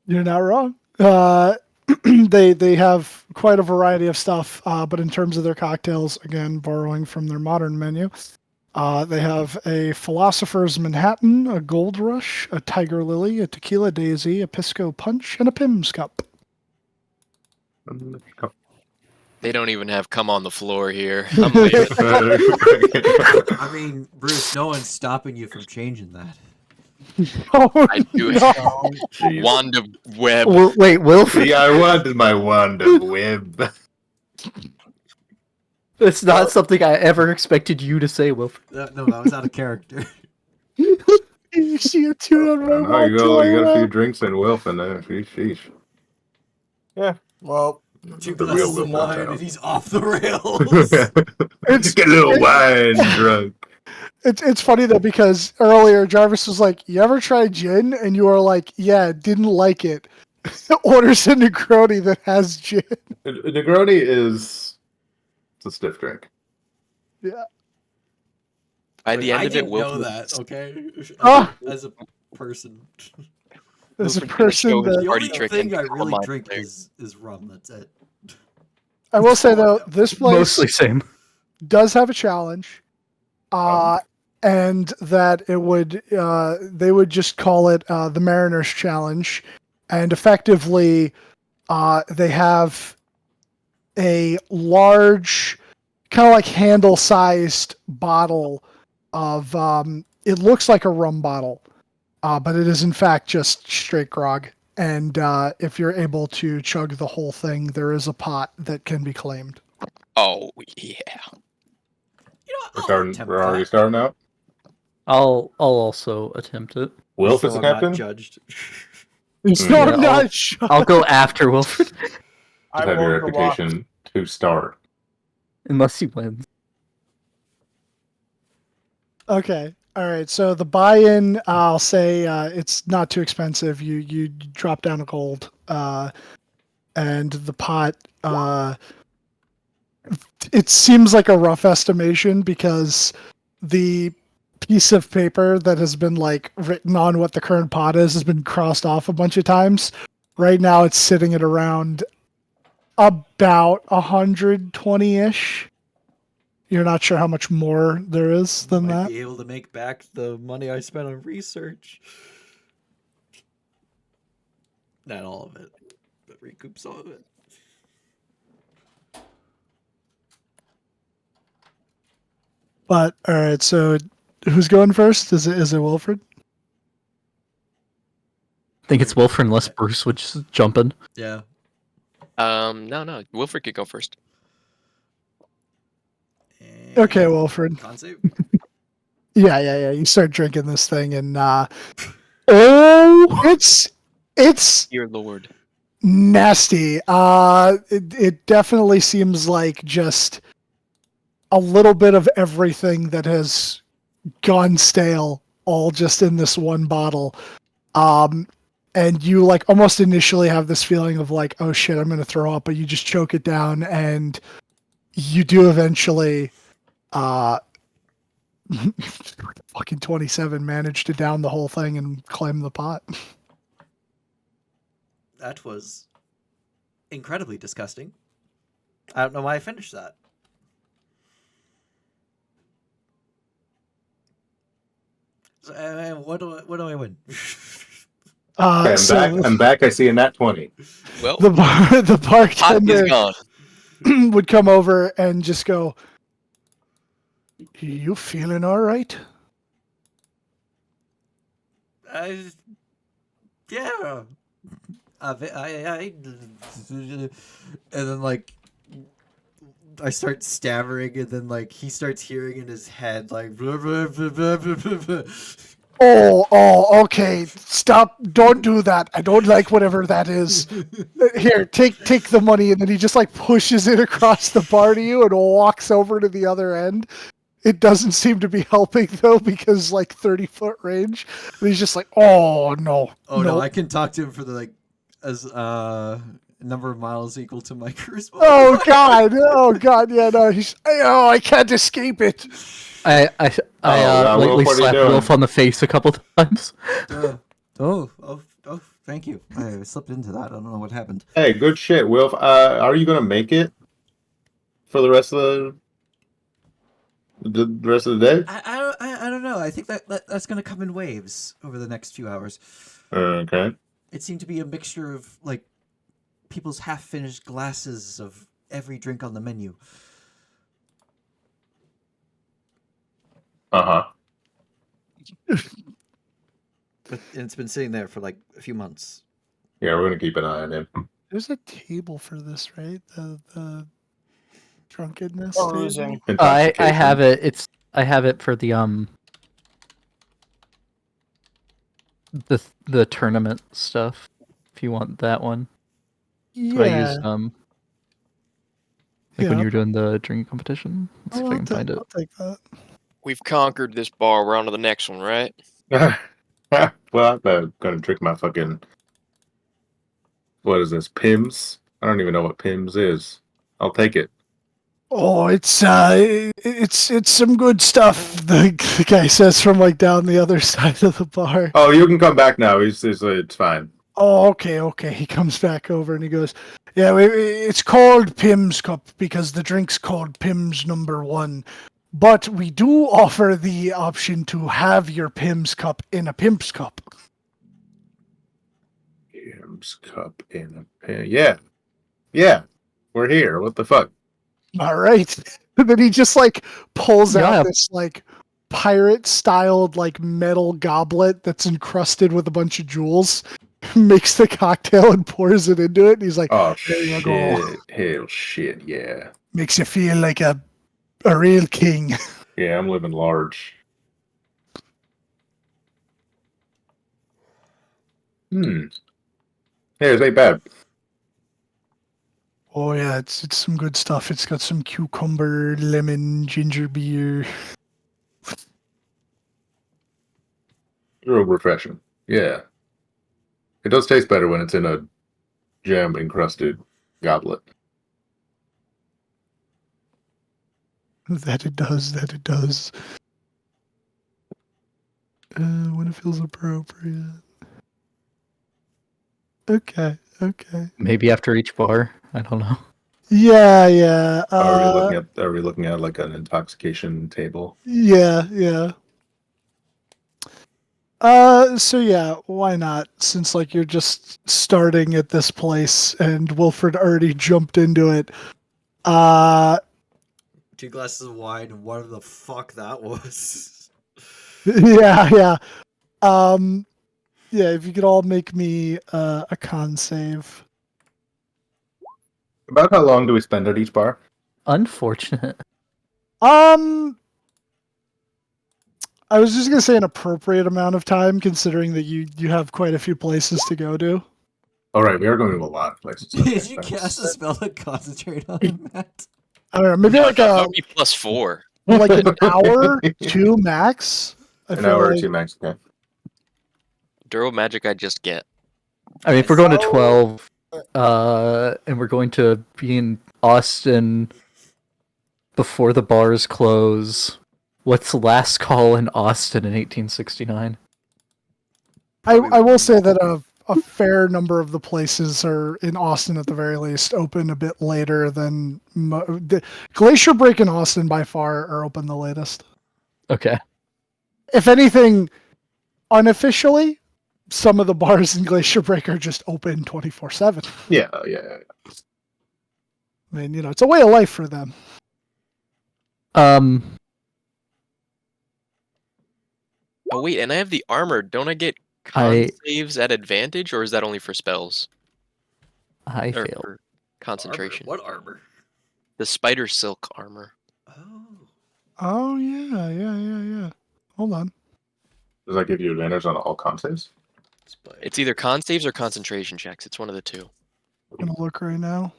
A: You're not wrong. They have quite a variety of stuff, but in terms of their cocktails, again, borrowing from their modern menu, they have a Philosopher's Manhattan, a Gold Rush, a Tiger Lily, a Tequila Daisy, a Pisco Punch, and a Pim's Cup.
D: They don't even have "Come on the Floor" here. I'm leaving.
F: I mean, Bruce, no one's stopping you from changing that.
A: Oh,
D: I do
A: no.
E: Jeez.
D: Wand of Web.
C: Wait, Wilfred.
E: See, I wanted my wand of web.
C: It's not something I ever expected you to say, Wilfred.
F: No, that was out of character.
A: You see a tune on my
E: I know
A: wall
E: you
A: till I
E: got a few
A: left.
E: drinks in Wilf and there. Sheesh.
B: Well,
F: Two
E: The
F: glasses
E: real
F: of
E: Wilf
F: wine
E: out.
F: and he's off the rails.
E: Get a little wine drunk.
A: It's funny though, because earlier Jarvis was like, "You ever try gin?" And you were like, "Yeah, didn't like it." Orders a Negroni that has gin.
E: Negroni it's a stiff drink.
A: Yeah.
D: By the
F: Like,
D: end
F: I
D: of it,
F: didn't know
D: Wilfred,
F: that. Okay,
A: Ah!
F: as a person,
A: As a
D: Wilfred's gonna show
A: person
D: his
A: that
F: the
D: party
F: only
D: trick
F: thing
D: and
F: I
D: become a
F: really
D: mind
F: drink
D: player.
F: is rum. That's it.
A: I will say though, this place
C: Mostly same.
A: does have a challenge, and that it would they would just call it the Mariners Challenge, and effectively they have a large, kind of like handle-sized bottle of it looks like a rum bottle, but it is in fact just straight grog. And if you're able to chug the whole thing, there is a pot that can be claimed.
D: Oh yeah.
F: You know,
E: We're
F: I'll
E: starting.
F: attempt
E: We're already
F: that,
E: starting out.
C: I'll also attempt it.
E: Wilf
F: so
E: is the
F: I'm not
E: captain.
F: judged.
A: So
C: Yeah,
A: I'm not sure.
C: I'll go after Wilfred,
B: I'm
E: Have your
B: willing to walk.
E: reputation to start.
C: unless he wins.
A: Okay. All right. So the buy-in, I'll say it's not too expensive. You drop down a gold, and the pot. It seems like a rough estimation because the piece of paper that has been like written on what the current pot is has been crossed off a bunch of times. Right now, it's sitting at around about 120-ish. You're not sure how much more there is than
F: Might
A: that.
F: be able to make back the money I spent on research. Not all of it, but recoup some of it.
A: But all right, so who's going first? Is it Wilfred?
C: think it's Wilfred unless Bruce would just jump in.
F: Yeah.
D: No. Wilfred could go first.
F: And
A: Okay, Wilfred.
F: Con save.
A: Yeah. You start drinking this thing, and
C: Oh,
A: it's
D: Dear Lord.
A: nasty. It definitely seems like just a little bit of everything that has gone stale, all just in this one bottle. And you like almost initially have this feeling of like, oh shit, I'm gonna throw up, but you just choke it down, and you do eventually. Fucking 27 managed to down the whole thing and claim the pot.
F: That was incredibly disgusting. I don't know why I finished that. So, what do I win?
E: Okay, I'm back. I see a nat 20.
D: Well,
A: the
D: pot is
A: bartender
D: gone.
A: would come over and just go, "You feeling all right?"
F: Yeah. And then like I start stammering, and then like he starts hearing in his head like blah, blah, blah, blah, blah, blah, blah.
A: Oh, okay. Stop. Don't do that. I don't like whatever that is. Here, take the money, and then he just like pushes it across the bar to you and walks over to the other end. It doesn't seem to be helping though, because like 30-foot range. And he's just like, oh no.
F: Oh no, I can talk to him for the like as number of miles equal to my charisma.
A: Oh god, yeah, no, I can't escape it.
C: I lightly
E: Wolf, what are you
C: slapped
E: doing?
C: Wolf on the face a couple times.
F: Oh, thank you. I slipped into that. I don't know what happened.
E: Hey, good shit, Wilf. Are you gonna make it for the rest of the rest of the day?
F: I don't know. I think that's gonna come in waves over the next few hours.
E: Okay.
F: It seemed to be a mixture of like people's half-finished glasses of every drink on the menu. But it's been sitting there for like a few months.
E: Yeah, we're gonna keep an eye on him.
A: There's a table for this, right? The drunkenness
B: Perusing.
A: table.
C: I have it. I have it for the the tournament stuff. If you want that one, so I
A: Yeah.
C: used like when you were doing the drinking competition. Let's see if I can find it.
A: I'll take that.
D: We've conquered this bar. We're on to the next one, right?
E: Well, I'm gonna drink my fucking. What is this? Pims? I don't even know what Pims is. I'll take it.
A: Oh, it's some good stuff. The guy says from like down the other side of the bar.
E: Oh, you can come back now. It's fine.
A: Oh, okay. He comes back over and he goes, "Yeah, it's called Pim's Cup because the drink's called Pim's number 1. But we do offer the option to have your Pim's Cup in a Pimp's Cup."
E: Pims cup in a pan. Yeah. We're here. What the fuck?
A: All right. And then he just like pulls
C: Yeah.
A: out this like pirate-styled like metal goblet that's encrusted with a bunch of jewels. Makes the cocktail and pours it into it. And he's like,
E: Oh
A: there you
E: shit!
A: go.
E: Hell shit! Yeah.
A: Makes you feel like a real king.
E: Yeah, I'm living large. Hey, it ain't bad.
A: Oh yeah, it's some good stuff. It's got some cucumber, lemon, ginger beer.
E: Real refreshing. Yeah. It does taste better when it's in a jam encrusted goblet.
A: That it does. When it feels appropriate. Okay.
C: Maybe after each bar. I don't know.
A: Yeah.
E: Are we looking at like an intoxication table?
A: Yeah. So yeah, why not? Since like you're just starting at this place and Wilfred already jumped into it.
F: 2 glasses of wine and whatever the fuck that was.
A: Yeah. Yeah, if you could all make me a con save.
E: About how long do we spend at each bar?
C: Unfortunate.
A: I was just gonna say an appropriate amount of time, considering that you have quite a few places to go to.
E: All right, we are going to a lot of places. Okay,
F: Did you
E: thanks.
F: cast a spell to concentrate on it, Matt?
A: I don't know, maybe
D: No,
A: like
D: that
A: a
D: would be +4.
A: like an hour, 2 max. I
E: An
A: feel
E: hour or
A: like-
E: two max. Okay.
D: Duro magic I just get.
C: I mean, if we're going to
B: So-
C: 12, and we're going to be in Austin before the bars close, what's last call in Austin in 1869?
A: I will say that a fair number of the places are in Austin at the very least open a bit later than Glacier Break in Austin by far are open the latest.
C: Okay.
A: If anything, unofficially, some of the bars in Glacier Break are just open 24/7.
E: Yeah.
A: I mean, it's a way of life for them.
D: Oh wait, and I have the armor. Don't I get con saves at advantage, or is that only for spells?
C: I
D: Or
C: failed.
D: for concentration?
F: What armor?
D: The spider silk armor.
F: Oh.
A: Oh yeah. Hold on.
E: Does that give you advantage on all con saves?
D: It's either con saves or concentration checks. It's one of the two.
A: I'm gonna look right now.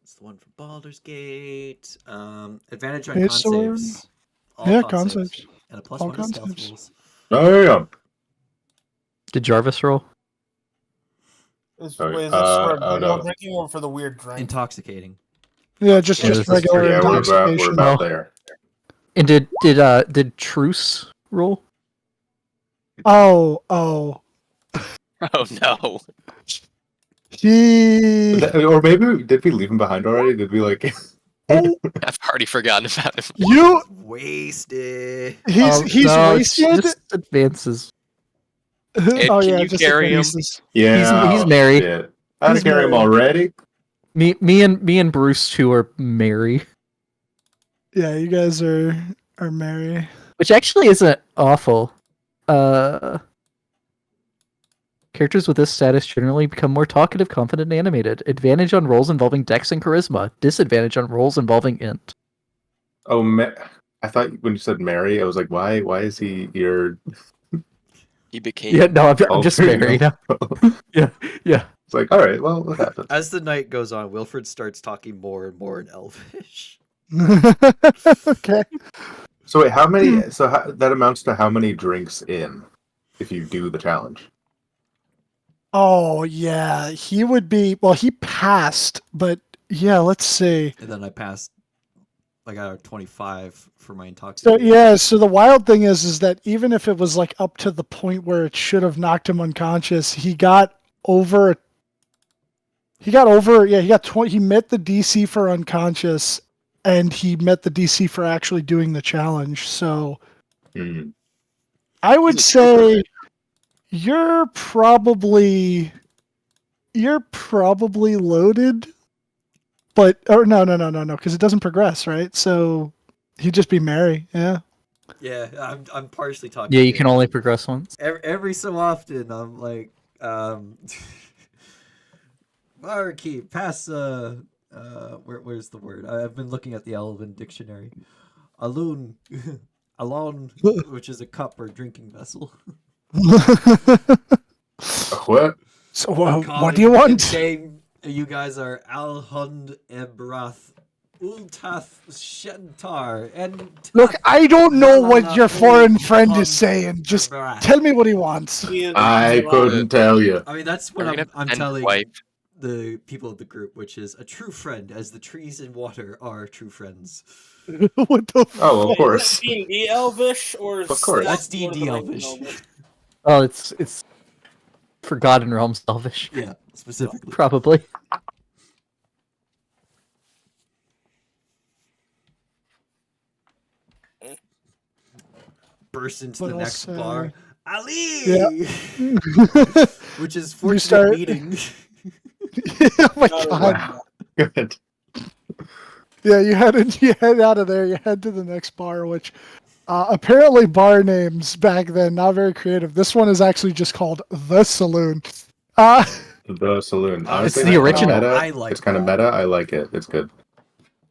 F: It's the one for Baldur's Gate. Advantage on
A: Hey,
F: con
A: sword.
F: saves. All
A: Yeah,
F: con
A: con
F: saves.
A: saves.
F: And a +1
A: All
F: to
A: con
F: stealth
A: saves.
F: rules.
E: Oh yeah.
C: Did Jarvis roll?
B: Is
E: Sorry,
B: this for
E: no.
B: regular drinking or for the weird drink?
F: Intoxicating.
A: Yeah, just
C: Yeah, this is
A: regular
E: Yeah, we're
A: intoxication.
E: about
C: Oh.
E: there.
C: And did Truce roll?
A: Oh,
D: Oh no!
A: he.
E: Or maybe did we leave him behind already? Did we like?
D: I've already forgotten about him.
A: You.
F: Wasted.
A: He's
C: No, it's
A: wasted.
C: just advances.
D: Ed,
A: Oh
D: can
A: yeah,
D: you
A: just
D: carry him?
A: advances.
E: Yeah.
C: He's married.
E: Shit. I had
A: He's
E: to carry him
A: married.
E: already.
C: Me and Bruce too are merry,
A: Yeah, you guys are merry.
C: which actually isn't awful. Characters with this status generally become more talkative, confident, and animated. Advantage on rolls involving dex and charisma. Disadvantage on rolls involving int.
E: Oh, I thought when you said Mary, I was like, why is he your?
D: He became.
C: Yeah, no, I'm just
E: alter
C: merry
E: ego?
C: now. Yeah.
E: It's like, all right, well, what happened?
F: As the night goes on, Wilfred starts talking more and more in Elvish.
A: Okay.
E: So wait, how many? So that amounts to how many drinks in, if you do the challenge?
A: Oh yeah, he would be. Well, he passed, but yeah, let's see.
F: And then I passed. I got a 25 for my
A: So
F: intoxication.
A: yeah, so the wild thing is that even if it was like up to the point where it should have knocked him unconscious, he got over. Yeah, he got 20. He met the DC for unconscious, and he met the DC for actually doing the challenge. So
E: Hmm.
A: I would say you're probably loaded, but no, because it doesn't progress, right? So he'd just be merry. Yeah.
F: Yeah, I'm partially talking.
C: Yeah, you
F: to
C: can
F: him.
C: only progress once.
F: Every so often, I'm like, Barkeep, pass. Where's the word? I've been looking at the Elven dictionary. Alun, alon, which is a cup or drinking vessel.
E: What?
A: So what do you want?
F: Saying you guys are Alhund Ebrath, Ultath Shentar, and
A: Look, I don't know what your foreign friend is saying. Just tell me what he wants.
E: I couldn't tell you.
F: I mean, that's
D: Are we
F: what
D: gonna
F: I'm
D: end
F: telling
D: wife?
F: the people of the group, which is a true friend, as the trees and water are true friends.
A: What the
E: Oh, of
B: Is
E: course.
B: that D&D Elvish or is
E: Of course.
B: that
F: That's
B: Lord of
F: D&D
B: the Rings
F: Elvish.
C: Oh, it's Forgotten Realms Elvish,
F: Yeah, specifically.
C: probably.
F: Burst into
A: What
F: the
A: else,
F: next bar. Ali!
A: Yeah.
F: Which is fortunate
A: start-
F: meeting.
A: Oh my
B: Oh,
A: god.
E: Wow. Good.
A: Yeah, you head out of there. You head to the next bar, which Apparently, bar names back then not very creative. This one is actually just called the Saloon. Uh,
E: The saloon.
F: It's
E: Honestly,
C: the
E: it's kinda
C: original.
E: meta.
F: I like
E: It's kind of
F: that.
E: meta. I like it. It's good.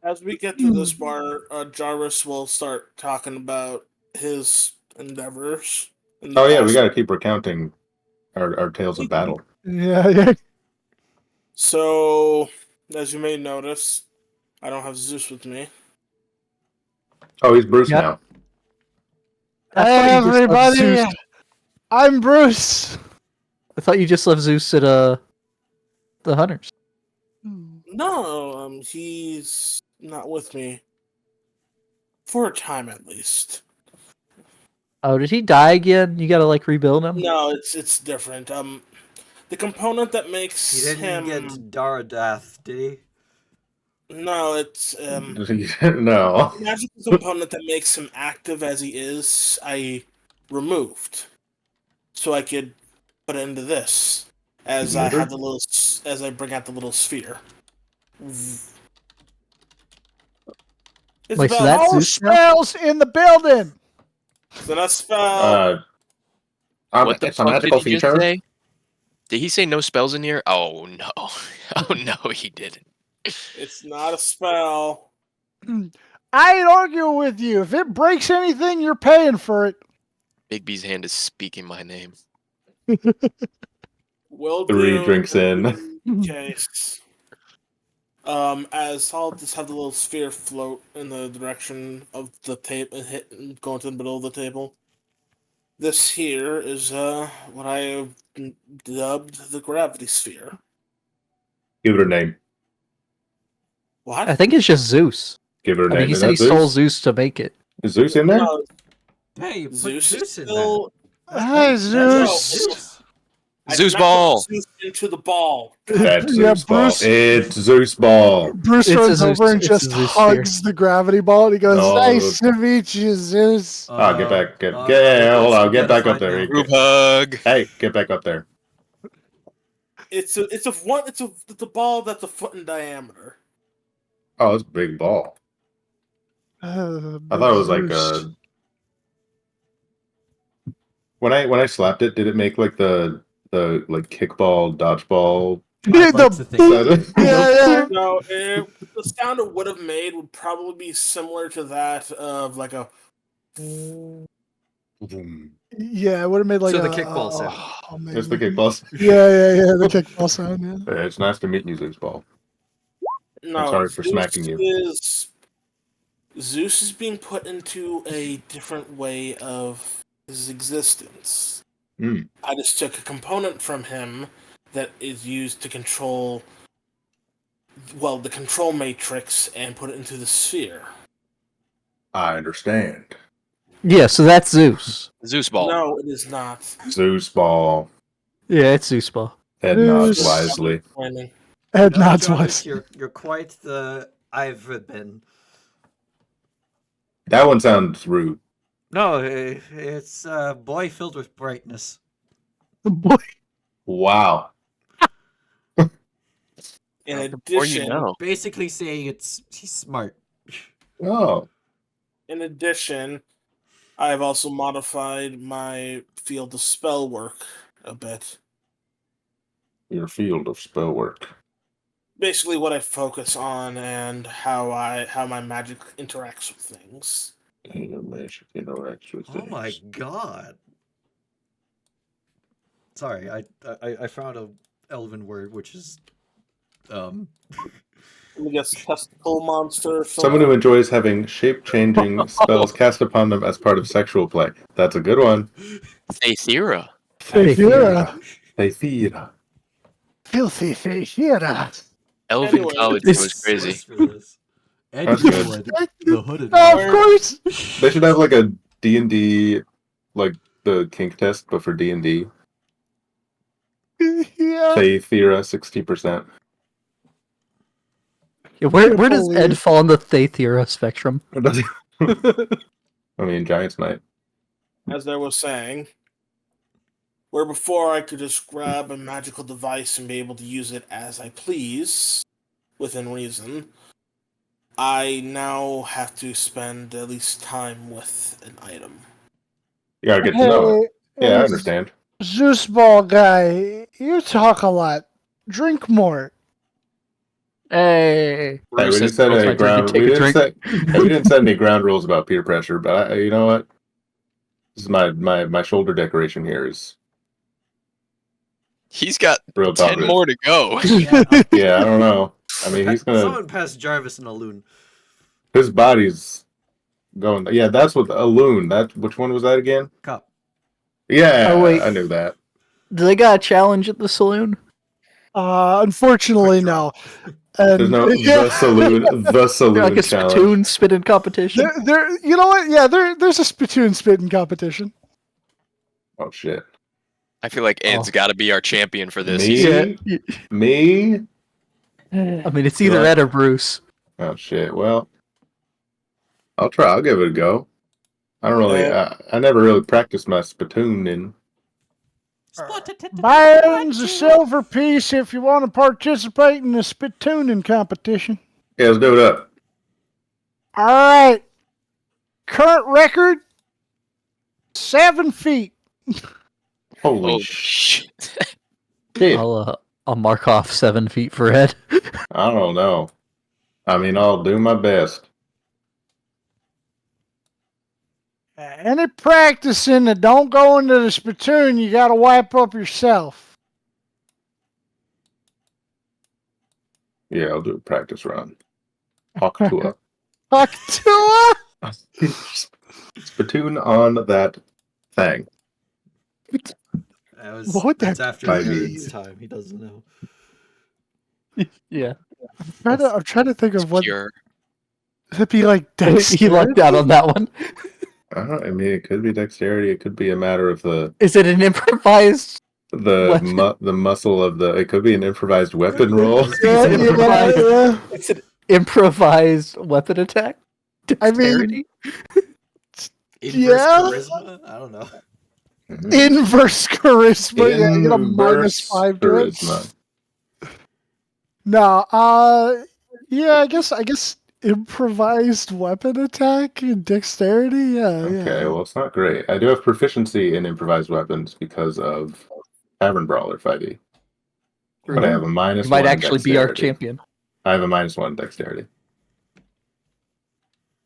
B: As we get to this bar, Jarvis will start talking about his endeavors. In the
E: Oh yeah, we
B: past.
E: got to keep recounting our tales of battle.
A: yeah.
B: So, as you may notice, I don't have Zeus with me.
E: Oh, he's Bruce
C: Yep.
E: now.
C: I thought you just left
A: Everybody,
C: Zeus.
A: I'm Bruce.
C: I thought you just left Zeus at the hunters.
B: No, he's not with me. For a time, at least.
C: Oh, did he die again? You gotta like rebuild him.
B: No, it's different. The component that
F: He
B: makes
F: didn't
B: him
F: get Daradath, did he?
B: no, it's
E: No.
B: the magical component that makes him active as he is. I removed, so I could put it into this as I have the little as I bring out the little sphere. It's
C: Wait, so
B: about
C: that's
A: No
C: Zeus now?
A: spells in the building.
B: it's not a spell.
D: What the
E: It's a
D: fuck did
E: magical
D: he just
E: feature.
D: say? Did he say no spells in here? Oh no. Oh no, he didn't.
B: It's not a spell.
A: I ain't arguing with you. If it breaks anything, you're paying for it.
D: Big B's hand is speaking my name.
B: Will
E: 3
B: do
E: drinks in.
B: case. As I'll just have the little sphere float in the direction of the table and hit and go into the middle of the table. This here is what I have dubbed the gravity sphere.
E: Give it a name.
B: What?
C: I think it's just Zeus.
E: Give it a
C: I
E: name.
C: mean, he
E: Is
C: said
E: that
C: he stole
E: Zeus?
C: Zeus to make it.
E: Is Zeus in there?
B: No,
F: Hey, you put
B: Zeus is
F: Zeus in
B: still.
A: Hi,
F: there.
A: Zeus.
B: I
D: Zeus
B: did not put
D: ball.
B: Zeus into the ball.
E: That's
A: Yeah,
E: Zeus ball.
A: Bruce.
E: It's Zeus ball.
A: Bruce
C: It's a
A: runs
C: Zeus-
A: over and
C: it's a
A: just
C: Zeus
A: hugs the gravity ball, and he goes,
E: Oh.
A: "Nice to meet you, Zeus."
E: Get back. Hold
F: let's
E: on. Get back
F: identify
E: up there.
F: now.
D: Group hug.
E: Hey, get back up there.
B: It's a ball that's a foot in diameter.
E: Oh, it's a big ball. I thought it was like
A: Bruce.
E: when I slapped it, did it make like the like kickball, dodgeball?
F: I'd like to think
E: sound?
A: yeah.
B: No, the sound it would have made would probably be similar to that of like a.
A: Yeah, it would have made like
F: So
A: a
F: the kickball sound.
A: Oh, man.
E: It's the kickballs.
A: Yeah, the kickball sound. Yeah.
E: It's nice to meet you, Zeus ball.
B: No,
E: sorry for smacking you.
B: Zeus is being put into a different way of his existence.
E: Mm.
B: I just took a component from him that is used to control, well, the control matrix and put it into the sphere.
E: I understand.
C: Yeah, so that's Zeus.
D: Zeus ball.
B: No, it is not.
E: Zeus ball.
C: Yeah, it's Zeus ball.
E: Head nods
A: Zeus.
E: wisely.
A: Head
F: No,
A: nods
F: Jarvis,
A: wise.
F: you're quite the I've been.
E: That one sounds rude.
F: No, it's a boy filled with brightness.
A: Boy,
E: Wow.
B: In
D: The more you
B: addition,
D: know.
F: Basically saying he's smart.
E: Oh.
B: in addition, I've also modified my field of spell work a bit.
E: Your field of spell work.
B: Basically, what I focus on and how my magic interacts with things.
E: Your magic interacts with
F: Oh my
E: things.
F: god. Sorry, I found a elven word which is
B: I guess testicle monster.
E: Someone who enjoys having shape-changing spells cast upon them as part of sexual play. That's a good one.
D: Aethera.
A: Theira.
E: Aethera.
A: Filthy Theira.
D: Elven
B: Anyway,
D: college
C: this-
D: was crazy.
F: source for this.
E: That's good.
F: Edgewood, the hooded
A: Oh,
F: one.
A: of course.
E: They should have like a D&D, like the kink test, but for D&D.
A: Yeah.
E: Aethera, 60%.
C: Yeah, where does
A: Believe.
C: Ed fall on the Theithera spectrum?
E: I mean, Giant's Knight.
B: As I was saying, where before I could just grab a magical device and be able to use it as I please, within reason, I now have to spend at least time with an item.
E: You gotta get to know it. Yeah, I
A: hey,
E: understand.
A: Zeus Ball guy, you talk a lot. Drink more.
C: Hey,
E: Hey, we
D: Bruce
E: didn't
D: has
E: set
C: Girls
E: any
C: might drink and
E: ground.
C: take
E: We
C: a
E: didn't
C: drink.
E: set. Hey, we didn't set any ground rules about peer pressure. But you know what? This is my shoulder decoration here is
D: He's got
E: real
D: 10
E: talkative.
D: more to go.
F: Yeah.
E: Yeah, I don't know. I mean, he's gonna.
F: Someone pass Jarvis and a loon.
E: His body's going. Yeah, that's what a loon. That which one was that again?
F: Cup.
E: Yeah,
C: Oh, wait.
E: I knew that.
C: Do they got a challenge at the saloon?
A: Unfortunately,
F: Quick draw.
A: no. And
E: There's no
A: yeah,
E: the saloon
C: Like
E: challenge.
C: a spittoon spitting competition?
A: you know what? Yeah, there's a spittoon spitting competition.
E: Oh shit.
D: I feel like Ed's
C: Oh.
D: got to be our champion for this.
E: Me?
C: Yeah.
E: Me?
C: I mean, it's
E: You
C: either
E: like-
C: Ed or Bruce.
E: Oh shit. Well, I'll try. I'll give it a go. I don't really. I never really practiced my spittoon in.
A: Buys a silver piece if you want to participate in the spitooning competition.
E: Yeah, let's do it up.
A: All right. Current record 7 feet.
E: Holy
D: Holy
E: shit!
D: shit.
C: I'll mark off 7 feet for Ed.
E: I don't know. I mean, I'll do my best.
A: Any practicing that don't go into the spittoon, you got to wipe up yourself.
E: Yeah, I'll do a practice run. Hawk to
A: Octua?
E: spittoon on that thing.
A: What would
F: That's
A: that
F: after
E: be?
F: Aaron's time. He doesn't know.
C: Yeah.
A: I'm trying to think
D: It's
A: of what
D: pure.
A: it'd be like.
C: He lucked out on that one.
E: I don't. I mean, it could be dexterity. It could be a matter of
C: Is it an improvised?
E: the muscle of the. It could be an improvised weapon roll.
A: Yeah.
C: It's an improvised weapon attack?
A: I mean-
C: Dexterity?
F: Inverse
A: Yeah.
F: charisma? I don't know.
A: Inverse charisma. Yeah, you get a
E: Inverse
A: -5 to it.
E: charisma.
A: No, yeah, I guess improvised weapon attack and dexterity. Yeah,
E: Okay,
A: yeah.
E: well, it's not great. I do have proficiency in improvised weapons because of Tavern Brawler 5e. But I have a minus
C: You might
E: one
C: actually be our
E: dexterity.
C: champion.
E: I have a -1 dexterity.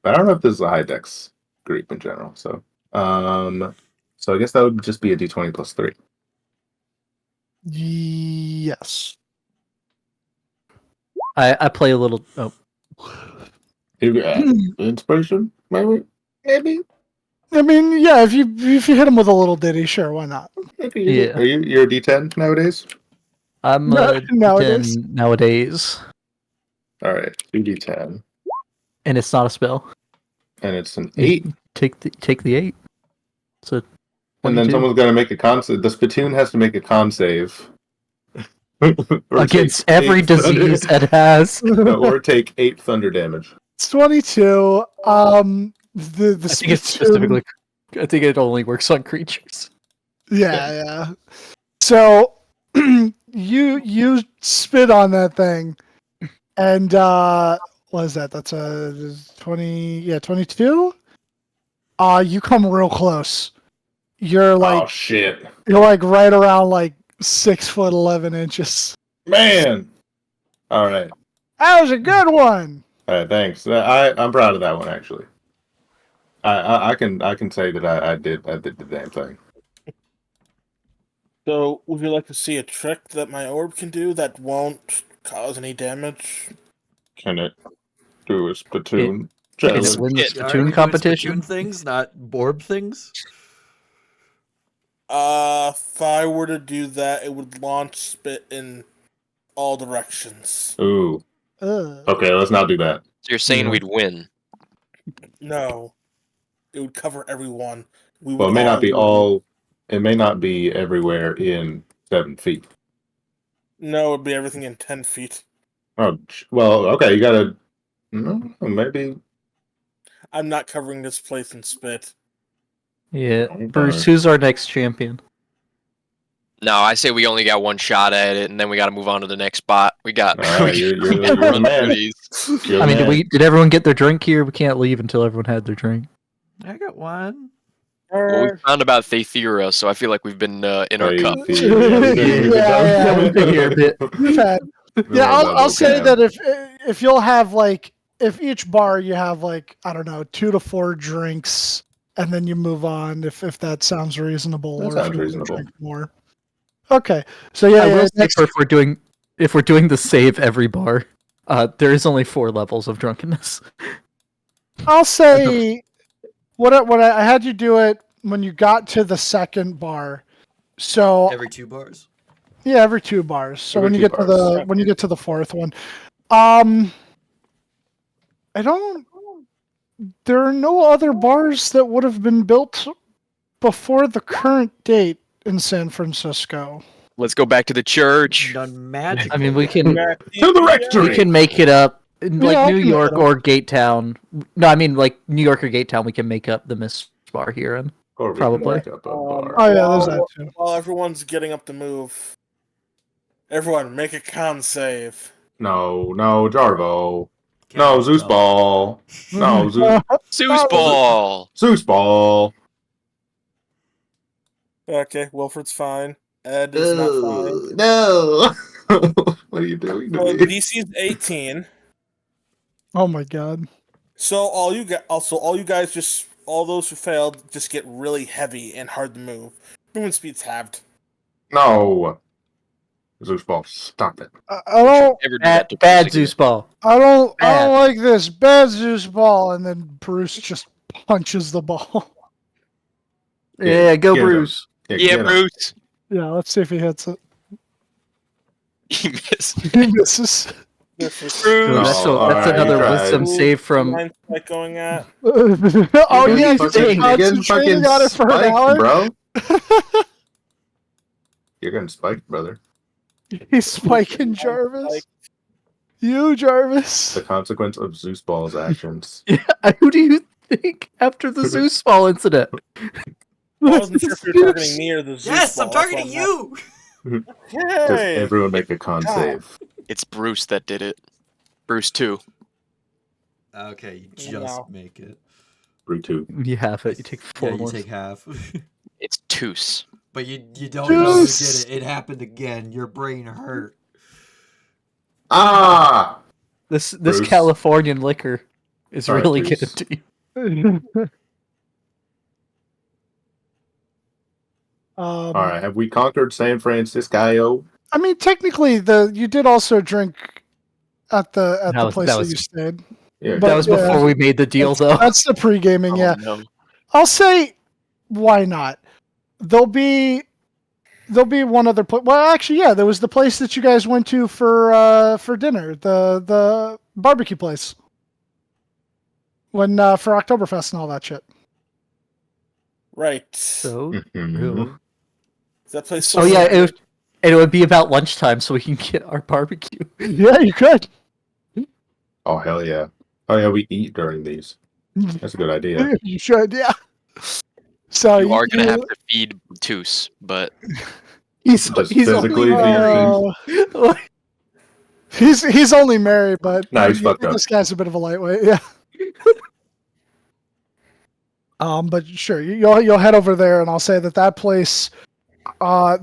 E: But I don't know if this is a high dex group in general. So I guess that would just be a d20 plus 3.
A: Yes.
C: I play a little. Oh,
E: Inspiration, maybe.
A: I mean, yeah, if you hit him with a little ditty, sure, why not?
C: Yeah.
E: Are you're a d10 nowadays?
C: I'm
A: Nowadays.
C: 10 nowadays,
E: All right, 2d10,
C: and it's not a spell.
E: and it's an 8.
C: Take the 8. So,
E: And then
C: 22.
E: someone's got to make a con save. The spittoon has to make a con save. Or
C: Against
E: take
C: every
E: 8 thunder-
C: disease it has.
E: or take 8 thunder damage.
A: It's 22. The
C: I think it's
A: spittoon-
C: specifically. I think it only works on creatures.
A: Yeah. So you spit on that thing, and what is that? That's a 20. Yeah, 22. You come real close. You're like
E: Oh shit,
A: you're like right around like 6'11".
E: man! All right,
A: That was a good one.
E: thanks. I'm proud of that one actually. I can say that I did the damn thing.
B: So, would you like to see a trick that my orb can do that won't cause any damage?
E: Can it do a spittoon
C: Can
E: challenge?
C: it win the
D: Yeah,
F: Are we
C: spittoon
F: doing
C: competition?
F: spittoon things, not orb things?
B: If I were to do that, it would launch spit in all directions.
E: Ooh,
A: Ugh.
E: okay, let's not do that.
D: So you're saying
C: Yeah.
D: we'd win?
B: No, it would cover everyone. We
E: Well,
B: would
E: it may not be
B: lose.
E: all. It may not be everywhere in 7 feet.
B: No, it'd be everything in 10 feet.
E: Oh, well, okay, you gotta. No, maybe.
B: I'm not covering this place in spit.
C: Yeah.
E: Okay.
C: Bruce, who's our next champion?
D: No, I say we only got one shot at it, and then we got to move on to the next spot. We got.
E: All right,
D: we
E: you're
D: gotta
E: the
D: run
E: man.
D: through these.
E: You're the
C: I mean,
E: man.
C: did everyone get their drink here? We can't leave until everyone had their drink.
F: I got one.
D: Well, we found about Theithera, so I feel like we've been in our cup.
E: Yeah, we've been
A: Yeah,
E: done.
C: we've been here a bit.
A: You've had. Yeah, I'll say that if you'll have like if each bar you have like I don't know 2 to 4 drinks and then you move on if that sounds reasonable
E: That
A: or
E: sounds
A: if you want to
E: reasonable.
A: drink more. Okay, so yeah,
C: I will say
A: next-
C: if we're doing the save every bar, there is only 4 levels of drunkenness.
A: I'll say what I had you do it when you got to the second bar. So
F: Every 2 bars.
A: yeah, every 2 bars. So
E: Every
A: when you
E: 2
A: get to
E: bars.
A: the when you get to the 4th one, I don't. There are no other bars that would have been built before the current date in San Francisco.
D: Let's go back to the church.
F: None magical.
C: I mean, we can
E: To the rectory.
C: we can make it up in like
A: Yeah, I
C: New
A: can make
C: York
A: it up.
C: or Gate Town. No, I mean like New York or Gate Town. We can make up the Miss Bar here and
E: Or we
C: Probably.
E: can make up a bar.
A: Oh yeah, there's that too.
B: While everyone's getting up to move, everyone make a con save.
E: No, Jarvo.
F: Can't
E: No, Zeus
F: tell.
E: Ball. No,
D: Zeus ball.
E: Zeus Ball.
B: Okay, Wilfred's fine. Ed is not fine.
H: Ooh, no.
E: What are you doing to
B: So
E: me?
B: DC's 18.
A: Oh my god.
B: So all you guys just all those who failed just get really heavy and hard to move. Movement speed's halved.
E: No. Zeus Ball, stop it.
A: I don't.
D: Never do that to
C: bad
D: Bruce again.
C: Zeus Ball.
A: I don't
C: Bad.
A: like this. Bad Zeus ball, and then Bruce just punches the ball.
C: Yeah, go
E: get him.
C: Bruce.
D: Yeah,
E: get him.
D: Bruce.
A: Yeah, let's see if he hits it.
D: He missed.
A: He misses.
B: This is
C: Ooh,
E: No,
C: that's
E: alright,
C: another
E: you tried.
C: wisdom save from.
B: mine's like going at.
A: Oh
E: You're
A: yeah,
E: getting
A: he's
E: fucking-
A: been
E: you're getting
A: concentrating on it for an
E: spiked,
A: hour.
E: bro. You're getting spiked, brother.
A: He's spiking Jarvis. You, Jarvis.
E: The consequence of Zeus Ball's actions.
C: Who do you think after the Zeus Ball incident?
B: I wasn't sure if you were targeting me or the Zeus
F: Yes, I'm
B: ball,
F: targeting
B: so
F: you.
E: Just
B: Yay!
E: everyone make a con
B: God.
E: save.
D: It's Bruce that did it. Bruce 2.
F: Okay, you just
B: No.
F: make it.
E: Route 2.
C: You have it. You take 4
F: Yeah, you
C: more.
F: take half.
D: It's Toos.
F: But you don't know who did
A: Juice.
F: it. It happened again. Your brain hurt.
E: Ah!
C: This
E: Bruce.
C: Californian liquor is
E: Sorry,
C: really
E: Bruce.
C: getting to you.
E: Alright, have we conquered San Francisco?
A: I mean, technically, you did also drink at the
C: That was-
A: place
C: that
A: that
C: was-
A: you stayed.
E: Yeah,
A: But-
C: That was
A: yeah.
C: before we made the deal, though.
A: That's the pre-gaming. Yeah,
D: No.
A: I'll say, why not? There'll be one other place. Well, actually, yeah, there was the place that you guys went to for dinner, the barbecue place, when for Oktoberfest and all that shit.
B: Right.
C: So,
E: Mhm.
B: Is that place
C: oh yeah, it would be about lunchtime, so we can get our barbecue.
A: Yeah, you could.
E: Oh, hell yeah. Oh, yeah, we eat during these. That's a good idea.
A: You should, yeah. So
D: You are going to have to feed Toos, but
C: He's
E: Just
C: he's
E: physically
C: only
E: feed
A: he's only married, but
E: Nah, he's fucked up.
A: this guy's a bit of a lightweight, yeah. But sure, you'll head over there, and I'll say that place,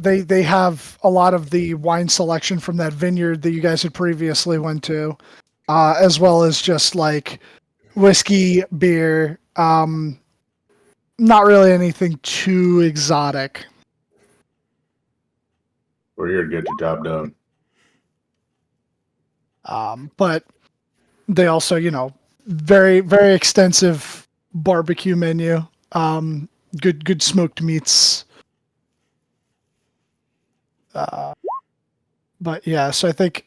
A: they have a lot of the wine selection from that vineyard that you guys had previously went to, as well as just like whiskey, beer. Not really anything too exotic.
E: We're here to get the job done.
A: But they also, very, very extensive barbecue menu. Good smoked meats. But yeah, so I think.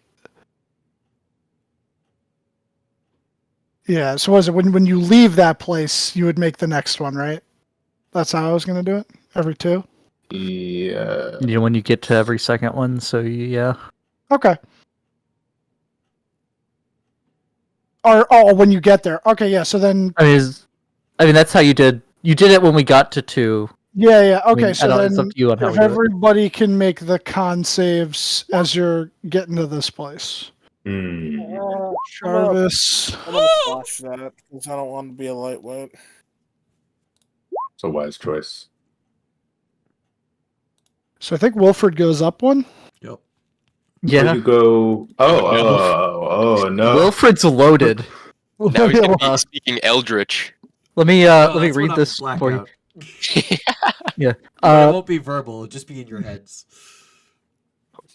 A: Yeah, so was it when you leave that place, you would make the next one, right? That's how I was gonna do it. Every 2.
E: Yeah.
C: when you get to every second one, so yeah.
A: Okay. Or when you get there. Okay, yeah. So then,
C: I mean, that's how you did. You did it when we got to 2,
A: Yeah.
C: I mean,
A: Okay, so
C: it's
A: then
C: up to you on how
A: if
C: we do it.
A: everybody can make the con saves as you're getting to this place.
E: Hmm.
A: Jarvis.
B: I'm gonna flash that because I don't want to be a lightweight.
E: It's a wise choice.
A: So I think Wilfred goes up one.
F: Yep.
E: Oh,
C: Yeah.
E: you go. Oh no.
C: Wilfred's loaded.
D: Now he's gonna be
C: Uh,
D: speaking Eldritch.
C: let me
F: That's
C: read
F: when
C: this
F: I'm
C: for you.
F: blackout.
C: Yeah.
F: But it won't be verbal. It'll just be in your heads.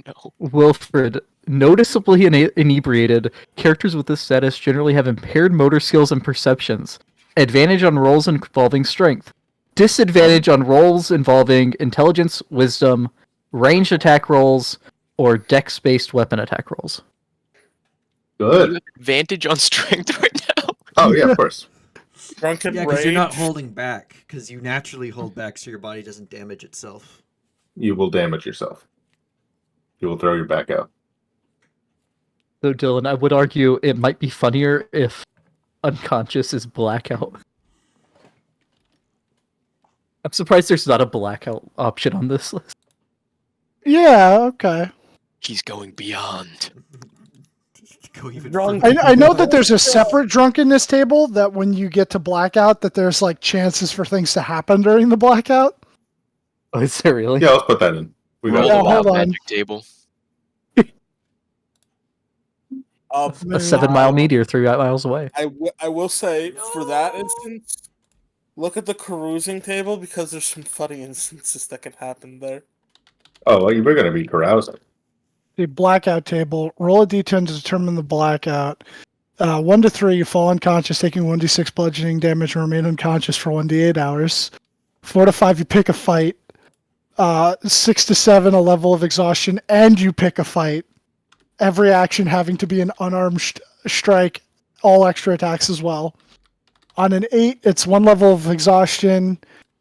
D: No.
C: Wilfred, noticeably inebriated, characters with this status generally have impaired motor skills and perceptions. Advantage on rolls involving strength. Disadvantage on rolls involving intelligence, wisdom, ranged attack rolls, or dex-based weapon attack rolls.
D: You
E: Good.
D: have advantage on strength right now.
E: Oh yeah, of course.
B: Drunken
F: Yeah, because you're not
B: rage.
F: holding back. Because you naturally hold back so your body doesn't damage itself.
E: You will damage yourself. You will throw your back out.
C: So, Dylan, I would argue it might be funnier if unconscious is blackout. I'm surprised there's not a blackout option on this list.
A: Yeah, okay.
D: He's going beyond.
F: Go even
B: Drunk.
F: further.
A: I know that there's a separate drunkenness table that when you get to blackout, that there's like chances for things to happen during the blackout.
C: Oh, is there really?
E: Yeah, let's put that in. We got
D: Roll
A: Yeah,
D: the
E: that.
A: hold
D: wild
A: on.
D: magic table.
C: A 7-mile meteor 3 miles away.
B: I will say for that instance, look at the carousing table because there's some funny instances that can happen there.
E: Oh, well, we're gonna be carousing.
A: The blackout table. Roll a d10 to determine the blackout. 1 to 3, you fall unconscious, taking 1d6 bludgeoning damage and remain unconscious for 1d8 hours. 4 to 5, you pick a fight. 6 to 7, a level of exhaustion, and you pick a fight. Every action having to be an unarmed strike, all extra attacks as well. On an 8, it's 1 level of exhaustion,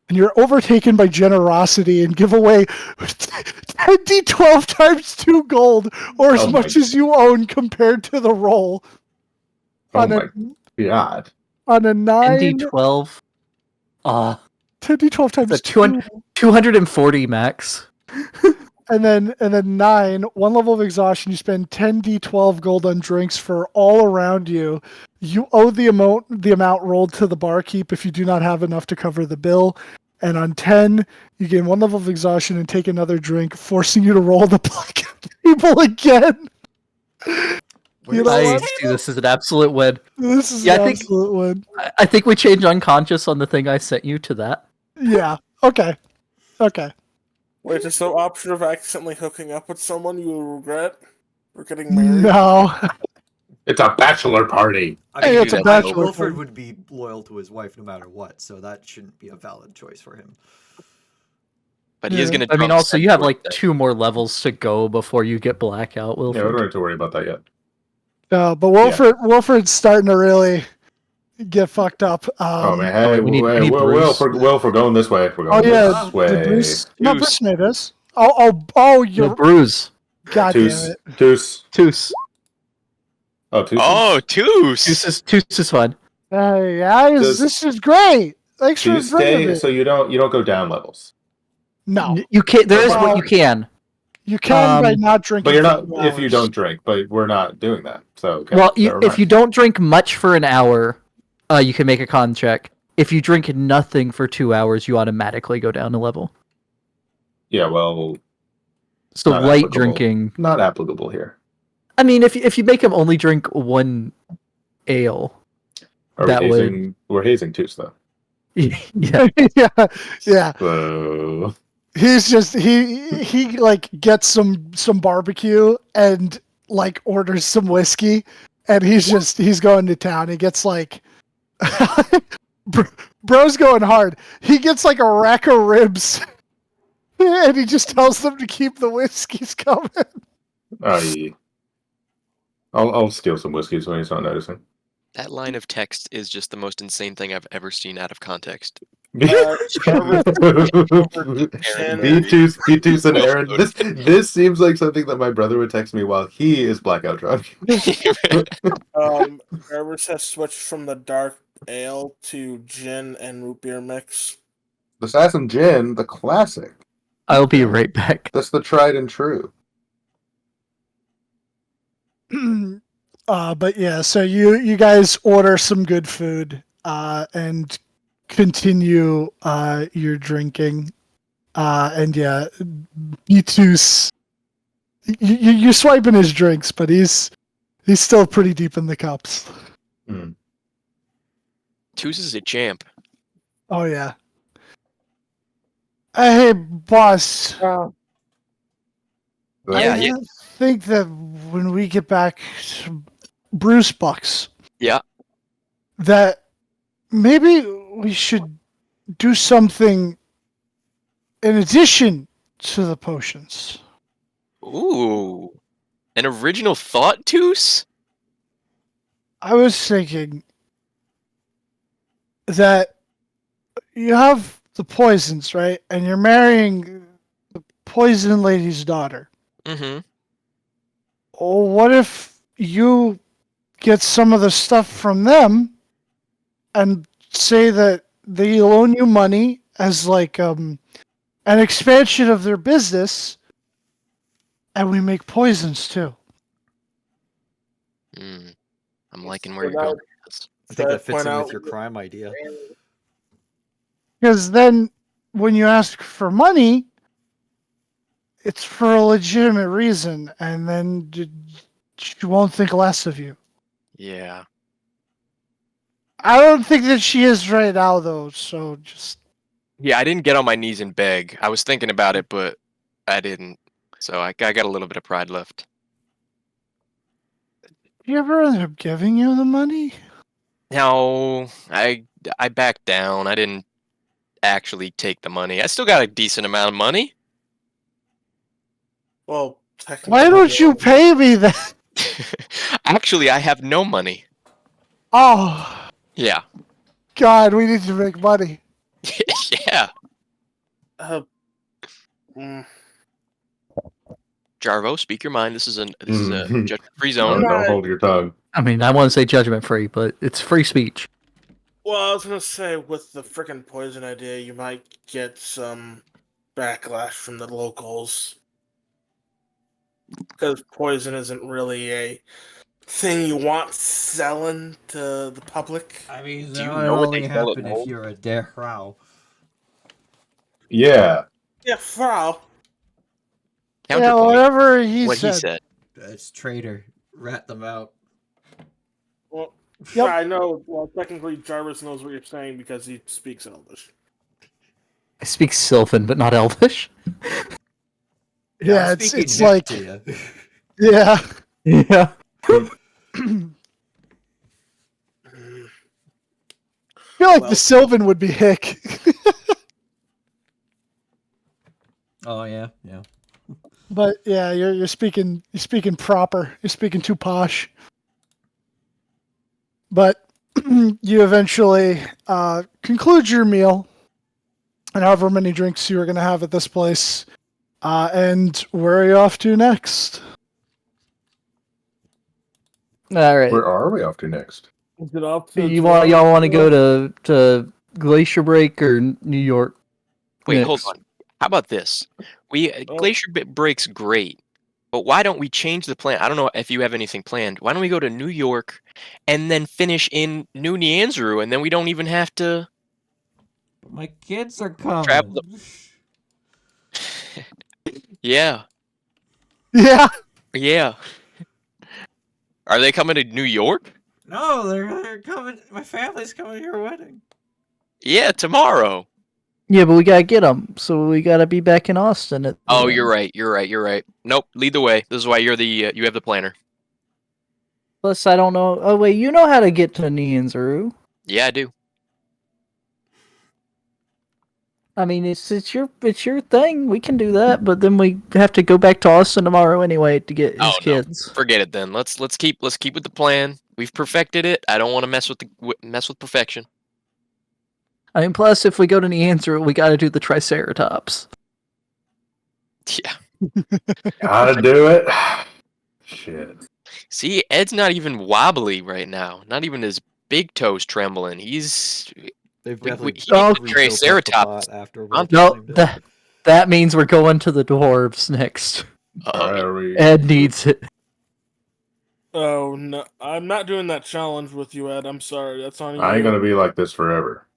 A: and you're overtaken by generosity and give away 10d12 times 2 gold, or as
E: Oh my-
A: much as you own compared to the roll.
E: Oh
A: On
E: my god.
A: a 9,
C: 10d12.
A: 10d12 times
C: That's
A: 2.
C: 240 max.
A: And then 9, 1 level of exhaustion, you spend 10d12 gold on drinks for all around you. You owe the amount rolled to the barkeep if you do not have enough to cover the bill. And on 10, you gain 1 level of exhaustion and take another drink, forcing you to roll the blackout table again. You know
C: I
A: what?
C: see this as an absolute win.
A: This is
C: Yeah,
A: an
C: I think-
A: absolute win.
C: I think we changed unconscious on the thing I sent you to that.
A: Yeah. Okay.
B: Wait, is the option of accidentally hooking up with someone you will regret or getting married?
A: No.
E: It's a bachelor party.
F: I
A: Hey,
F: mean,
A: it's a
F: I-
A: bachelor
F: Wilfred
A: party.
F: would be loyal to his wife no matter what, so that shouldn't be a valid choice for him.
D: But he is
A: Yeah.
D: gonna.
C: I mean,
D: drunk
C: also, you have
D: Centaur
C: like
D: then.
C: 2 more levels to go before you get blackout,
E: Yeah, we
C: Wilfred.
E: don't have to worry about that yet.
A: But Wilfred's starting to really get fucked up.
E: Oh man, hey,
C: we need Bruce.
E: We're going this way. We're
A: Oh
E: going
A: yeah,
E: this way.
A: did Bruce? No,
D: Deuce.
A: Bruce made us. Oh,
C: No,
A: you're
C: bruise.
A: God damn
E: Toos.
A: it.
E: Toos.
C: Toos.
E: Oh, Toos.
D: Oh, Toos.
C: Toos is fine.
A: Guys,
E: Does-
A: this is great. Thanks
E: Do
A: for
E: you
A: bringing
E: stay
A: me.
E: so you don't go down levels.
A: No,
C: You can. There is
A: Well,
C: what you can.
A: you can by
C: Um,
A: not drinking.
E: But you're
A: for
E: not
A: 2
E: if you
A: hours.
E: don't drink, but we're not doing that. So okay,
C: Well,
E: never
C: if
E: mind.
C: you don't drink much for an hour, you can make a con check. If you drink nothing for 2 hours, you automatically go down a level.
E: Yeah, well,
C: So
E: Not
C: light
E: applicable.
C: drinking.
E: not applicable here.
C: I mean, if you make him only drink 1 ale,
E: Are
C: That
E: we
C: would-
E: hazing? We're hazing Toos though.
C: yeah.
A: yeah.
E: So
A: He's just he like gets some barbecue and like orders some whiskey, and he's going to town. He gets like bro's going hard. He gets like a rack of ribs, and he just tells them to keep the whiskeys coming.
E: I'll steal some whiskey so he's not noticing.
D: That line of text is just the most insane thing I've ever seen out of context.
E: B2 and Aaron. This seems like something that my brother would text me while he is blackout drunk.
B: Jarvis has switched from the dark ale to gin and root beer mix.
E: The Assassin Gin, the classic.
C: I'll be right back.
E: That's the tried and true.
A: But yeah, so you guys order some good food and continue your drinking. And yeah, Beatus, you're swiping his drinks, but he's still pretty deep in the cups.
D: Toos is a champ.
A: Oh yeah. Hey, boss.
D: Yeah,
A: I
D: yeah.
A: think that when we get back to Bruce Bucks,
D: Yeah.
A: that maybe we should do something in addition to the potions.
D: Ooh. An original thought, Toos?
A: I was thinking that you have the poisons, right? And you're marrying the poison lady's daughter.
D: Mm-hmm.
A: Oh, what if you get some of the stuff from them and say that they loan you money as like an expansion of their business, and we make poisons too.
D: I'm liking where you're going with this.
F: I think that fits
B: point
F: in
B: out
F: with your crime idea.
A: Because then when you ask for money, it's for a legitimate reason, and then she won't think less of you.
D: Yeah.
A: I don't think that she is right now, though, so just...
D: Yeah, I didn't get on my knees and beg. I was thinking about it, but I didn't. So I got a little bit of pride left.
A: You ever end up giving you the money?
D: No, I backed down. I didn't actually take the money. I still got a decent amount of money.
B: Well, technically,
A: Why don't you pay me then?
D: Actually, I have no money.
A: Oh,
D: Yeah.
A: God, we need to make money.
D: Yeah.
B: Mm,
D: Jarvo, speak your mind. This is a judgment-free
E: Don't,
D: zone.
E: don't hold your tongue.
C: I mean, I want to say judgment free, but it's free speech.
B: well, I was gonna say with the frickin' poison idea, you might get some backlash from the locals because poison isn't really a thing you want selling to the public.
F: I mean,
D: Do you
F: that would
D: know what
F: only
D: they call it
F: happen
D: in
F: if
D: old?
F: you're a Der Frau.
E: Yeah.
B: Yeah, Frau.
A: Yeah,
D: Counterpoint.
A: whatever he
D: What
A: said.
D: he said.
F: That's traitor. Rat them out.
B: Well,
A: Yep.
B: I know. Well, technically, Jarvis knows what you're saying because he speaks Elvish.
C: I speak Sylvan, but not Elvish.
A: Yeah,
F: I'm
A: it's
F: speaking
A: it's
F: Nick
A: like
F: to you.
A: yeah.
C: Yeah.
A: I feel like
B: Well-
A: the Sylvan would be hick.
F: Oh yeah, yeah.
A: But yeah, you're speaking proper. You're speaking too posh. But you eventually conclude your meal and however many drinks you were going to have at this place. And where are you off to next?
C: All right.
E: Where are we off to next?
B: Is it up to
C: Y'all want to go to Glacier Break or New York?
D: Wait,
C: next?
D: hold on. How about this? Glacier Break's great, but why don't we change the plan? I don't know if you have anything planned. Why don't we go to New York and then finish in New Neanderthal, and then we don't even have to
F: But my kids are coming.
D: travel. Yeah,
A: Yeah.
D: yeah. Are they coming to New York?
F: No, they're coming. My family's coming to your wedding.
D: Yeah, tomorrow.
C: Yeah, but we gotta get them, so we gotta be back in Austin.
D: Oh, you're right. You're right. Nope. Lead the way. This is why you're the you have the planner.
C: Plus, I don't know. Oh wait, you know how to get to Nianzuru.
D: Yeah, I do.
C: I mean, it's your thing. We can do that, but then we have to go back to Austin tomorrow anyway to get his
D: Oh, no.
C: kids.
D: Forget it then. Let's keep with the plan. We've perfected it. I don't want to mess with perfection.
C: I mean, plus, if we go to Nianzuru, we gotta do the Triceratops.
D: Yeah.
E: Gotta do it. Shit.
D: See, Ed's not even wobbly right now. Not even his big toes trembling. He's
F: They've
D: We-
F: definitely
D: he needs
C: Oh,
D: to
F: refilled up the
D: Triceratops.
F: pot after
D: I'm-
F: Wolf
C: No,
F: claimed it.
C: that means we're going to the dwarves next.
E: All right, are we?
C: Ed needs it.
B: Oh no, I'm not doing that challenge with you, Ed. I'm sorry. That's on you.
E: I ain't gonna be like this forever.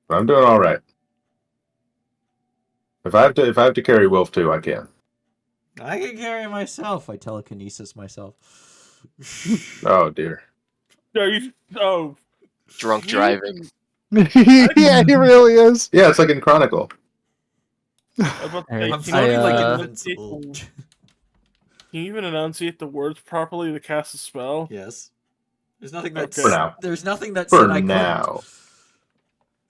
E: But I'm doing all right. If I have to carry Wolf too, I can.
F: I can carry myself. I telekinesis myself.
E: Oh dear.
B: Are you? Oh,
D: Drunk driving.
A: Yeah, he really is.
E: Yeah, it's like in Chronicle.
B: I was about to say,
C: Alright,
F: I'm
B: can
F: floating
B: you
F: like
B: even
F: invincible.
B: enunciate Can you even enunciate the words properly to cast a spell?
F: Yes. There's nothing that
B: Okay.
E: For now.
F: There's nothing that
E: For
F: said I
E: now.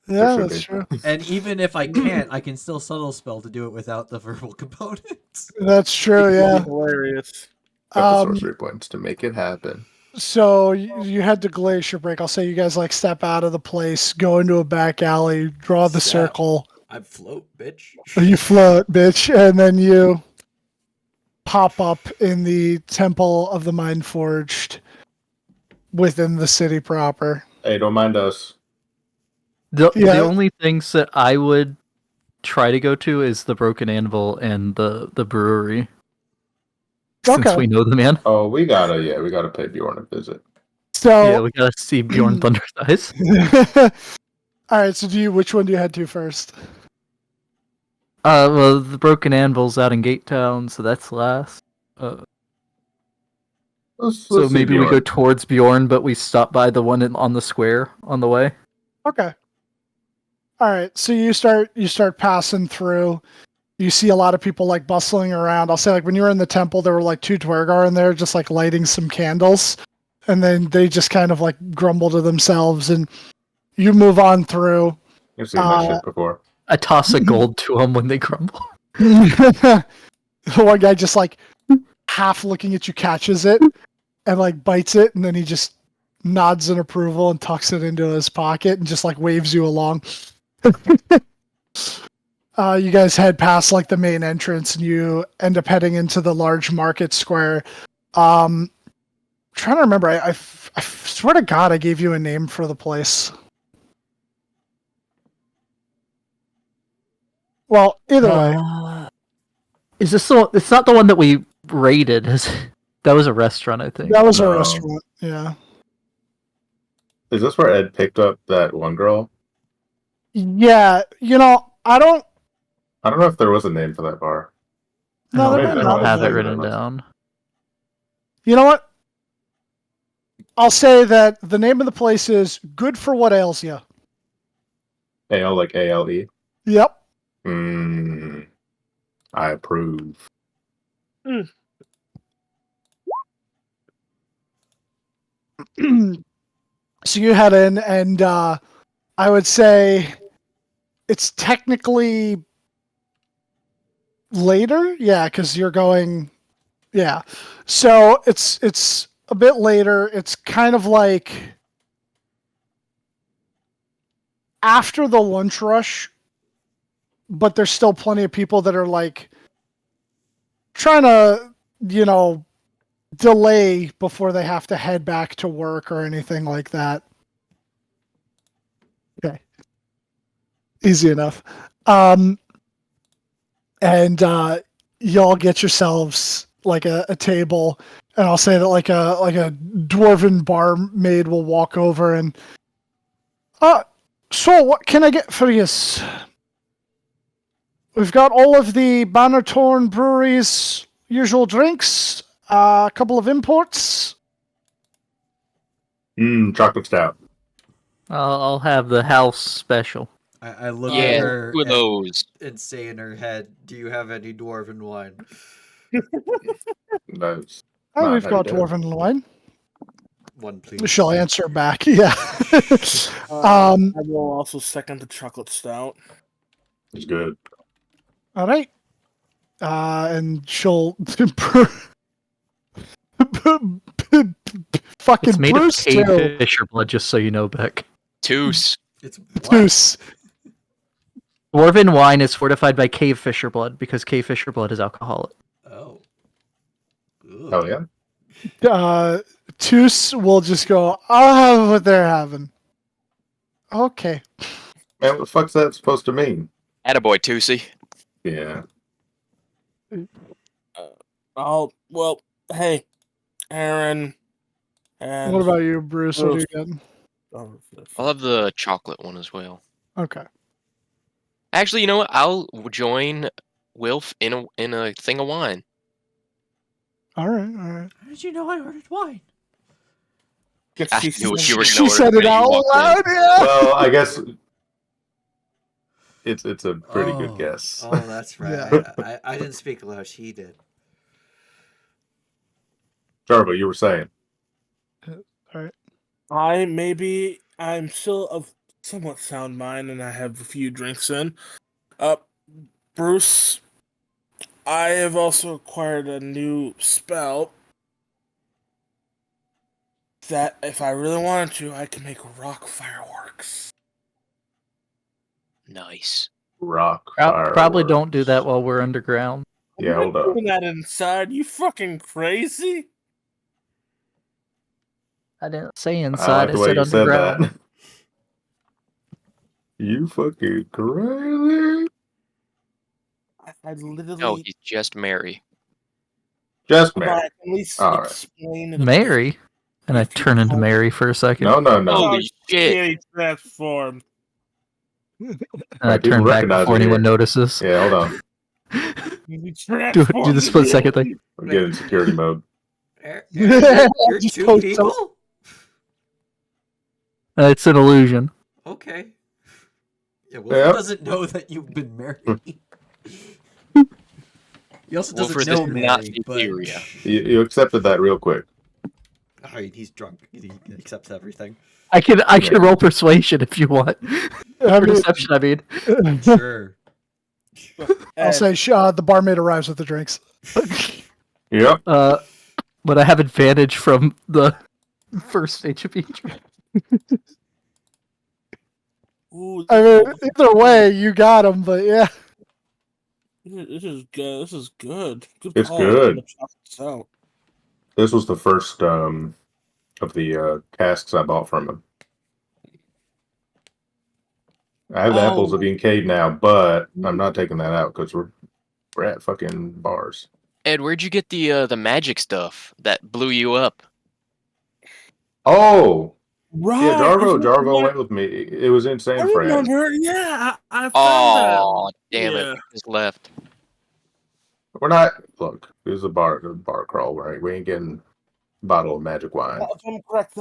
A: Yeah,
E: should
A: that's
E: be.
A: true.
F: couldn't. And even if I can't, I can still subtle spell to do it without the verbal components.
A: That's true. Yeah.
B: Hilarious.
E: Got the sorcery points to make it happen.
A: So you head to Glacier Break. I'll say you guys like step out of the place, go into a back alley, draw the
F: Step.
A: circle.
F: I float, bitch.
A: You float, bitch, and then you pop up in the Temple of the Mind Forged within the city proper.
E: Hey, don't mind us.
C: The
A: Yeah.
C: only things that I would try to go to is the Broken Anvil and the brewery. Since
A: Okay.
C: we know the man.
E: Oh, we gotta pay Bjorn a visit.
A: So
C: Yeah, we gotta see Bjorn Thunder Thighs.
A: all right, so which one do you head to first?
C: Well, the Broken Anvil's out in Gate Town, so that's last.
E: Let's
C: So
E: see
C: maybe we go
E: Bjorn.
C: towards Bjorn, but we stop by the one on the square on the way.
A: Okay. All right, so you start passing through. You see a lot of people like bustling around. I'll say like when you were in the temple, there were like 2 Dwergar in there just like lighting some candles, and then they just kind of like grumble to themselves, and you move on through.
E: You've seen that shit before.
C: I toss a gold to them when they crumble.
A: The one guy just like half looking at you catches it and like bites it, and then he just nods in approval and tucks it into his pocket and just like waves you along. You guys head past like the main entrance and you end up heading into the large market square. Trying to remember, I swear to God I gave you a name for the place. Well, either way.
C: Is this the one? It's not the one that we raided. Is it? That was a restaurant, I think.
A: That was a
E: No.
A: restaurant, yeah.
E: Is this where Ed picked up that one girl?
A: Yeah, I don't
E: I don't know if there was a name for that bar.
A: No,
C: I
A: there
C: don't,
A: might
C: I
A: not
C: don't
A: have
C: have it
A: been.
C: written down.
A: You know what? I'll say that the name of the place is Good for What Ails Ya.
E: Ale, like ALE.
A: Yep.
E: I approve.
A: So you head in, and I would say it's technically later. Yeah, because you're going. Yeah. So it's a bit later. It's kind of like after the lunch rush, but there's still plenty of people that are like trying to, delay before they have to head back to work or anything like that. Okay. Easy enough. And y'all get yourselves like a table, and I'll say that like a dwarven barmaid will walk over and so what can I get for you? We've got all of the Bannertorn Brewery's usual drinks, a couple of imports.
E: Chocolate stout.
C: I'll have the house special.
F: I look
D: Yeah,
F: at her
D: 2 of those.
F: and say in her head, "Do you have any dwarven wine?"
E: That's
A: Oh,
E: not
A: we've
E: how
A: got
E: you do it.
A: dwarven wine.
F: One, please.
A: She'll answer back. Yeah.
B: I will also second the chocolate stout.
E: It's good.
A: All right. And she'll fucking
C: It's made
A: Bruce
C: of cave
A: too.
C: fisher blood, just so you know, Beck.
D: Toos.
F: It's what?
A: Bruce.
C: Dwarven wine is fortified by cave fisher blood because cave fisher blood is alcoholic.
F: Oh. Ugh.
E: Hell yeah.
A: Toos will just go, I'll have what they're having. Okay.
E: Man, what the fuck's that supposed to mean?
D: Attaboy, Tootsie.
E: Yeah.
B: Well, hey, Aaron, and
A: What about you, Bruce? What are you
B: Bruce.
A: getting?
B: Oh,
D: I'll have the chocolate one as well.
A: Okay.
D: Actually, you know what? I'll join Wilf in a thing of wine.
A: All right.
F: How did you know I ordered wine?
B: Guess
D: I
B: she's
D: knew
B: saying-
D: you were
A: She
D: know
A: said
D: the
A: it
D: minute you
A: out
D: walked in.
A: loud. Yeah.
E: Well, I guess it's a pretty good guess.
F: Oh, that's right.
A: Yeah.
F: I didn't speak loud. She did.
E: Jarbo, you were saying.
A: All right.
B: I'm still of somewhat sound mind, and I have a few drinks in. Bruce, I have also acquired a new spell that, if I really wanted to, I can make rock fireworks.
D: Nice.
E: Rock
C: Probably don't do
E: fireworks.
C: that while we're underground.
E: Yeah,
B: I'm
E: hold
B: not
E: up.
B: doing that inside. You fucking crazy?
C: I didn't say
E: I
C: inside.
E: like
C: I
E: the way
C: said
E: you said
C: underground.
E: that. You fucking crazy.
B: I literally.
D: No, he's just Mary.
E: Just
B: But I
E: Mary.
B: can at least
E: All right.
B: explain it. A
C: Mary, and I
B: If you
C: turn into
B: told-
C: Mary for a second,
E: No, no,
B: bit.
E: no.
D: Holy shit.
B: Can't transform.
C: and I
E: People
C: turn back
E: recognize
C: before
E: me
C: anyone
E: here.
C: notices.
E: Yeah, hold on.
C: Do the split second thing.
E: I'm getting in security mode.
F: Aaron,
A: Yeah,
F: you're
A: just
F: two
A: post up.
F: people?
C: It's an illusion.
F: Okay. Yeah, Wilfred
E: Yep.
F: doesn't know that you've been married. He also doesn't
D: Wilfred,
F: know
D: this is not
F: Mary, but
D: Siberia.
E: You accepted that real quick.
F: Oh, he's drunk. He accepts everything.
C: I can
E: Yeah.
C: roll persuasion if you want.
A: I mean,
C: Perception, I mean.
F: Sure.
A: I'll say the barmaid arrives with the drinks.
E: Yep.
C: But I have advantage from the first stage of each.
B: Ooh,
A: I mean, either way, you got them. But yeah.
B: this is good. This is good. Good
E: It's
B: call.
E: good.
B: The chocolate's out.
E: This was the first of the casks I bought from him. I have the apples of being caved now, but I'm not taking that out because we're at fucking bars.
D: Ed, where'd you get the magic stuff that blew you up?
E: Oh,
B: Right.
E: yeah, Jarvo
B: Yeah,
E: went with me. It was in
B: I
E: San Fran.
B: remember. Yeah, I found
D: Oh, damn
B: Yeah.
D: it. Just left.
E: We're not. Look, this is a bar crawl, right? We ain't getting a bottle of magic wine.
B: that. If I'm correct,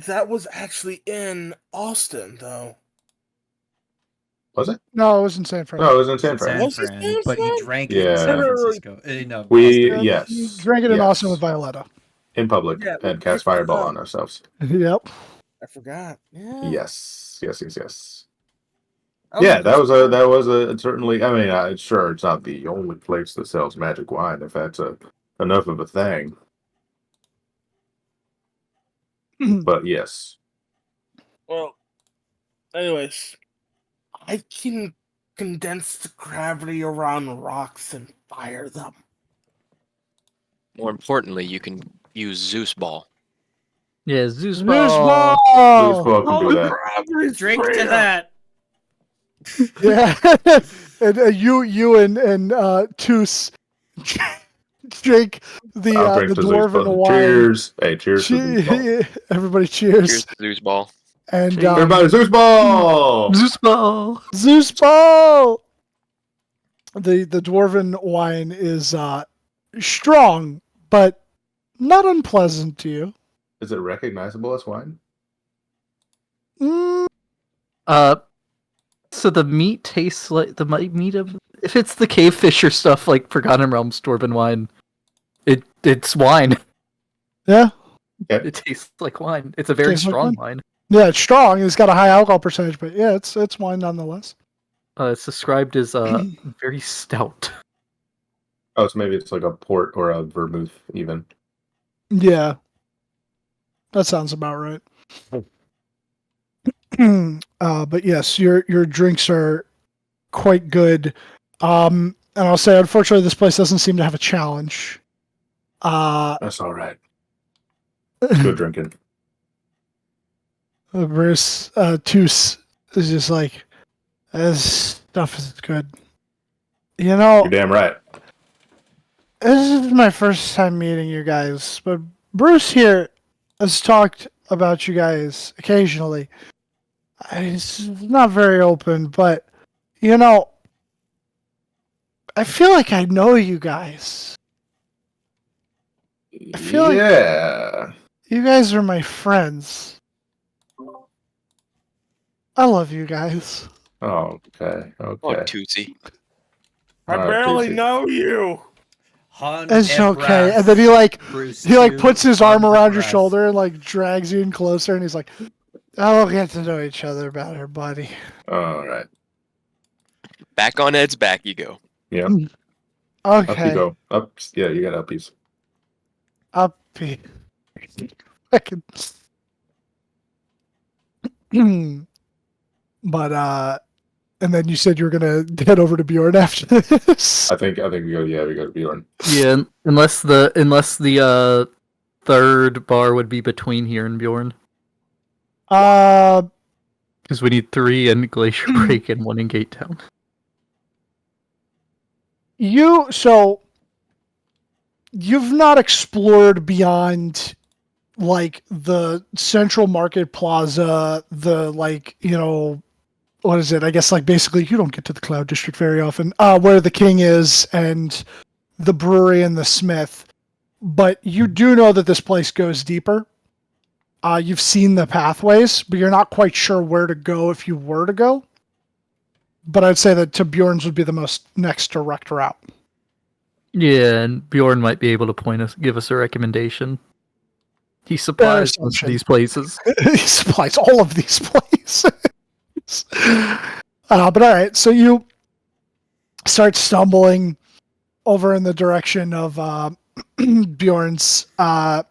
B: that was actually in Austin, though.
E: Was it?
A: No, it was in San Fran.
E: No, it was in San
F: San
E: Fran.
B: Was it
F: Fran,
B: San
F: but he
B: Fran?
F: drank it in
E: Yeah.
F: San Francisco. In
E: We
F: Austin.
E: yes,
A: You drank it in
E: yes.
A: Austin with Violetta.
E: In public
B: Yeah,
E: and
B: I
E: cast fireball
B: forgot.
E: on ourselves.
A: Yep.
B: I forgot. Yeah.
E: Yes.
B: That
E: Yeah,
B: was a good
E: that was a certainly. I mean, sure, it's not the only place that sells magic wine. If that's enough of a thing, but yes,
B: Well, anyways, I can condense the gravity around rocks and fire them.
D: More importantly, you can use Zeus Ball.
C: Yeah, Zeus
A: Zeus
C: ball.
E: Zeus
A: ball.
E: Ball can do
B: the
E: that.
B: gravity's
F: Drink to
B: freer.
F: that.
A: Yeah. And you and Toos drink the
E: I'll drink the Zeus
A: dwarven
E: Ball.
A: wine.
E: Cheers! Hey, cheers to Zeus Ball.
A: Everybody cheers.
D: Here's the Zeus Ball.
A: And
C: Cheers.
E: Everybody, Zeus Ball!
C: Zeus ball.
A: Zeus ball. The dwarven wine is strong, but not unpleasant to you.
E: Is it recognizable as wine?
A: Mm,
C: So the meat tastes like the meat of. If it's the cave fisher stuff like Forgotten Realms dwarven wine, it's wine.
A: yeah.
C: It tastes like wine. It's a very
A: Tastes like
C: strong
A: wine?
C: wine.
A: Yeah, it's strong. It's got a high alcohol percentage, but yeah, it's wine nonetheless.
C: It's described as very stout.
E: Oh, so maybe it's like a port or a vermouth, even.
A: Yeah. That sounds about right. But yes, your drinks are quite good. And I'll say, unfortunately, this place doesn't seem to have a challenge.
E: That's all right. Good drinking.
A: Bruce, Toos is just like, this stuff is good. You know,
E: You're damn right.
A: this is my first time meeting you guys, but Bruce here has talked about you guys occasionally. He's not very open, but you know, I feel like I know you guys. I feel like you guys are my friends. I love you guys.
E: Oh, okay.
D: Oh,
E: Okay.
D: Tootsie.
B: I
E: Alright,
B: barely
E: Tootsie.
B: know you.
F: Han
A: It's
F: and
A: okay.
F: Brath,
A: And then he
F: Bruce
A: he
F: too,
A: puts his
F: Han
A: arm
F: for
A: around your
F: Brath.
A: shoulder and like drags you in closer, and he's like, "Oh, we'll get to know each other better, buddy."
E: All right.
D: Back on Ed's back you go.
E: Yep. Up you
A: Okay,
E: go. Up. Yeah, you got uppies.
A: uppy. Fucking. But and then you said you were gonna head over to Bjorn after this.
E: I think we go. Yeah, we go to Bjorn.
C: Yeah, unless the third bar would be between here and Bjorn,
A: Uh,
C: because we need 3 in Glacier Break and 1 in Gate Town.
A: You've not explored beyond like the Central Market Plaza, the what is it? I guess like basically you don't get to the Cloud District very often. Where the King is and the brewery and the Smith. But you do know that this place goes deeper. You've seen the pathways, but you're not quite sure where to go if you were to go. But I'd say that to Bjorn's would be the most next direct route.
C: Yeah, and Bjorn might be able to give us a recommendation. He supplies most of these places.
A: He supplies all of these places. But all right, so you start stumbling over in the direction of Bjorn's, and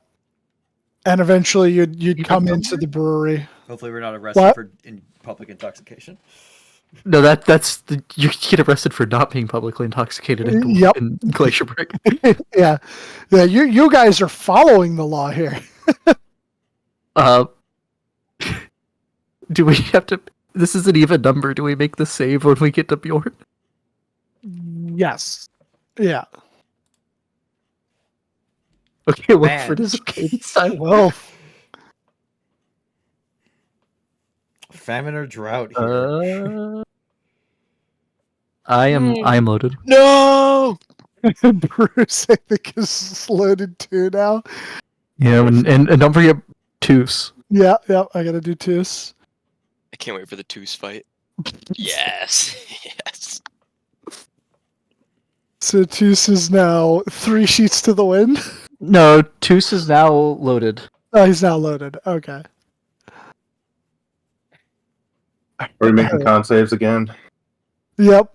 A: eventually you'd come into the brewery.
F: Hopefully, we're not arrested
A: What?
F: for public intoxication.
C: No, you get arrested for not being publicly intoxicated
A: Yep.
C: in Glacier Break.
A: Yeah. You guys are following the law here.
C: Do we have to? This is an even number. Do we make the save when we get to Bjorn?
A: Yes. Yeah.
C: Okay, look
F: Man.
C: for this cadence. I will.
A: Well,
F: Famine or drought here.
C: I am loaded.
D: No!
A: Bruce, I think, is loaded too now.
C: Yeah, and don't forget Toos.
A: Yeah, I gotta do twos.
D: I can't wait for the Toos fight. Yes. Yes.
A: So Toos is now 3 sheets to the wind.
C: No, Toos is now loaded.
A: Oh, he's now loaded. Okay.
E: Are we making con saves again?
A: Yep.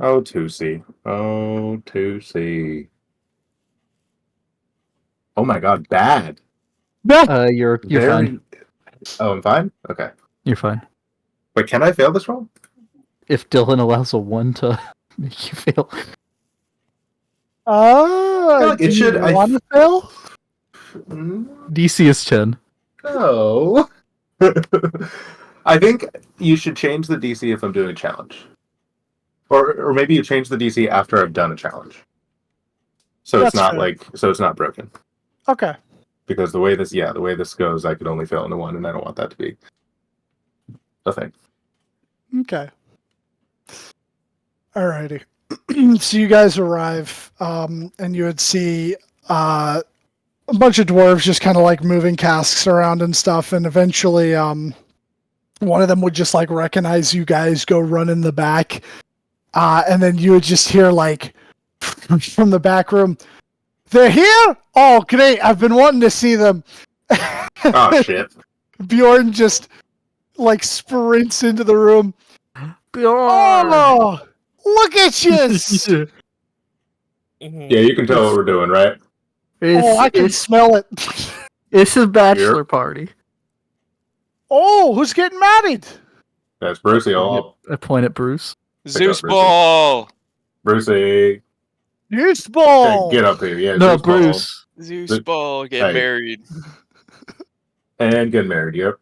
E: Oh, 2C. Oh, 2C. Oh my god, bad.
C: You're
E: Very-
C: fine.
E: Oh, I'm fine? Okay.
C: You're fine.
E: Wait, can I fail this roll?
C: If Dylan allows a 1 to make you fail.
E: like it should- I-
A: want to fail?
C: DC is 10.
E: No. I think you should change the DC if I'm doing a challenge. Or maybe you change the DC after I've done a challenge. So
A: That's
E: it's not
A: fair.
E: so it's not broken.
A: Okay.
E: Because the way this goes, I could only fail into 1, and I don't want that to be a thing.
A: Okay. Alrighty. So you guys arrive, and you would see a bunch of dwarves just kind of like moving casks around and stuff, and eventually one of them would just like recognize you guys, go run in the back, and then you would just hear like from the back room, "They're here? Oh, great! I've been wanting to see them."
E: Oh shit.
A: Bjorn just like sprints into the room.
C: Bjorn!
A: Oh, look at you!
E: Yeah, you can tell what we're doing, right?
A: Oh, I can
C: It's
A: smell it.
C: a bachelor party.
A: Oh, who's getting married?
E: That's Brucey.
C: I point at Bruce.
D: Zeus
E: Brucey.
D: ball!
E: Brucey.
A: Goose
E: Hey,
A: ball.
E: get up here. Yeah,
C: No,
E: Zeus ball.
D: Zeus ball, get
E: Hey.
D: married.
E: And get married, yep.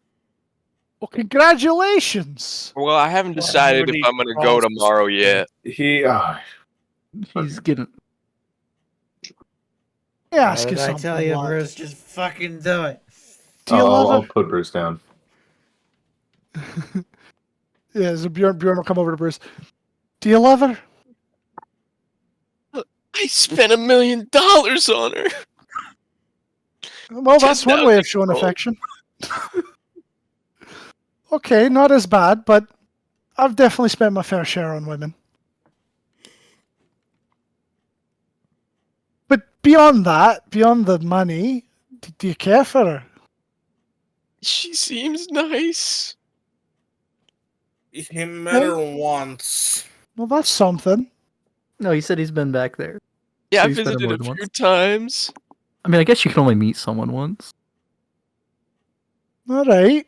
A: Well, congratulations.
D: Well, I haven't decided if I'm gonna go tomorrow yet.
E: He.
C: He's getting.
A: Let me ask
F: What
A: you
F: did I
A: something,
F: tell you,
A: lad.
F: Bruce? Just fucking do it.
A: Do you love
E: I'll
A: her?
E: put Bruce down.
A: Yeah, so Bjorn will come over to Bruce. Do you love her?
D: I spent $1 million on her.
A: Well, that's one way of
D: 10,000
A: showing
D: gold.
A: affection. Okay, not as bad, but I've definitely spent my fair share on women. But beyond that, beyond the money, do you care for her?
D: She seems nice.
B: He met her once.
A: Well, that's something.
C: No, he said he's been back there.
D: Yeah,
C: So
D: I
C: he's been
D: visited
C: more
D: a
C: than
D: few
C: once.
D: times.
C: I mean, I guess you can only meet someone once.
A: All right.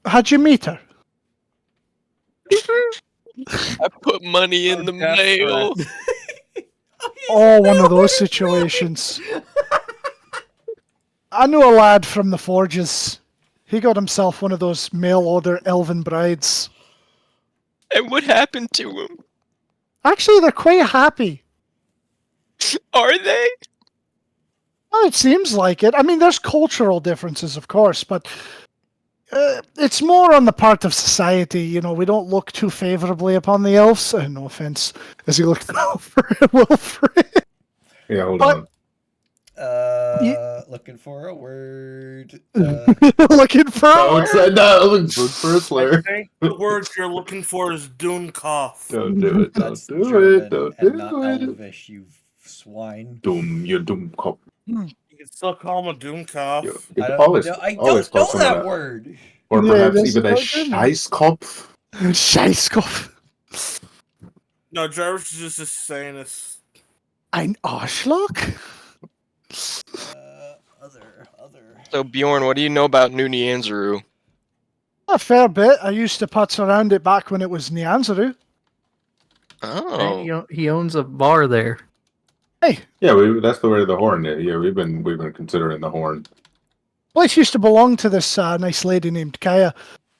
A: How'd you meet her?
D: I put money in the mail.
A: Oh, one of those situations. I know a lad from the Forges. He got himself one of those mail-order elven brides.
D: And what happened to him?
A: Actually, they're quite happy.
D: Are they?
A: Well, it seems like it. I mean, there's cultural differences, of course, but it's more on the part of society. You know, we don't look too favorably upon the elves. No offense, as he looked over at Wilfred.
E: Yeah, hold
A: But-
E: on.
F: Looking for a word.
A: Looking for
E: Don't say no. Look for a slur.
B: I think the word you're looking for is Dunkoff.
E: Don't do it. Don't
F: That's
E: do
F: German
E: it. Don't
F: and
E: do
F: not
E: it.
F: Elvish, you swine.
E: You dumb cop.
B: You can still call him a Dunkoff.
E: You
F: I don't,
E: always,
F: no, I
E: always
F: don't
E: call
F: know
E: someone
F: that
E: a,
F: word.
E: or
A: Yeah,
E: perhaps
A: that's
E: even a
A: not good, man.
E: Scheisskopf.
A: Scheißkopf.
B: No, Jarvis is just saying it's.
A: Ein Arschloch?
F: Other.
D: So Bjorn, what do you know about New Neanzaru?
A: A fair bit. I used to putz around it back when it was Nyanzaru.
D: Oh,
C: He owns a bar there.
A: Hey,
E: Yeah, that's the way of the horn. Yeah, we've been considering the horn.
A: place used to belong to this nice lady named Kaya,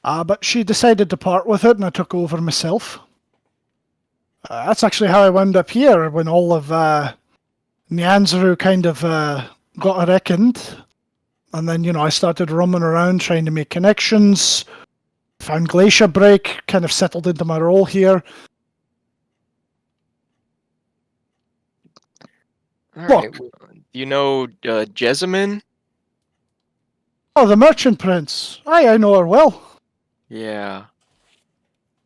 A: but she decided to part with it, and I took over myself. That's actually how I wound up here when all of Nyanzaru kind of got reckoned. And then, I started roaming around trying to make connections. Found Glacier Break, kind of settled into my role here.
D: all
A: Look.
D: right. Do you know Jessamine?
A: Oh, the Merchant Prince. Aye, I know her well.
D: Yeah.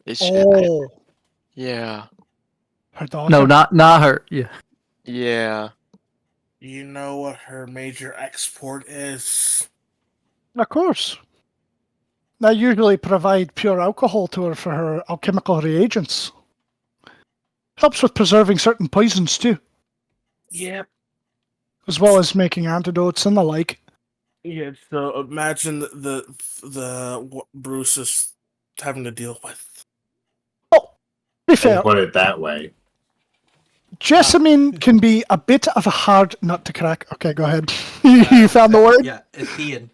D: Is she,
A: Oh,
D: yeah.
A: her daughter.
C: No, not her. Yeah.
D: Yeah.
B: You know what her major export is?
A: Of course. I usually provide pure alcohol to her for her alchemical reagents. Helps with preserving certain poisons too,
B: Yep.
A: as well as making antidotes and the like.
B: Yeah. So imagine what Bruce is having to deal with.
A: Oh, to be fair,
E: Don't put it that way.
A: Jessamine can be a bit of a hard nut to crack. Okay, go ahead. You found the word?
F: Yeah, Athean.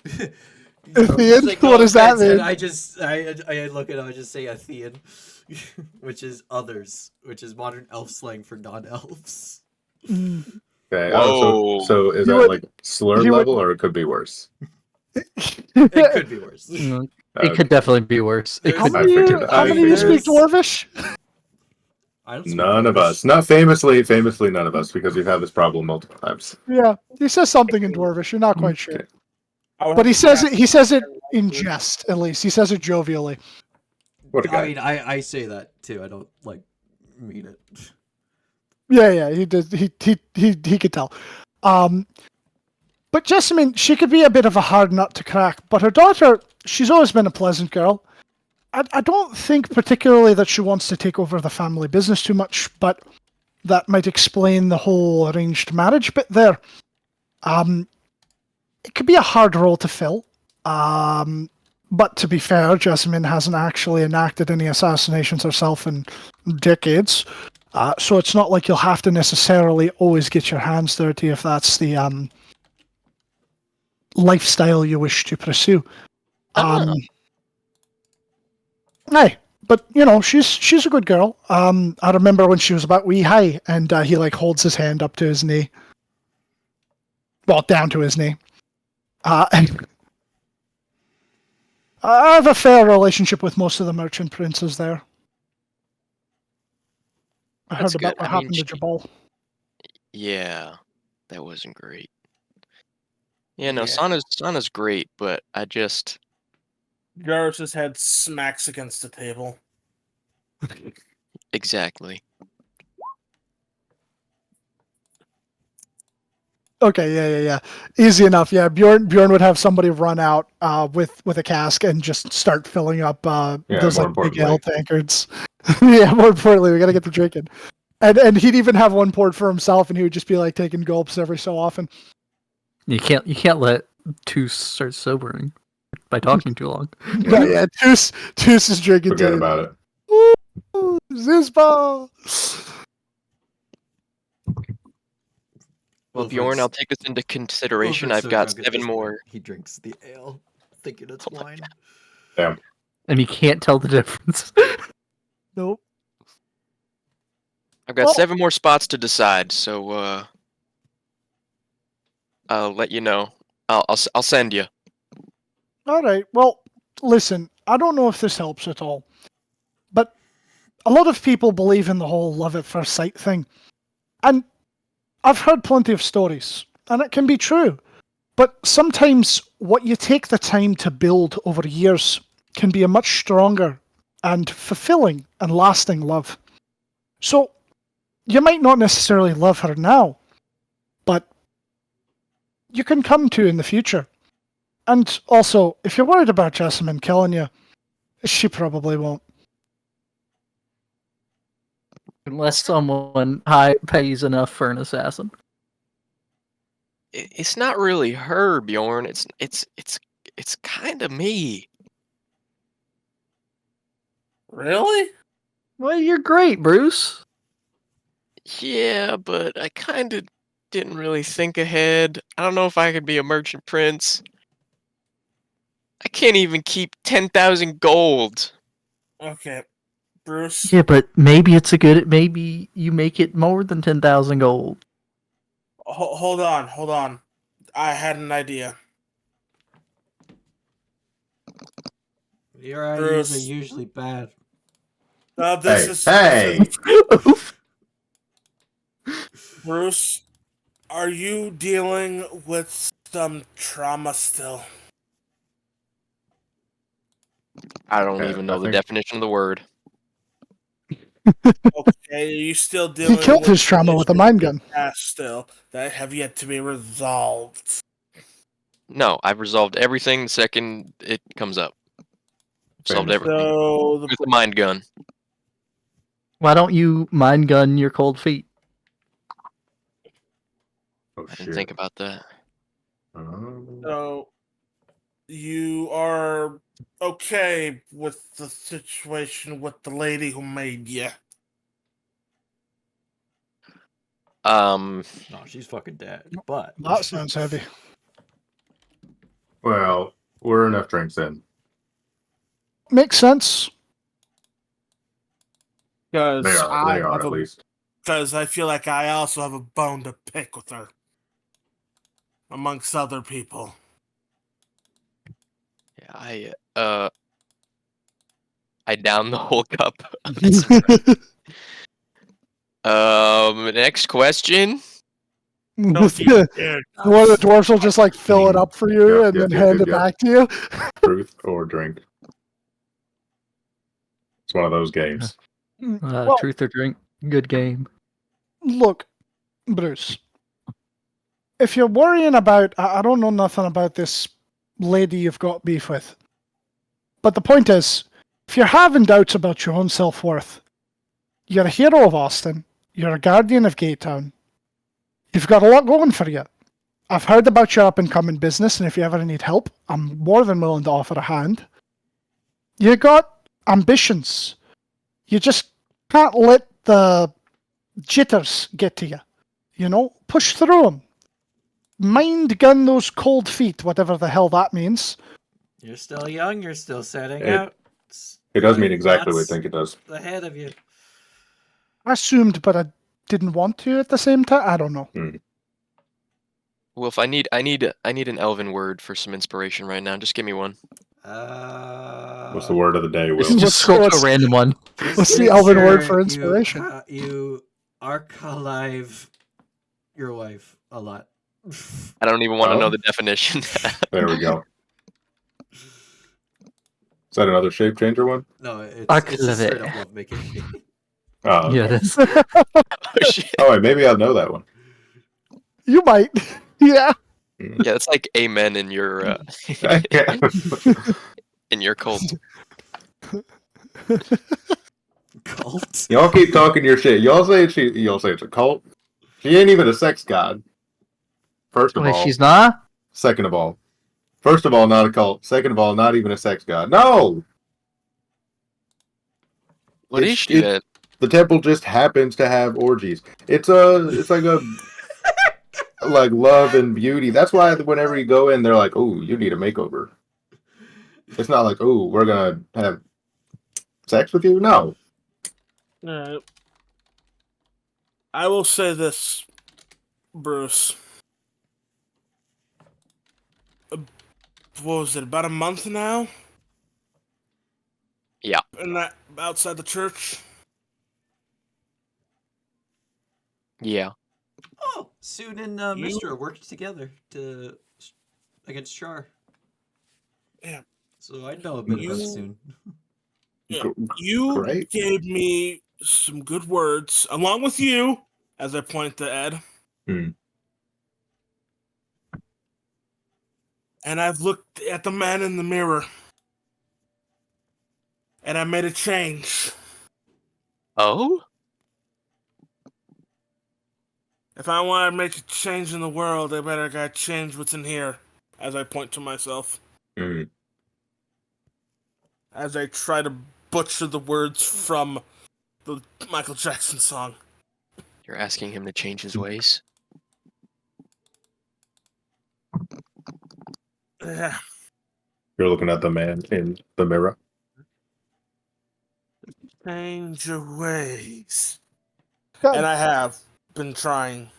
A: Athean?
F: Like,
A: What does that
F: offense, and
A: mean?
F: I look at it, I just say Athean, which is others, which is modern elf slang for non-elves.
A: Mm.
E: Okay.
D: Whoa.
E: So is
A: You
E: that
A: would-
E: like slur
A: you would-
E: level, or it could be worse?
F: It could be worse.
C: Mm, It could definitely be worse. It
A: How
C: could.
A: many
E: figured-
A: how
E: I
A: many of you speak
F: figured-
A: Dwarvish?
F: I don't speak
E: None of
F: Dwarvish.
E: us. Not famously none of us, because we've had this problem multiple times.
A: Yeah, he says something in Dwarvish. You're not quite sure,
E: Okay.
A: but he says it. He says it in jest, at least. He says it jovially.
E: What a guy.
F: I mean, I say that too. I don't mean it.
A: Yeah, he did. He could tell. But Jessamine, she could be a bit of a hard nut to crack. But her daughter, she's always been a pleasant girl. I don't think particularly that she wants to take over the family business too much, but that might explain the whole arranged marriage bit there. It could be a hard role to fill. But to be fair, Jessamine hasn't actually enacted any assassinations herself in decades. So it's not like you'll have to necessarily always get your hands dirty if that's the lifestyle you wish to pursue.
C: Oh.
A: Aye, but she's a good girl. I remember when she was about wee high, and he like holds his hand up to his knee, well, down to his knee. And I have a fair relationship with most of the merchant princes there. I
D: That's
A: heard about
D: good.
A: what
D: I mean,
A: happened to Jabal.
D: Yeah, that wasn't great. Yeah, no,
F: Yeah.
D: Sana's great, but I just
B: Jarvis's head smacks against the table.
D: exactly.
A: Okay, yeah. Easy enough. Yeah, Bjorn would have somebody run out with a cask and just start filling up those
E: more
A: like big ale
E: importantly.
A: tankards. Yeah, more importantly, we gotta get the drinking. And he'd even have one poured for himself, and he would just be like taking gulps every so often.
C: You can't let two start sobering by talking too long.
A: No, yeah, Toos is drinking
E: Forget
A: too.
E: about it.
A: Ooh, Zizba!
D: Well, Bjorn, I'll take this into consideration.
F: Wilfred's
D: I've
F: so
D: got
F: drunk at
D: 7
F: this
D: more.
F: point, he drinks the ale, thinking it's
D: Oh my
F: wine.
E: Damn.
C: And you can't tell the difference.
A: Nope.
D: I've got
A: Well-
D: 7 more spots to decide, so I'll let you know. I'll send you.
A: All right. Well, listen, I don't know if this helps at all, but a lot of people believe in the whole love at first sight thing. And I've heard plenty of stories, and it can be true. But sometimes what you take the time to build over years can be a much stronger and fulfilling and lasting love. So you might not necessarily love her now, but you can come to in the future. And also, if you're worried about Jessamine killing you, she probably won't.
C: Unless someone high pays enough for an assassin.
D: It's not really her, Bjorn. It's kind of me.
B: Really?
C: Well, you're great, Bruce.
D: Yeah, but I kind of didn't really think ahead. I don't know if I could be a merchant prince. I can't even keep 10,000 gold.
B: Okay, Bruce.
C: Yeah, but maybe it's a good. Maybe you make it more than 10,000 gold.
B: Hold on. I had an idea.
F: Your ideas
B: Bruce.
F: are usually bad.
E: Hey.
B: Bruce, are you dealing with some trauma still?
D: I don't
E: Yeah,
D: even
E: I
D: know the
E: think-
D: definition of the word.
B: Okay, are you still dealing
A: He killed
B: with
A: his trauma with a mind gun.
B: past still that have yet to be resolved?
D: No, I've resolved everything the second it comes up. Solved
E: Famous.
D: everything
B: So
D: with a mind gun.
C: Why don't you mind gun your cold feet?
E: Oh
D: I didn't
E: shit.
D: think about that.
B: So you are okay with the situation with the lady who made you?
F: No, she's fucking dead. But
A: That sounds heavy.
E: Well, we're enough drinks in.
A: Makes sense.
B: Because
E: They are at least.
B: Because I feel like I also have a bone to pick with her, amongst other people.
D: Yeah, I downed the whole cup. Next question.
B: No,
A: One of the dwarves will just like fill it up for you
E: Yep,
A: and then
E: yep,
A: hand
E: yep,
A: it
E: yep.
A: back to you.
E: Truth or drink. It's one of those games.
A: Well,
C: Truth or drink. Good game.
A: look, Bruce, if you're worrying about, I don't know nothing about this lady you've got beef with, but the point is, if you're having doubts about your own self-worth, you're a hero of Austin, you're a guardian of Gatetown, you've got a lot going for you. I've heard about your up-and-coming business, and if you ever need help, I'm more than willing to offer a hand. You got ambitions. You just can't let the jitters get to you. You know, push through them. Mind gun those cold feet, whatever the hell that means.
F: You're still young. You're still setting
E: It-
F: out.
E: It does mean exactly what I
F: Lots
E: think it does.
F: ahead of you.
A: I assumed, but I didn't want to at the same time. I don't know.
D: Wolf, I need an elven word for some inspiration right now. Just give me one.
E: What's the word of the day, Will?
C: Just scroll to a
A: what's-
C: random one.
A: What's the elven word for inspiration?
F: You archive your wife a lot.
D: I don't even want to
E: Oh.
D: know the definition.
E: There we go. Is that another shape changer one?
F: No, it's
C: Archive.
F: just straight up lovemaking.
E: Oh, okay.
C: Yeah, it is.
D: Oh shit!
E: Oh, wait, maybe I'll know that one.
A: You might. Yeah.
D: Yeah, it's like amen in your
E: Yeah.
D: in your cult.
F: Cult.
E: Y'all keep talking your shit. Y'all say it's a cult. She ain't even a sex god. First of
C: Wait,
E: all.
C: she's not?
E: Second of all. First of all, not a cult. Second of all, not even a sex god. No!
D: What is she then?
E: The temple just happens to have orgies. It's like a like love and beauty. That's why whenever you go in, they're like, "Oh, you need a makeover." It's not like, "Oh, we're gonna have sex with you." No.
B: I will say this, Bruce. What was it? About a month now?
D: Yeah.
B: And that outside the church.
D: Yeah.
F: Oh, Soon and Mistra worked together against Char.
B: Yeah.
F: So I know a bit about Soon.
B: Yeah. You
E: Great.
B: gave me some good words, along with you, as I point to Ed. And I've looked at the man in the mirror. And I made a change.
D: Oh?
B: If I want to make a change in the world, I better gotta change what's in here. As I point to myself. As I try to butcher the words from the Michael Jackson song.
D: You're asking him to change his ways?
B: Yeah.
E: You're looking at the man in the mirror.
B: Change your ways.
A: God.
B: And I have been trying.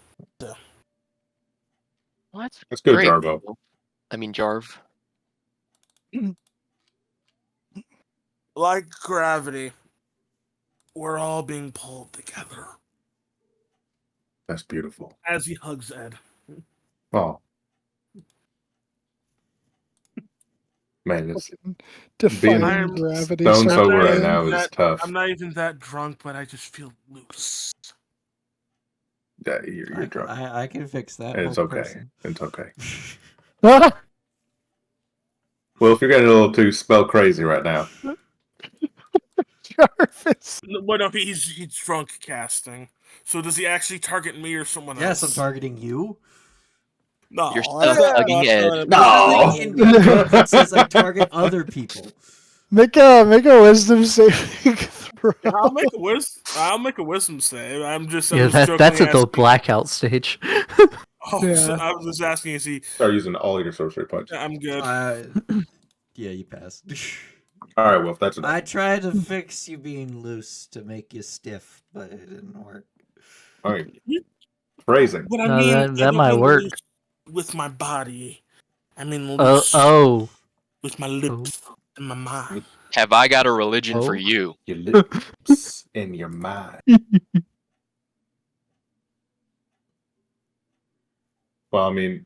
D: What?
E: That's good,
D: Great.
E: Jarvo.
D: I mean, Jarv.
B: Like gravity, we're all being pulled together.
E: That's beautiful.
B: As he hugs Ed.
E: Oh. Man, it's
A: Defying
E: being
A: gravity.
E: stone
A: so
E: sober right
A: bad.
E: now is tough.
B: I'm not even that drunk, but I just feel loose.
E: Yeah, you're drunk.
F: I can fix that.
E: And it's
F: whole
E: okay.
F: person.
E: It's okay. Well, if you're getting a little too spell crazy right now.
A: Jarvis.
B: Well, no, he's drunk casting. So does he actually target me or someone
F: Yes, I'm
B: else?
F: targeting you.
B: No,
D: You're
B: that's
D: still
B: not-
D: hugging
B: that's
D: Ed.
B: not-
E: No.
F: Nothing in my book that says I target other people.
A: Make a wisdom saving throw.
B: I'll make a wisdom save. I'm just
C: Yeah, that's
B: jokingly
C: at the
B: asking.
C: blackout stage.
B: Oh,
A: Yeah.
B: so I was just asking, is he?
E: Start using all your sorcery points.
B: I'm good.
F: Yeah, you passed.
E: All right, Wolf, that's enough.
F: I tried to fix you being loose to make you stiff, but it didn't work.
E: All right. Phrasing.
B: But I
C: No,
B: mean, I
C: that
B: don't
C: might
B: mean
C: work.
B: loose with my body. I mean
C: Oh,
B: loose
C: oh.
B: with my lips and my mind.
D: Have I got a religion for
C: Oh.
D: you?
E: Your lips and your mind. Well, I mean,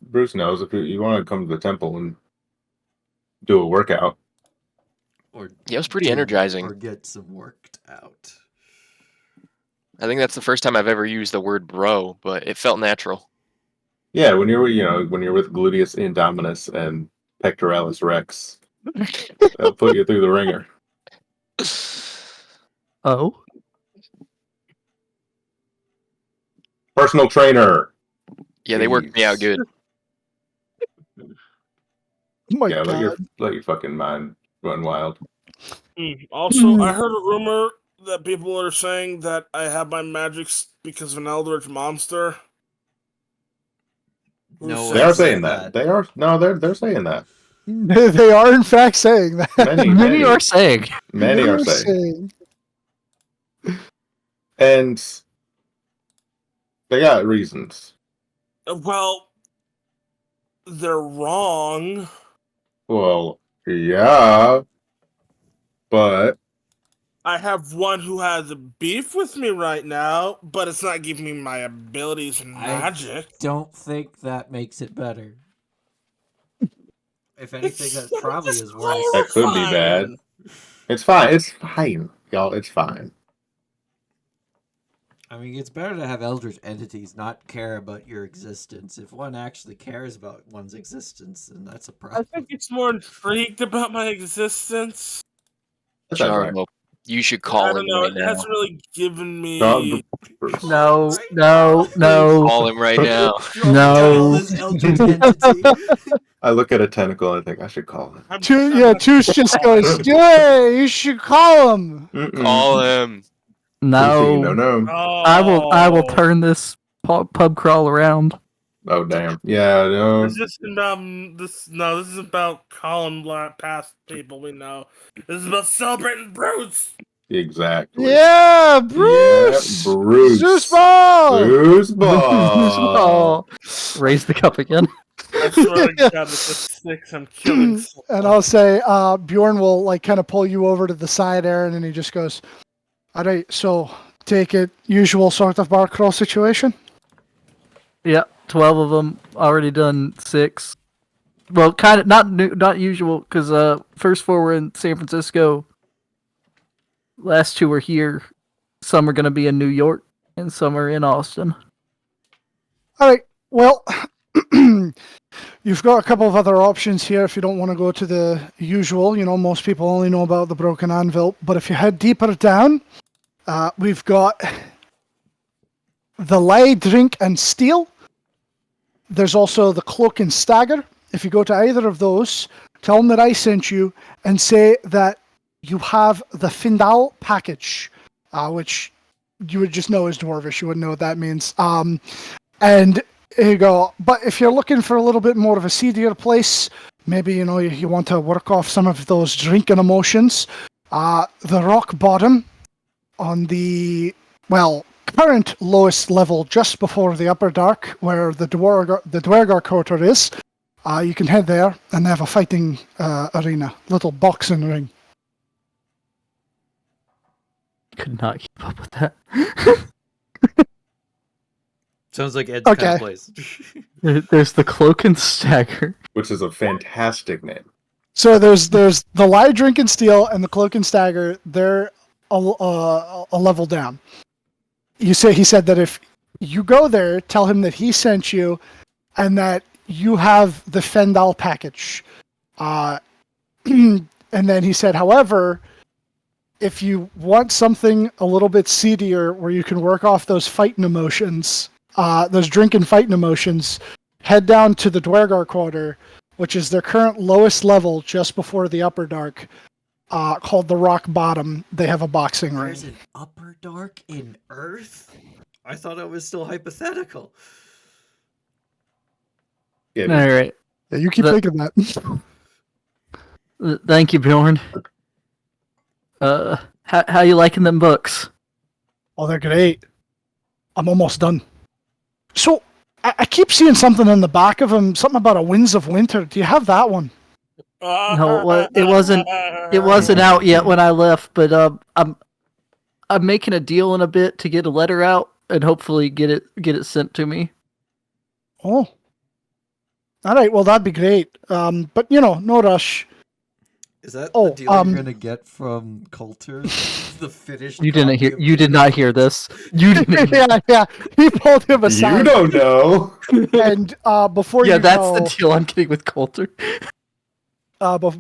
E: Bruce knows if you want to come to the temple and do a workout.
F: Or
D: Yeah, it was pretty energizing.
F: Or get some worked out.
D: I think that's the first time I've ever used the word bro, but it felt natural.
E: Yeah, when you're with gluteus indominus and pectoralis rex, they'll put you through the ringer.
C: Oh.
E: Personal trainer.
D: Yeah, they worked me out
E: Jeez.
D: good.
A: Oh my
E: Yeah,
A: god.
E: let your fucking mind run wild.
B: Also, I heard a rumor that people are saying that I have my magics because of an eldritch monster.
F: No
B: Who
F: way.
E: They are
B: says
E: saying that. They're saying that.
A: They are in fact saying that.
C: Many are saying.
E: Many are saying. And they got reasons.
B: Well, they're wrong.
E: Well, yeah, but
B: I have one who has a beef with me right now, but it's not giving me my abilities and magic.
I: Don't think that makes it better.
F: If anything,
B: It's
F: that probably
B: just
F: is worse.
E: that could be bad.
B: clarifying.
E: It's fine. It's fine, y'all. It's fine.
I: I mean, it's better to have eldritch entities not care about your existence. If one actually cares about one's existence, then that's a
B: I
I: problem.
B: think it's more intrigued about my existence.
E: That sounds right.
D: Jarvo, you should
B: I
D: call
B: don't
D: him
B: know.
D: right
B: It
D: now.
B: hasn't really given me.
C: No,
F: Right?
C: no.
D: Call him right now.
C: No.
F: This eldritch entity.
E: I look at a tentacle and I think I should call him.
A: Toosh just goes, "Yeah, you should call him."
D: Call him.
E: No.
C: No.
B: Oh,
C: I will turn this pub crawl around.
E: Oh damn. Yeah. No.
B: This isn't about this. No, this is about calling past people we know. This is about celebrating Bruce.
E: Exactly.
A: Yeah, Bruce.
E: Yeah, Bruce.
A: Zeus ball.
E: Bruce ball.
C: Raise the cup again.
B: I swear to God, it's a 6. I'm killing someone.
A: And I'll say, Bjorn will like kind of pull you over to the side, Aaron, and he just goes, "All right, so take it usual sort of bar crawl situation."
C: Yep, 12 of them already done 6. Well, kind of not usual because first 4 were in San Francisco. Last 2 were here. Some are going to be in New York, and some are in Austin.
A: All right. Well, you've got a couple of other options here if you don't want to go to the usual. You know, most people only know about the Broken Anvil. But if you head deeper down, we've got the Lie, Drink, and Steal. There's also the Cloak and Stagger. If you go to either of those, tell them that I sent you and say that you have the Findal package, which you would just know as Dwarvish. You wouldn't know what that means. And here you go. But if you're looking for a little bit more of a seedier place, maybe you want to work off some of those drinking emotions. The Rock Bottom on the current lowest level, just before the Upper Dark, where the Dwergar Quarter is. You can head there, and they have a fighting arena, little boxing ring.
C: Could not keep up with that.
F: Sounds like Ed's kind
A: Okay.
F: of place.
C: There's the Cloak and Stagger.
E: Which is a fantastic name.
A: So there's the Lie, Drink, and Steal, and the Cloak and Stagger. They're a level down. He said that if you go there, tell him that he sent you, and that you have the Fendal package. And then he said, however, if you want something a little bit seedier where you can work off those fighting emotions, those drinking fighting emotions, head down to the Dwergar Quarter, which is their current lowest level just before the Upper Dark, called the Rock Bottom. They have a boxing ring.
F: There's an upper dark in Earth? I thought it was still hypothetical.
E: Yeah,
C: All right.
A: Yeah, you keep thinking that.
C: Thank you, Bjorn. How you liking them books?
A: Oh, they're great. I'm almost done. So, I keep seeing something in the back of them, something about a Winds of Winter. Do you have that one?
C: No, it wasn't. It wasn't out yet when I left, but I'm making a deal in a bit to get a letter out and hopefully get it sent to me.
A: Oh. All right, well, that'd be great. But, no rush.
F: Is that
A: Oh,
F: the deal
I: You're
F: you're
I: gonna get from Coulter, the finished.
C: You didn't
I: copy
C: hear.
I: of
C: You
I: the-
C: did not hear this. You didn't.
A: yeah. He pulled him aside.
E: You don't know.
A: And before
C: Yeah,
A: you
C: that's
A: go,
C: the deal I'm getting with Coulter.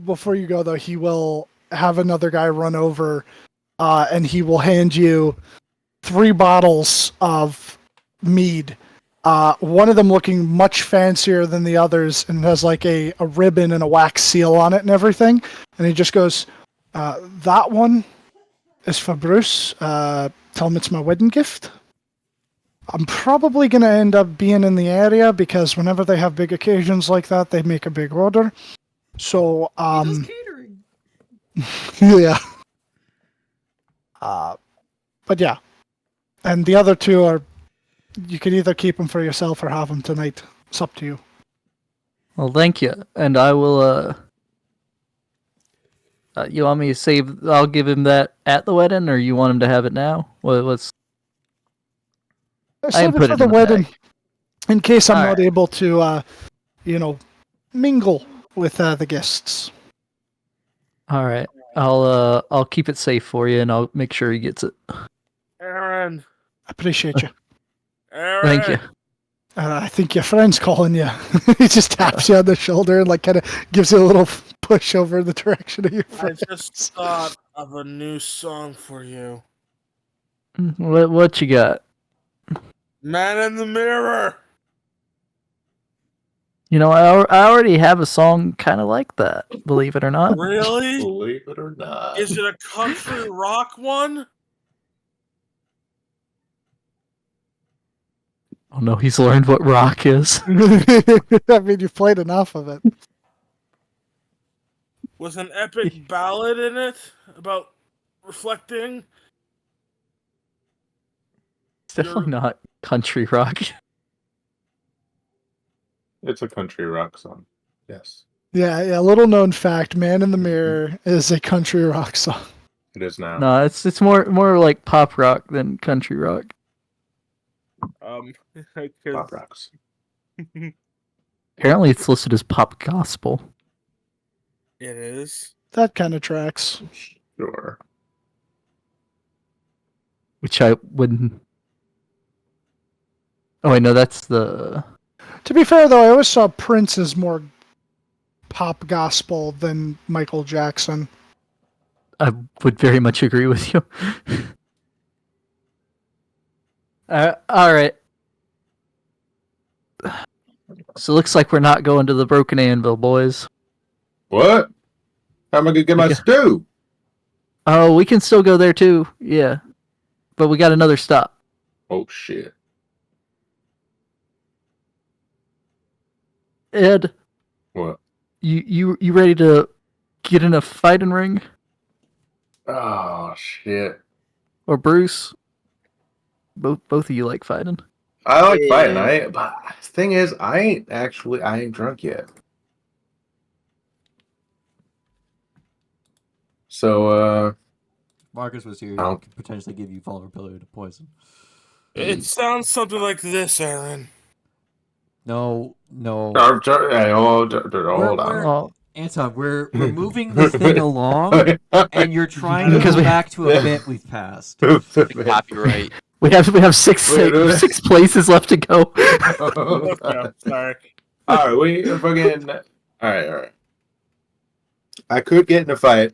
A: before you go, though, he will have another guy run over, and he will hand you 3 bottles of mead. One of them looking much fancier than the others, and has like a ribbon and a wax seal on it and everything. And he just goes, that one is for Bruce. Tell him it's my wedding gift. I'm probably going to end up being in the area because whenever they have big occasions like that, they make a big order. So,
F: He does catering.
A: yeah. But yeah. And the other two are, you can either keep them for yourself or have them tonight. It's up to you.
C: Well, thank you, and I will. You want me to save? I'll give him that at the wedding, or you want him to have it now? What's?
A: Save it
C: put
A: for
C: it
A: the
C: in the
A: wedding,
C: bag.
A: in case I'm
C: All
A: not
C: right.
A: able to, mingle with the guests.
C: All right, I'll keep it safe for you, and I'll make sure he gets it.
B: Aaron.
A: I appreciate you.
B: Aaron.
C: Thank you.
A: I think your friend's calling you. He just taps you on the shoulder and like kind of gives you a little push over the direction of your
B: I
A: friend.
B: just thought of a new song for you.
C: What you got?
B: Man in the Mirror.
C: You know, I already have a song kind of like that. Believe it or not.
B: Really?
E: Believe it or not.
B: Is it a country rock one?
C: Oh no, he's learned what rock is.
A: I mean, you've played enough of it.
B: With an epic ballad in it about reflecting?
C: It's definitely not country rock.
E: It's a country rock song. Yes,
A: Yeah. Little known fact: "Man in the Mirror" is a country rock song.
E: it is now.
C: No, it's more like pop rock than country rock.
E: Pop rocks.
C: Apparently, it's listed as pop gospel.
B: It is.
A: That kind of tracks.
E: Sure.
C: Which I wouldn't. Oh, wait, no, that's the.
A: To be fair, though, I always saw Prince as more pop gospel than Michael Jackson.
C: I would very much agree with you. All right. So it looks like we're not going to the Broken Anvil, boys.
E: What? How am I gonna get my stew?
C: Oh, we can still go there too. Yeah, but we got another stop.
E: Oh shit.
C: Ed,
E: What?
C: you ready to get in a fighting ring?
E: Oh shit.
C: Or Bruce? Both of you like fighting.
E: I like fighting. But the thing is, I ain't drunk yet. So
I: Marcus was here.
E: I'll-
I: He could potentially give you vulnerability to poison.
B: It sounds something like this, Aaron.
I: No.
E: hey, hold on.
C: Oh,
I: Anton, we're moving the thing along, and you're trying to
C: Because
I: go
C: we-
I: back to a bit we've passed.
D: Copyright.
C: we have six places left to go.
B: Okay, sorry.
E: Alright, we fucking alright. I could get in a fight.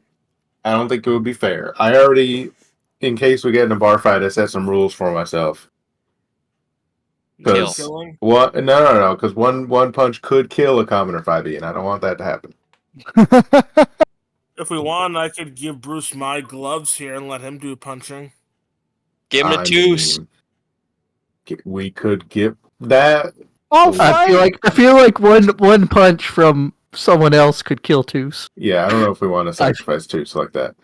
E: I don't think it would be fair. I already, in case we get in a bar fight, I set some rules for myself.
D: Kill.
B: Killing?
E: What? No. Because one punch could kill a commoner 5e, and I don't want that to happen.
B: If we want, I could give Bruce my gloves here and let him do punching.
D: Give him a tooth.
E: We could get that.
A: Oh,
C: I feel like one punch from someone else could kill Toos.
E: Yeah, I don't know if we want to sacrifice Toots like that.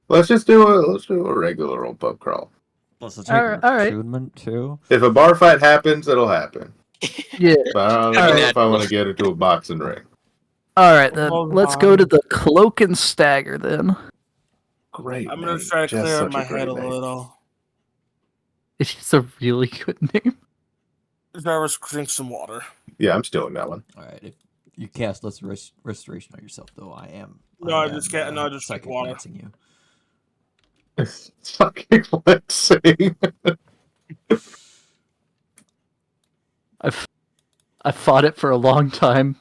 E: Let's do a regular old pub crawl.
I: Plus, let's
C: All right.
I: attunement too.
E: If a bar fight happens, it'll happen.
C: Yeah.
E: But I don't know if I want to get into a boxing ring.
C: All right, then
B: Hold
C: let's
B: on.
C: go to the Cloak and Stagger then.
E: Great.
B: I'm gonna
E: name.
B: try to
E: Just
B: clear up
E: such
B: my
E: great
B: head a
E: name.
B: little.
C: It's a really good name.
B: Jarvis, drink some water.
E: Yeah, I'm stealing that one.
I: All right. If you cast less restoration on yourself, though, I am.
B: Just drink
I: psychic
B: water.
I: glancing you.
E: Fucking let's see.
C: I fought it for a long time,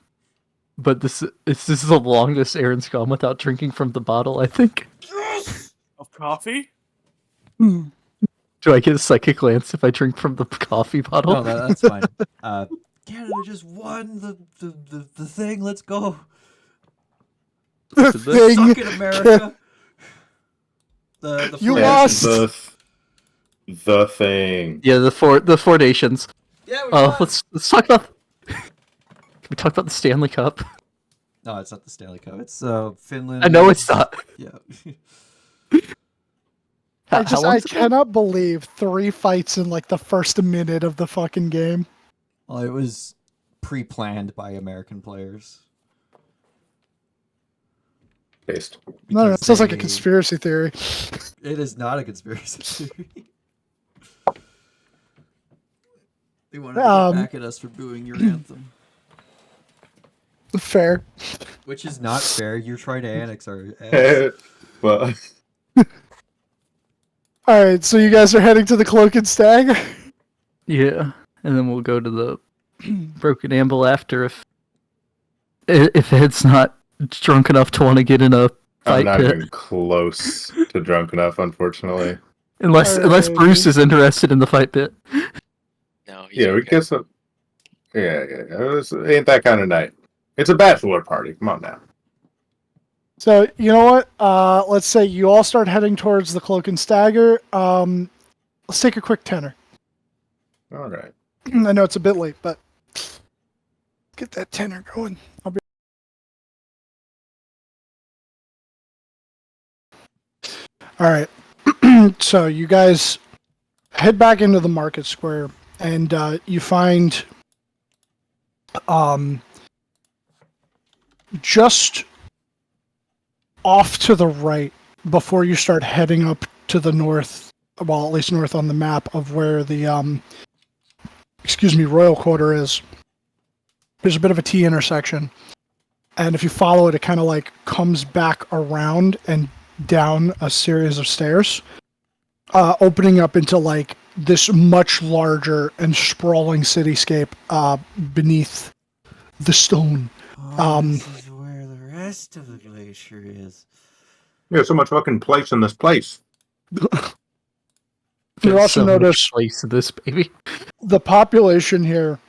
C: but this is the longest Aaron's gone without drinking from the bottle, I think.
B: Of coffee?
C: Do I get a psychic glance if I drink from the coffee bottle?
I: No, that's fine. Canada just won the thing. Let's go.
A: The thing.
I: Suck it, America. The
A: You
I: French-
A: lost.
E: The thing.
C: Yeah, the four nations.
I: Yeah, we
C: Oh,
I: won.
C: let's talk about. we talk about the Stanley Cup?
I: No, it's not the Stanley Cup. It's Finland.
C: I know it's not.
I: Yeah.
A: I cannot believe 3 fights in like the first minute of the fucking game.
I: Well, it was pre-planned by American players.
E: Based.
A: No, it sounds like a
I: they-
A: conspiracy theory.
I: It is not a conspiracy theory. They wanted to get back at us for booing your anthem.
A: Fair.
I: Which is not fair. You're trying to annex our
E: Well,
A: All right, so you guys are heading to the Cloak and Stagger.
C: Yeah, and then we'll go to the Broken Amble after if Ed's not drunk enough to want to get in a
E: I'm
C: fight
E: not
C: pit.
E: even close to drunk enough, unfortunately.
C: Unless
A: Alright.
C: Bruce is interested in the fight pit.
D: No, he's
E: Yeah, we
D: okay.
E: get some. Yeah. It ain't that kind of night. It's a bachelor party. Come on now.
A: So you know what? Let's say you all start heading towards the Cloak and Stagger. Let's take a quick tenor.
E: All right.
A: I know it's a bit late, but get that tenor going. I'll be. All right. So you guys head back into the market square, and you find just off to the right before you start heading up to the north, well, at least north on the map of where the royal quarter is. There's a bit of a T intersection, and if you follow it, it kind of like comes back around and down a series of stairs, opening up into like this much larger and sprawling cityscape beneath the stone.
I: This is where the rest of the glacier is.
E: There's so much fucking place in this place.
A: You
C: There's
A: also
C: so much
A: notice
C: place in this baby.
A: the population here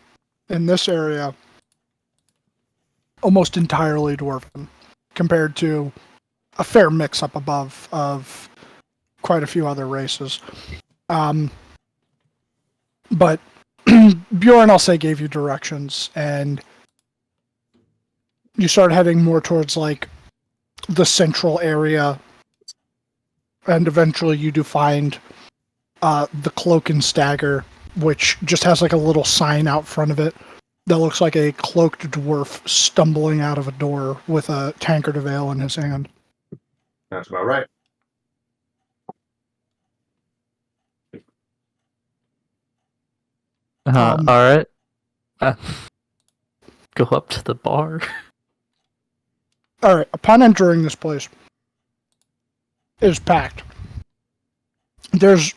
A: in this area almost entirely dwarven compared to a fair mix up above of quite a few other races. But Bjorn, I'll say, gave you directions, and you start heading more towards like the central area, and eventually you do find the Cloak and Stagger, which just has like a little sign out front of it that looks like a cloaked dwarf stumbling out of a door with a tankard of ale in his hand.
E: That's about right.
C: All right. Go up to the bar.
A: All right. Upon entering this place, it is packed. There's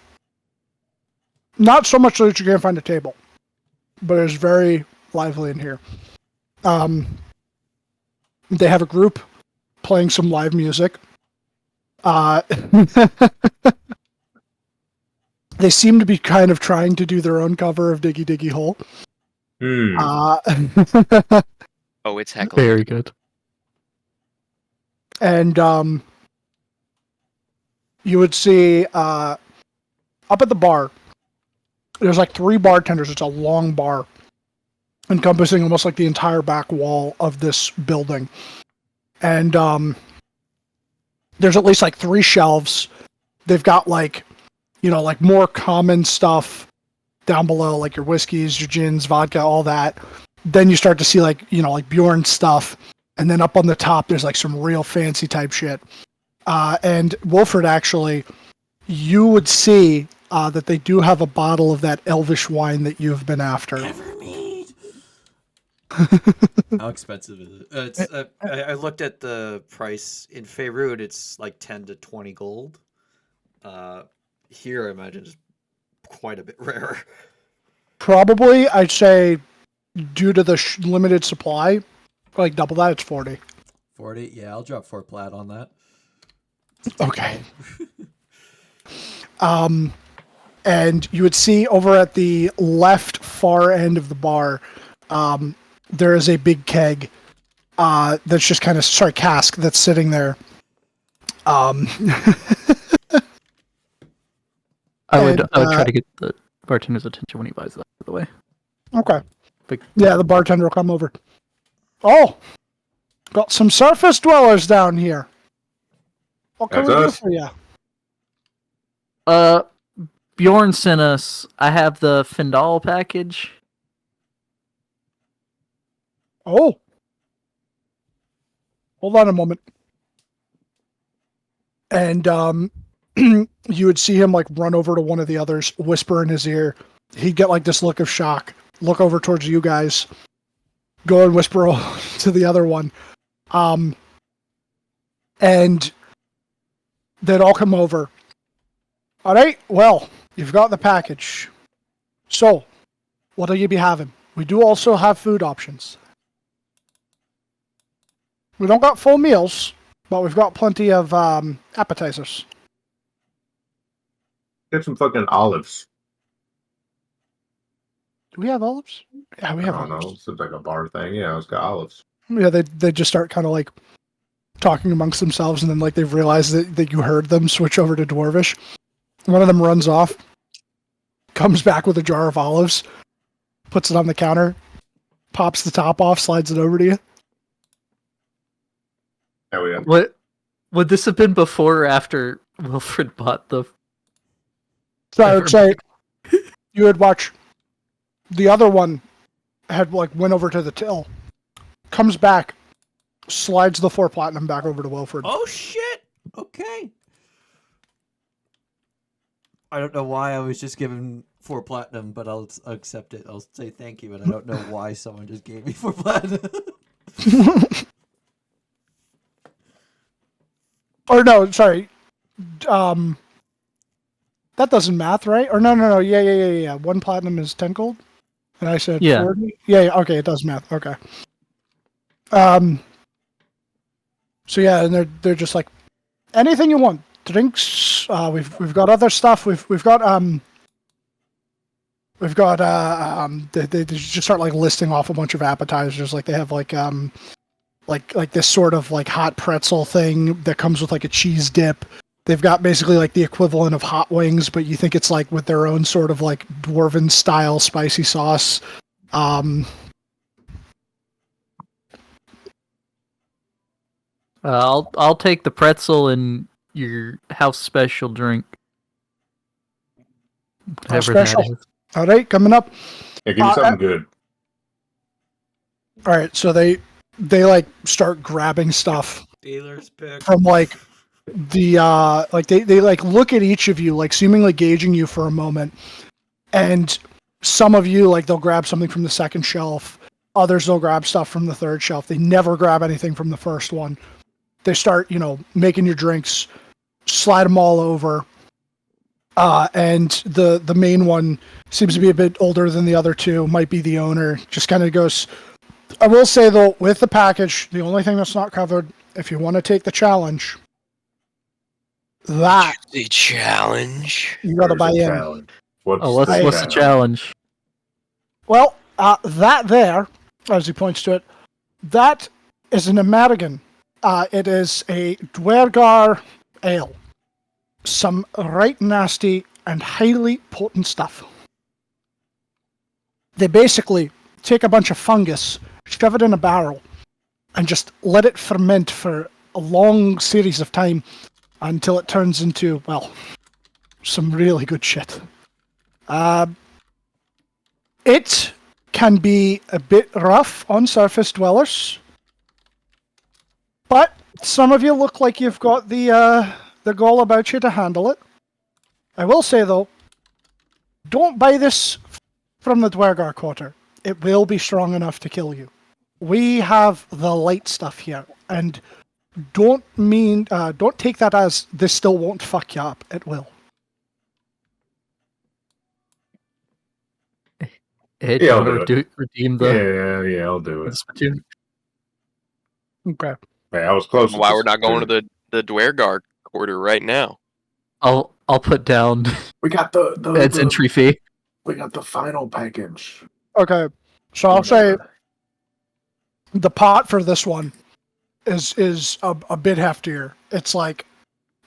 A: not so much that you can't find a table, but it's very lively in here. They have a group playing some live music. They seem to be kind of trying to do their own cover of Diggy Diggy Hole.
D: Oh, it's heckling.
C: Very good.
A: And you would see up at the bar, there's like 3 bartenders. It's a long bar encompassing almost like the entire back wall of this building. And there's at least like 3 shelves. They've got like, you know, like more common stuff down below, like your whiskeys, your gins, vodka, all that. Then you start to see like, you know, like Bjorn stuff. And then up on the top, there's like some real fancy type shit. And Wolford, actually, you would see that they do have a bottle of that elvish wine that you've been after.
I: Evermead. How expensive is it?
F: It's I looked at the price in Faerun. It's like 10 to 20 gold. Here, I imagine it's quite a bit rarer.
A: Probably, I'd say, due to the limited supply, like double that, it's 40.
I: 40? Yeah, I'll drop 4 plat on that.
A: Okay. And you would see over at the left far end of the bar, there is a big keg that's just kind of, cask that's sitting there.
C: I would try to get the bartender's attention when he buys that, by the way.
A: Okay.
C: Big-
A: Yeah, the bartender will come over. Oh, got some surface dwellers down here. What can
E: That's
A: we do
E: us.
A: for you?
C: Bjorn sent us. I have the Findal package.
A: Oh. Hold on a moment. And you would see him like run over to one of the others, whisper in his ear. He'd get like this look of shock, look over towards you guys, go and whisper to the other one. And they'd all come over. All right, well, you've got the package. So, what'll you be having? We do also have food options. We don't got full meals, but we've got plenty of appetizers.
E: Get some fucking olives.
A: Do we have olives? Yeah, we
E: I
A: have
E: don't
A: olives.
E: know. Seems like a bar thing. Yeah, it's got olives.
A: Yeah, they just start kind of like talking amongst themselves, and then like they've realized that you heard them switch over to Dwarvish. One of them runs off, comes back with a jar of olives, puts it on the counter, pops the top off, slides it over to you.
E: Hell yeah.
C: What would this have been before or after Wilfred bought the?
A: So I would say you would watch the other one had like went over to the till, comes back, slides the 4 platinum back over to Wilfred.
I: Oh shit! Okay. I don't know why I was just given 4 platinum, but I'll accept it. I'll say thank you, and I don't know why someone just gave me 4 platinum.
A: Or no, sorry. That doesn't math, right? Or no. Yeah. 1 platinum is 10 gold. And I said
C: Yeah.
A: 40? Yeah, okay, it does math. Okay. So yeah, and they're just like anything you want. Drinks, we've got other stuff. We've got they just start like listing off a bunch of appetizers. Like they have like this sort of like hot pretzel thing that comes with like a cheese dip. They've got basically like the equivalent of hot wings, but you think it's like with their own sort of like dwarven style spicy sauce.
C: I'll take the pretzel and your house special drink. Whatever
A: special.
C: that is.
A: All right, coming up.
E: Yeah, give me something good.
A: All right, so they like start grabbing stuff
I: Dealer's pick.
A: from like the like they like look at each of you like seemingly gauging you for a moment, and some of you like they'll grab something from the second shelf, others they'll grab stuff from the third shelf. They never grab anything from the first one. They start making your drinks, slide them all over, and the main one seems to be a bit older than the other two, might be the owner. Just kind of goes. I will say though, with the package, the only thing that's not covered, if you want to take the challenge, that
D: The challenge.
A: you got to buy
E: There's a
A: in.
E: challenge. What's
C: What's the challenge?
A: Well, that there, as he points to it, that is an American. It is a Dwergar ale. Some right nasty and highly potent stuff. They basically take a bunch of fungus, shove it in a barrel, and just let it ferment for a long series of time until it turns into, well, some really good shit. It can be a bit rough on surface dwellers, but some of you look like you've got the gall about you to handle it. I will say though, don't buy this from the Dwergar Quarter. It will be strong enough to kill you. We have the light stuff here, and don't take that as this still won't fuck you up. It will.
C: Hey,
E: Yeah,
C: do
E: I'll
C: you want
E: do
C: to redeem the
E: Yeah, I'll do it.
C: spittoon?
A: Okay.
E: Man, I was close.
D: Why we're not going to the Dwergar quarter right now?
C: I'll put down
H: We got the
C: Ed's entry fee.
H: we got the final package.
A: Okay. So I'll say the pot for this one is a bit heftier. It's like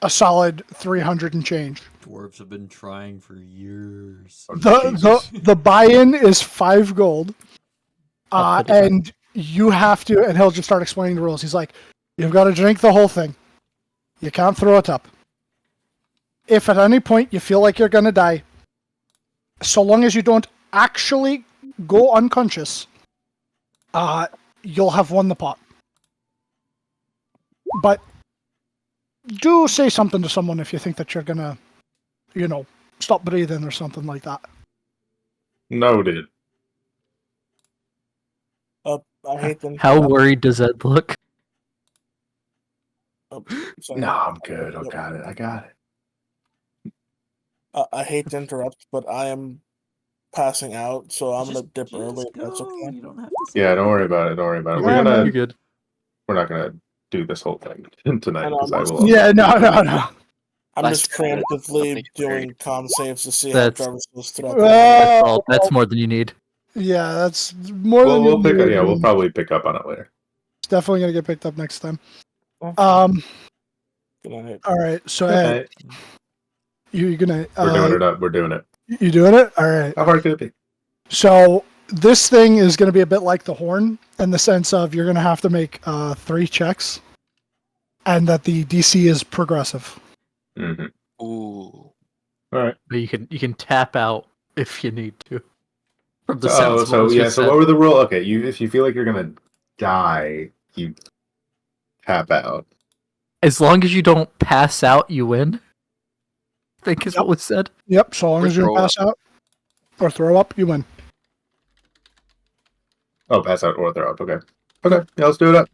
A: a solid 300 and change.
I: Dwarves have been trying for years.
E: Oh,
A: The buy-in is 5 gold.
C: I'll put it
A: And you have to, and he'll just start explaining the rules. He's like, you've got to drink the whole thing. You can't throw it up. If at any point you feel like you're going to die, so long as you don't actually go unconscious, you'll have won the pot. But do say something to someone if you think that you're going to, stop breathing or something like that.
E: Noted.
B: I hate them.
C: How worried does Ed look?
B: Sorry.
E: No, I'm good. I got it.
B: I hate to interrupt, but I am passing out, so I'm gonna dip
I: Just
B: early. If that's
I: go.
B: okay.
I: You don't have to say
E: Yeah, don't worry about it. Don't worry about it.
A: Yeah, man.
C: You're good.
E: We're not gonna do this whole thing tonight
B: I know,
E: because I
B: I'm
E: will.
A: Yeah, no.
B: I'm
D: Last
B: just
D: 10 minutes,
B: preemptively
D: something
B: doing
D: great.
B: con saves to see
C: That's-
B: how Jarvis goes throughout the night.
C: That's more than you need.
A: Yeah, that's more
E: Well,
A: than
E: we'll pick.
A: need.
E: Yeah, we'll probably pick up on it later.
A: It's definitely gonna get picked up next time.
B: Good night.
A: All right. So Ed,
E: Okay.
A: you're gonna.
E: We're doing it up. We're doing it.
A: You doing it? All right.
E: How hard could it be?
A: So this thing is gonna be a bit like the horn in the sense of you're gonna have to make 3 checks, and that the DC is progressive.
E: Mm-hmm.
D: Ooh.
E: All right.
C: But you can tap out if you need to. From the
E: So,
C: sounds of what was just
E: so
C: said.
E: what were the rules? Okay, if you feel like you're gonna die, you tap out.
C: As long as you don't pass out, you win. I think is what was said.
A: Yep. So long
D: Or
A: as you don't
D: throw
A: pass out or throw up, you win.
E: Oh, pass out or throw up. Okay. Okay. Yeah, let's do it up.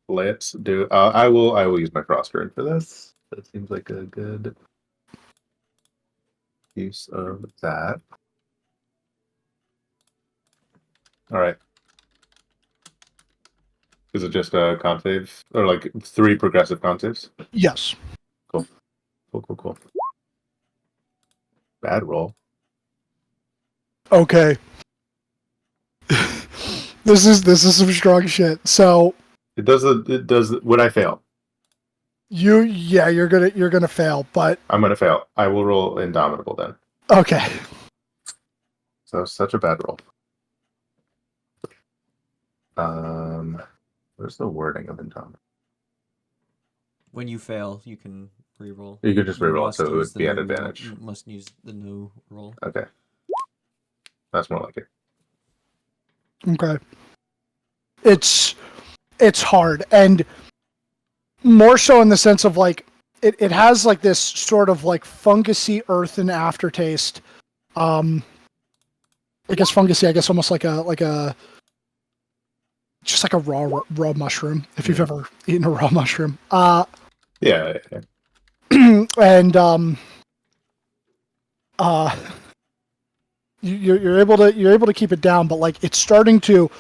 E: Let's do. I will use my cross guard for this. That seems like a good use of that. All right. Is it just a con save or like 3 progressive con saves?
A: Yes.
E: Cool. Bad roll.
A: Okay. This is some strong shit. So
E: It does. Would I fail?
A: you're gonna fail, but
E: I'm gonna fail. I will roll Indomitable then.
A: okay.
E: So such a bad roll. Where's the wording of Indomitable?
I: When you fail, you can reroll.
E: You could just
I: You
E: reroll,
I: must
E: so it
I: use
E: would
I: the
E: be at
I: new roll.
E: advantage.
I: You must use the new roll.
E: Okay, that's more like it.
A: Okay. It's hard, and more so in the sense of like it has like this sort of like fungusy earthen aftertaste. I guess fungusy. I guess almost like a just like a raw mushroom. If you've ever eaten a raw mushroom.
E: Yeah.
A: And you're able to keep it down, but like it's starting to.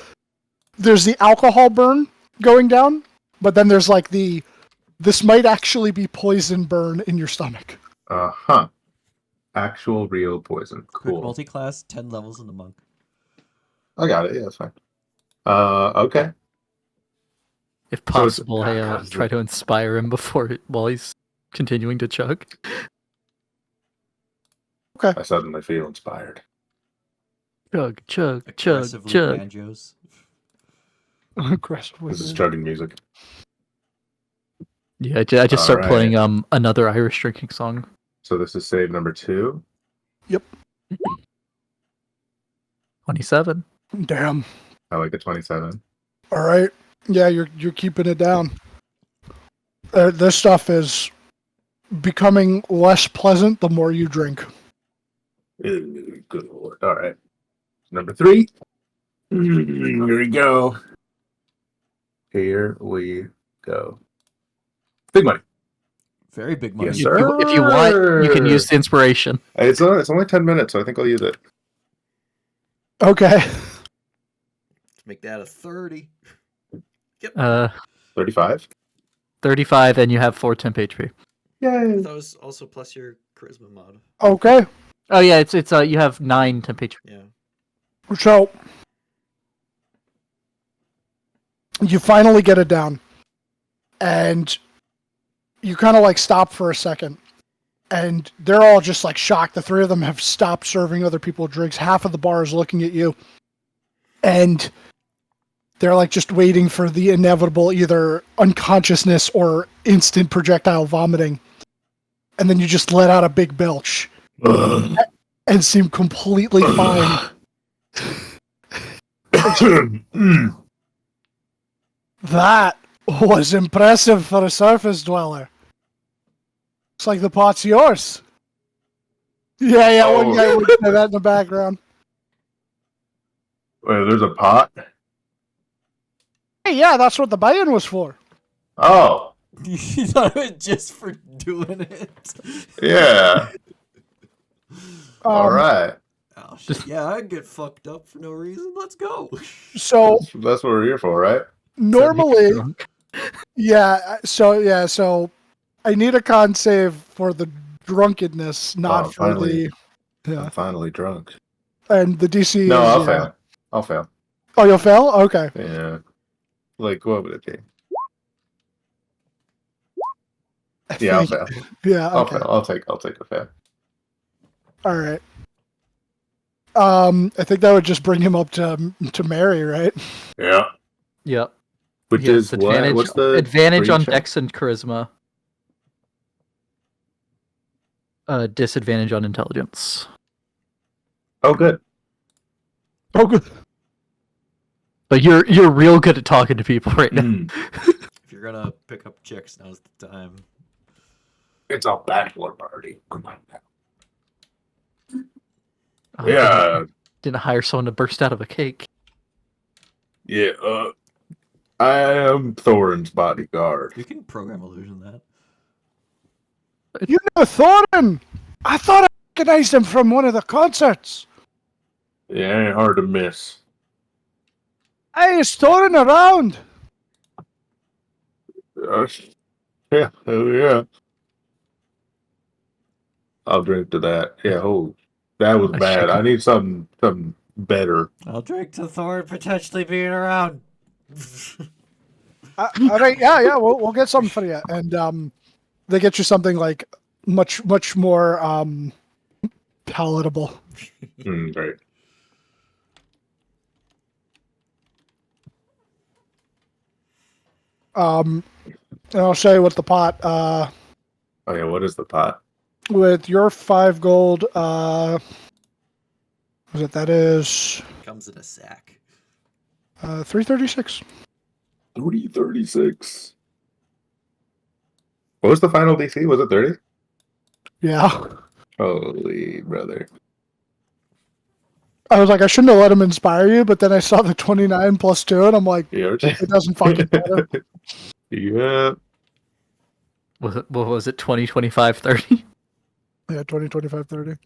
A: There's the alcohol burn going down, but then there's like this might actually be poison burn in your stomach.
E: Actual real poison.
I: Quick
E: Cool.
I: multi-class, 10 levels in the monk.
E: I got it. Yeah, that's fine. Okay.
C: If
E: So it's-
C: possible,
E: God, is
C: try
E: it-
C: to inspire him while he's continuing to chug.
E: I suddenly feel inspired.
C: Chug, chug, chug,
I: Aggressively
C: chug.
I: banjos.
A: Aggressive.
E: This is chugging music.
C: Yeah, I just start
E: Alright.
C: playing another Irish drinking song.
E: So this is save number 2.
C: 27.
A: Damn.
E: I like a 27.
A: All right. Yeah, you're keeping it down. This stuff is becoming less pleasant the more you drink.
E: Good lord. All right. Number 3. Here we go. Here we go. Big money.
I: Very big money.
E: Yes,
C: If
E: sir.
C: you want, you can use the inspiration.
E: It's only 10 minutes, so I think I'll use it.
A: Okay.
F: Let's make that a 30.
E: 35.
C: 35, and you have 4 temp HP.
E: Yay.
F: That was also plus your charisma mod.
A: Okay.
C: Oh yeah, it's you have 9 temp HP.
F: Yeah.
A: So you finally get it down, and you kind of like stop for a second, and they're all just like shocked. The 3 of them have stopped serving other people drinks. Half of the bar is looking at you, and they're like just waiting for the inevitable either unconsciousness or instant projectile vomiting. And then you just let out a big belch and seem completely fine. That was impressive for a surface dweller. Looks like the pot's yours. Yeah, one guy would say that in the background.
E: Wait, there's a pot?
A: Hey, yeah, that's what the buy-in was for.
E: Oh,
I: You thought it was just for doing it?
E: yeah. All right.
I: Oh, shit. Yeah, I get fucked up for no reason. Let's go.
A: So
E: That's what we're here for, right?
A: normally, so I need a con save for the drunkenness, not
E: Oh,
A: for
E: finally.
A: the
E: I'm finally drunk.
A: and the DC.
E: No,
A: is,
E: I'll
A: yeah.
E: fail. I'll fail.
A: Oh, you'll fail. Okay.
E: Yeah. Like, what would it be? Yeah, I'll fail.
A: Yeah.
E: I'll
A: Okay.
E: fail. I'll take a fail.
A: All right. I think that would just bring him up to Mary, right?
E: Yeah.
C: Yep.
E: Which
C: He has
E: is what? What's the
C: advantage on
E: breach?
C: Dex and Charisma? Disadvantage on Intelligence.
E: Oh, good.
A: Oh, good.
C: But you're real good at talking to people right now.
E: Mm.
I: If you're gonna pick up chicks, now's the time.
E: It's a bachelor party. Come on now.
C: Oh,
E: Yeah.
C: Didn't hire someone to burst out of a cake.
E: Yeah. I am Thorin's bodyguard.
I: You can program illusion that.
A: You know Thorin. I thought I recognized him from one of the concerts.
E: Yeah, ain't hard to miss.
A: Hey, is Thorin around?
E: Yeah, hell yeah. I'll drink to that. Yeah, that was
C: I
E: bad.
C: shake
E: I need something better.
I: I'll drink to Thor potentially being around.
A: All right. Yeah. We'll get something for you, and they get you something like much more palatable.
E: Great.
A: And I'll show you what the pot.
E: Oh yeah, what is the pot?
A: With your 5 gold, what is it? That is
I: Comes in a sack.
A: 336.
E: 336. What was the final DC? Was it 30?
A: Yeah.
E: Holy brother.
A: I was like, I shouldn't have let him inspire you, but then I saw the 29 plus 2, and I'm like,
E: Yeah.
A: it doesn't fucking matter.
E: Yeah.
C: What was it? 20, 25, 30?
A: Yeah, 20, 25, 30.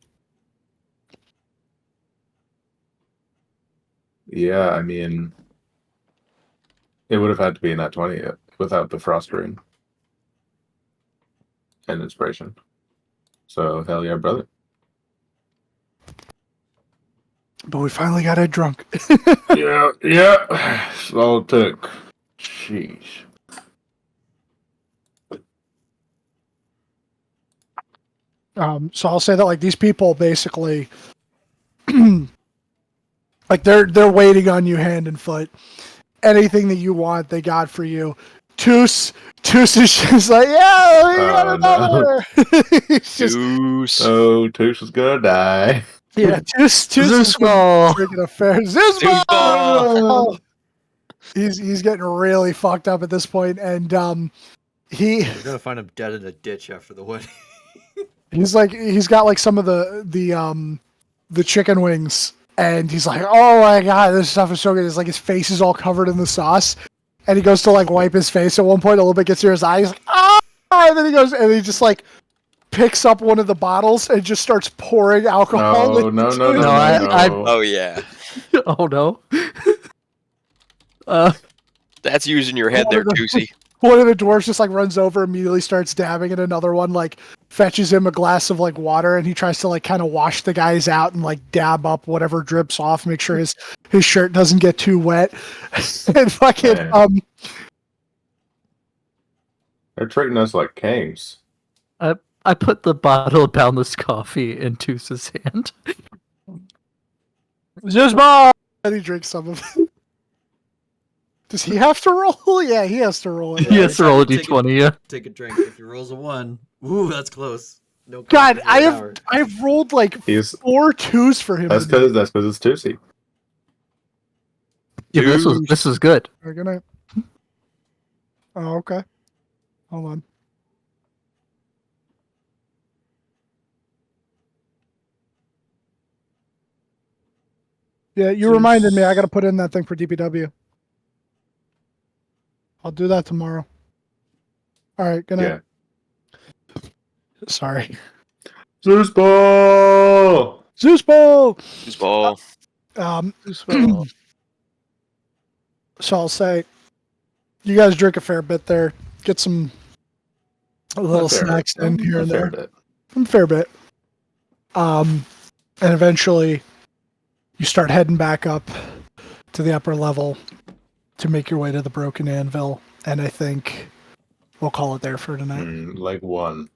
E: Yeah, I mean, it would have had to be in that 20 without the frost ring and inspiration. So hell yeah, brother.
A: But we finally got Ed drunk.
E: Yeah. That's all it took. Sheesh.
A: So I'll say that like these people basically, like they're waiting on you hand and foot. Anything that you want, they got for you. Toos is just like, yeah, we got another. He's just,
E: Oh, Tush is gonna die.
A: yeah, Toos is
C: Zeusball.
A: freaking affair. Zeusball! He's getting really fucked up at this point, and
F: We're gonna find him dead in a ditch after the wedding.
A: he's got like some of the chicken wings, and he's like, oh my god, this stuff is so good. It's like his face is all covered in the sauce, and he goes to like wipe his face at one point. A little bit gets near his eye. He's like, ah! And then he goes and he just like picks up one of the bottles and just starts pouring alcohol.
E: No.
D: Oh yeah,
C: Oh no.
D: that's using your head there, Toosey.
A: One of the dwarves just like runs over, immediately starts dabbing, and another one like fetches him a glass of like water, and he tries to like kind of wash the guys out and like dab up whatever drips off, make sure his shirt doesn't get too wet. And fucking
E: Man. They're treating us like kings.
C: I put the bottle of boundless coffee in Toose's hand.
A: Zeusball! And he drinks some of it. Does he have to roll? Yeah, he has to roll it.
C: He has to roll a
F: Take
C: d20, yeah.
F: Take a drink. If he rolls a 1, ooh, that's close. No
A: God,
F: coffee for an hour.
A: I've rolled like
E: He's
A: 4 2s for him.
E: that's
A: today.
E: because it's Tuesday.
C: Yeah, but this was good.
A: Good night. Oh, okay. Hold on. Yeah, you reminded me. I got to put in that thing for DPW. I'll do that tomorrow. All right. Good night.
E: Yeah.
A: Sorry.
E: Zeus ball.
A: Zeus Bowl.
D: Who's ball?
A: So I'll say, you guys drink a fair bit there. Get some little snacks in here and there. A fair bit. And eventually, you start heading back up to the upper level to make your way to the Broken Anvil. And I think we'll call it there for tonight.
E: Like 1.